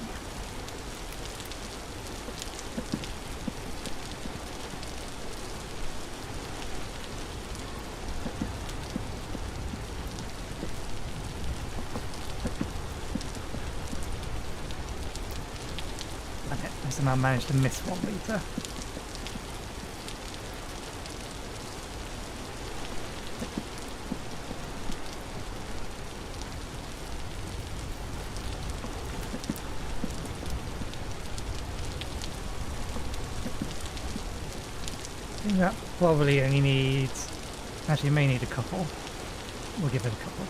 I somehow managed to miss 1 litre. That probably only needs... Actually, it may need a couple. We'll give it a couple.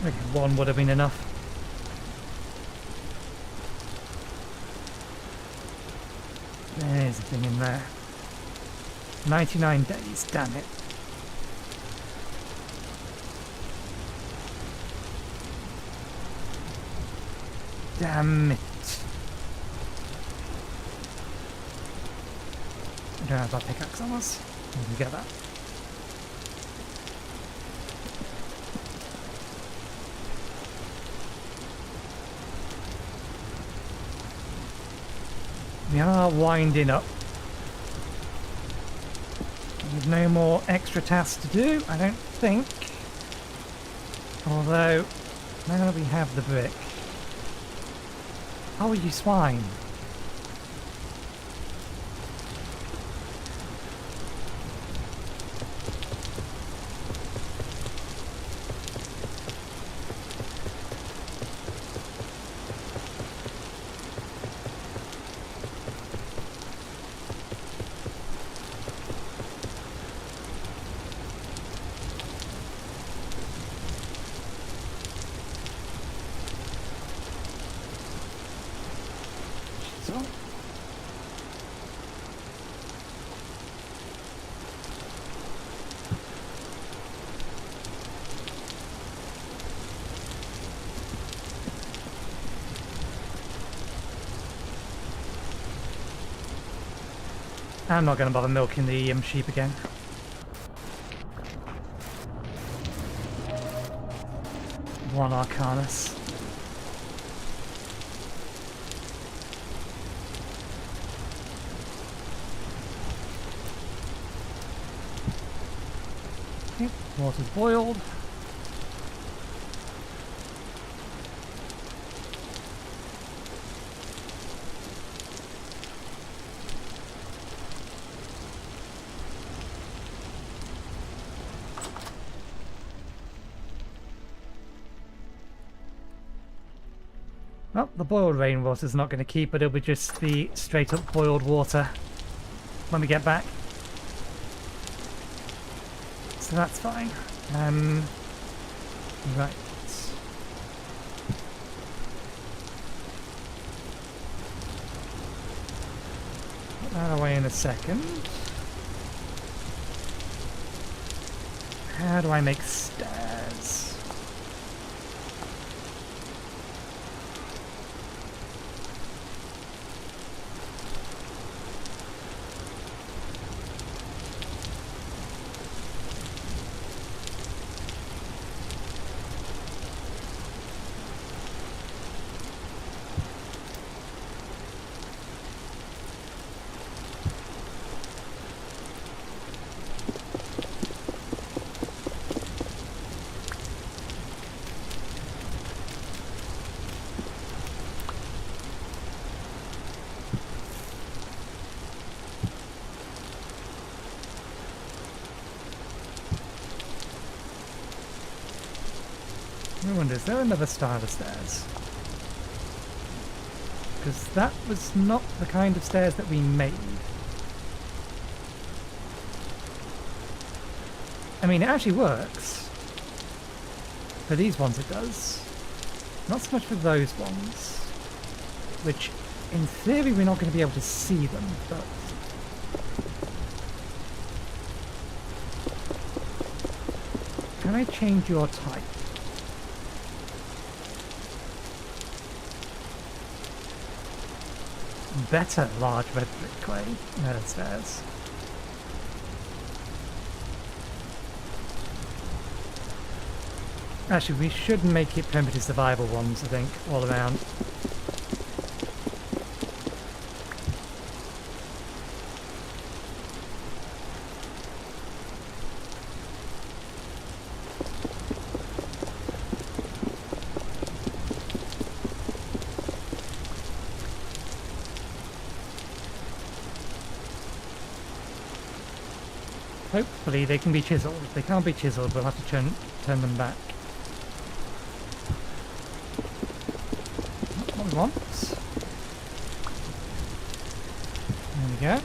Okay, 1 would have been enough. There's a thing in there. 99 days, damn it. Damn it. I don't have our pickaxe on us. We can get that. We are winding up. There's no more extra tasks to do, I don't think. Although, now that we have the brick. Oh, you swine. So. I'm not going to bother milking the sheep again. One Arcanus. Okay, water's boiled. Well, the boiled rainwater is not going to keep, but it'll be just the straight up boiled water when we get back. So that's fine. Right. Put that away in a second. How do I make stairs? I wonder, is there another style of stairs? Because that was not the kind of stairs that we made. I mean, it actually works. For these ones it does. Not so much for those ones. Which, in theory, we're not going to be able to see them, but... Can I change your type? Better large red brick clay stairs. Actually, we should make it primitive survival ones, I think, all around. Hopefully they can be chiseled. If they can't be chiseled, we'll have to turn them back. Not what we want. There we go.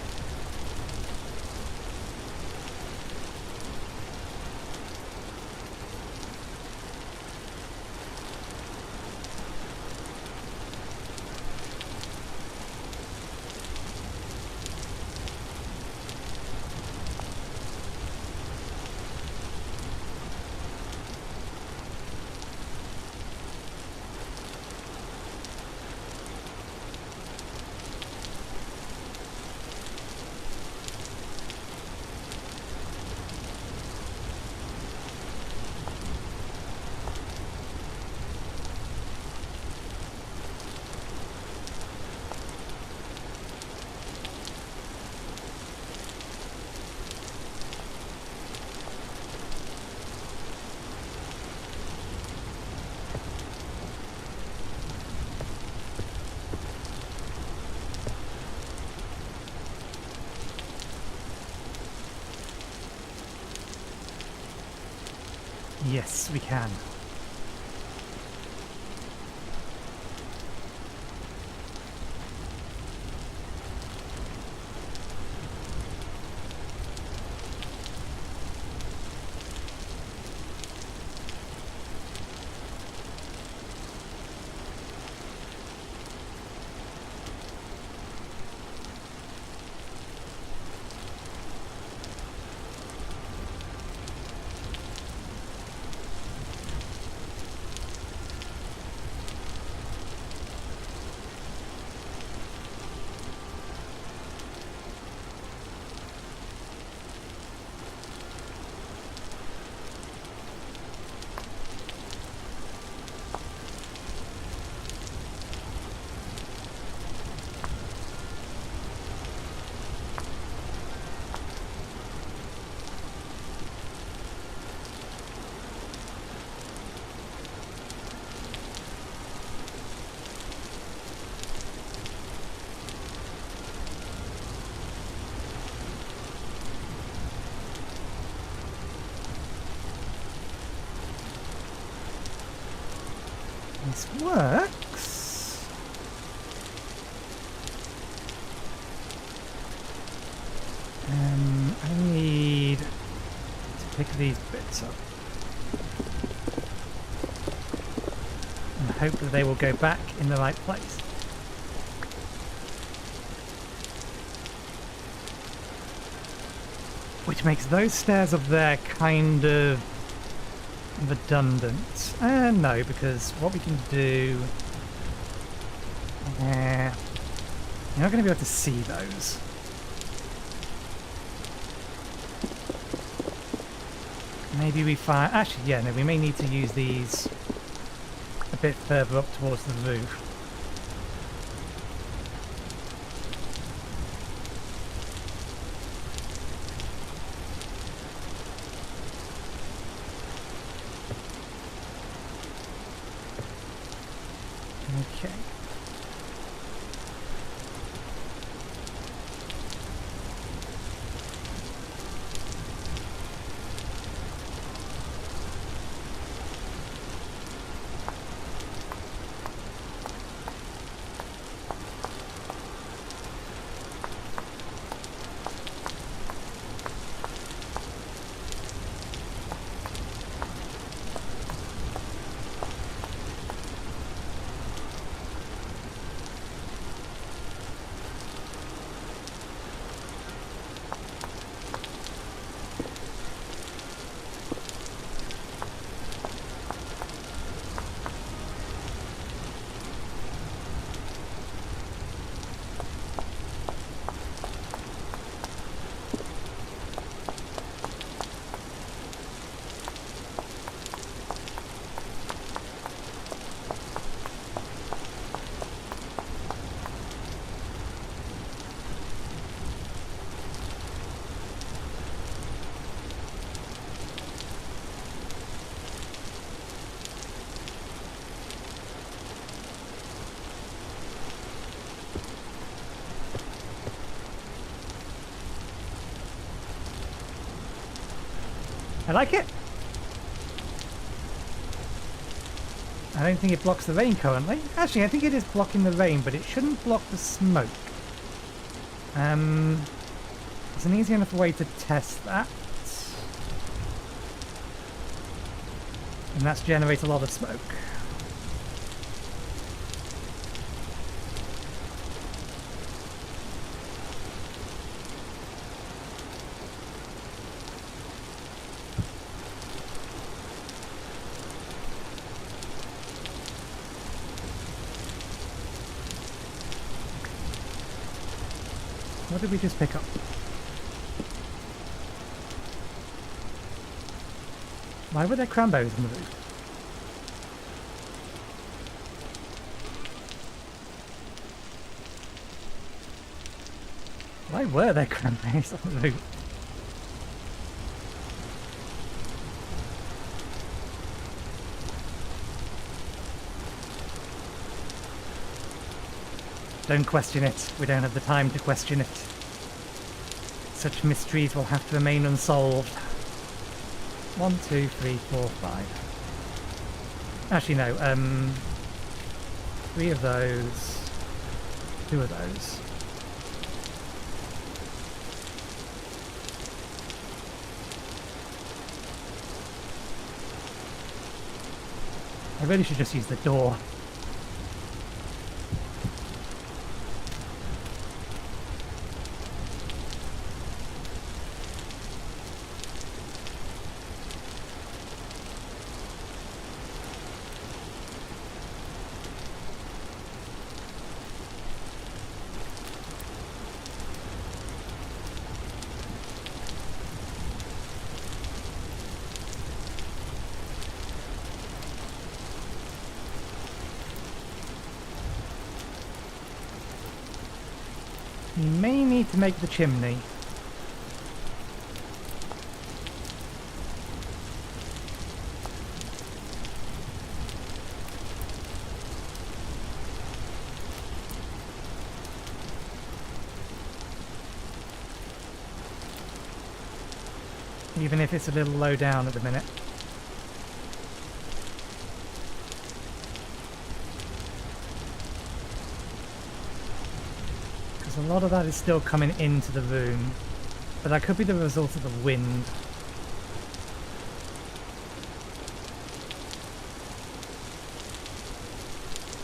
Yes, we can. This works. I need to pick these bits up and hope that they will go back in the right place. Which makes those stairs up there kind of redundant. No, because what we can do... you're not going to be able to see those. Maybe we find... Actually, yeah, no, we may need to use these a bit further up towards the roof. Okay. I like it. I don't think it blocks the rain currently. Actually, I think it is blocking the rain, but it shouldn't block the smoke. It's an easy enough way to test that. And that's generate a lot of smoke. What did we just pick up? Why were there cranberries in the roof? Why were there cranberries on the roof? Don't question it. We don't have the time to question it. Such mysteries will have to remain unsolved. 1, 2, 3, 4, 5. Actually, no. 3 of those. 2 of those. I really should just use the door. You may need to make the chimney. Even if it's a little low down at the minute. A lot of that is still coming into the room, but that could be the result of the wind.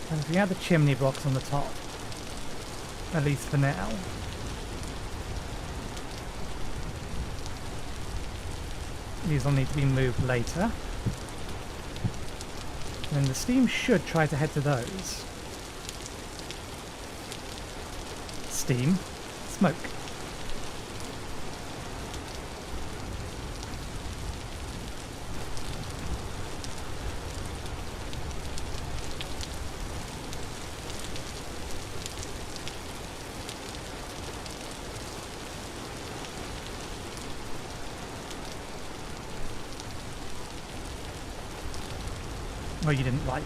And if we have the chimney blocks on the top, at least for now. These will need to be moved later. And the steam should try to head to those. Steam, smoke. Oh, you didn't light.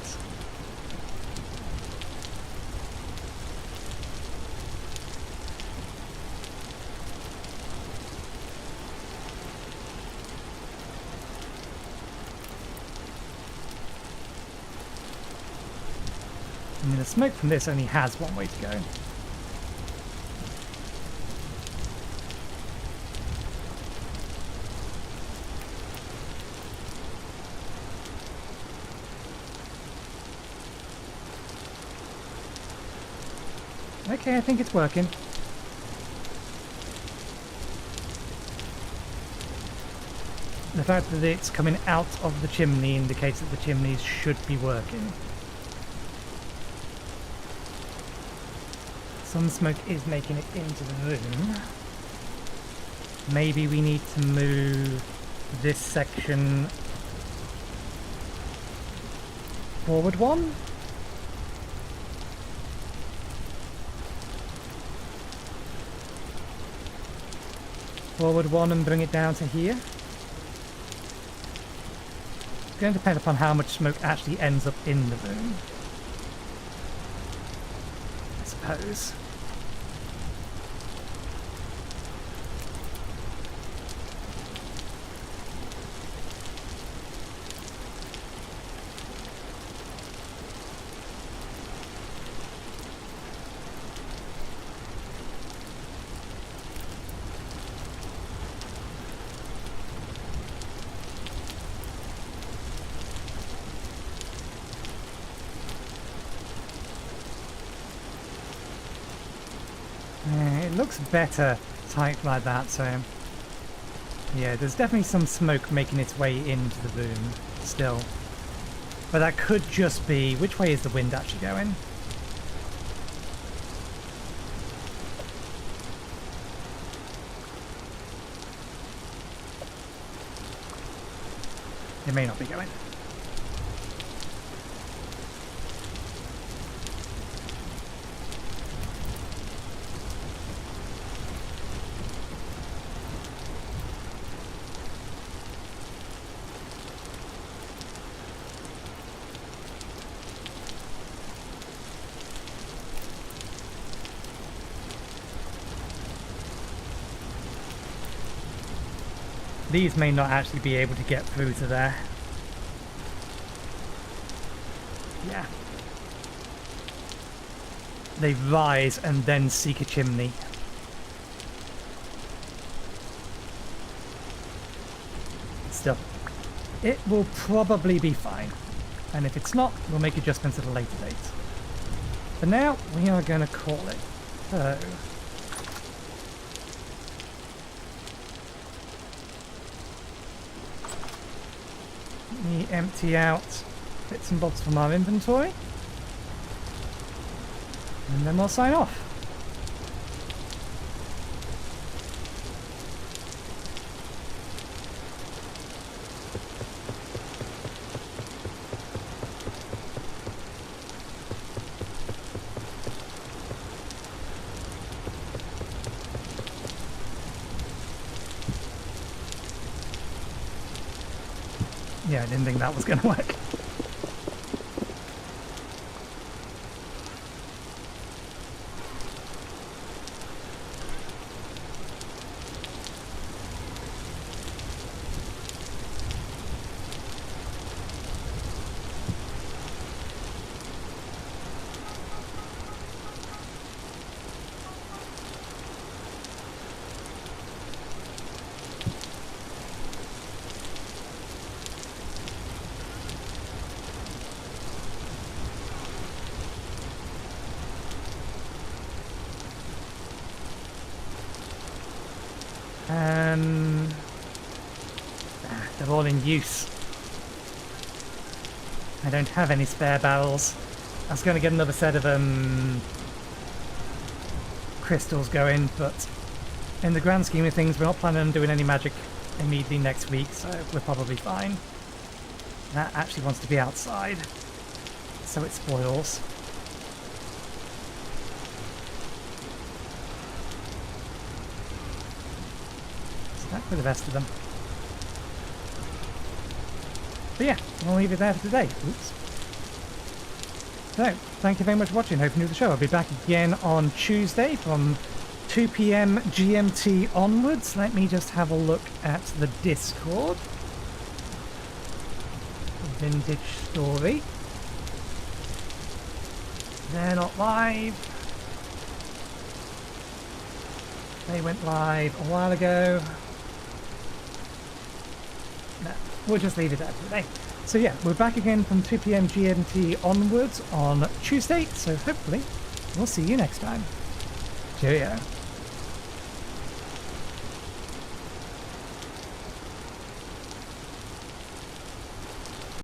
I mean, the smoke from this only has one way to go. Okay, I think it's working. The fact that it's coming out of the chimney indicates that the chimneys should be working. Some smoke is making it into the room. Maybe we need to move this section forward one? Forward one and bring it down to here. It's going to depend upon how much smoke actually ends up in the room, I suppose. It looks better typed like that, so... Yeah, there's definitely some smoke making its way into the boom still. But that could just be... Which way is the wind actually going? It may not be going. These may not actually be able to get through to there. Yeah. They rise and then seek a chimney. Still, it will probably be fine. And if it's not, we'll make adjustments at a later date. For now, we are going to call it. So... Let me empty out bits and bobs from our inventory. And then we'll sign off. Yeah, I didn't think that was going to work. They're all in use. I don't have any spare barrels. I was going to get another set of crystals going, but in the grand scheme of things, we're not planning on doing any magic immediately next week, so we're probably fine. That actually wants to be outside, so it spoils. Stack with the rest of them. But yeah, we'll leave it there for today. Oops. So, thank you very much for watching. Hope you enjoyed the show. I'll be back again on Tuesday from 2 PM GMT onwards. Let me just have a look at the Discord. VintageStory. They're not live. They went live a while ago. No, we'll just leave it there today. So yeah, we're back again from 2 PM GMT onwards on Tuesday, so hopefully we'll see you next time. Cheerio.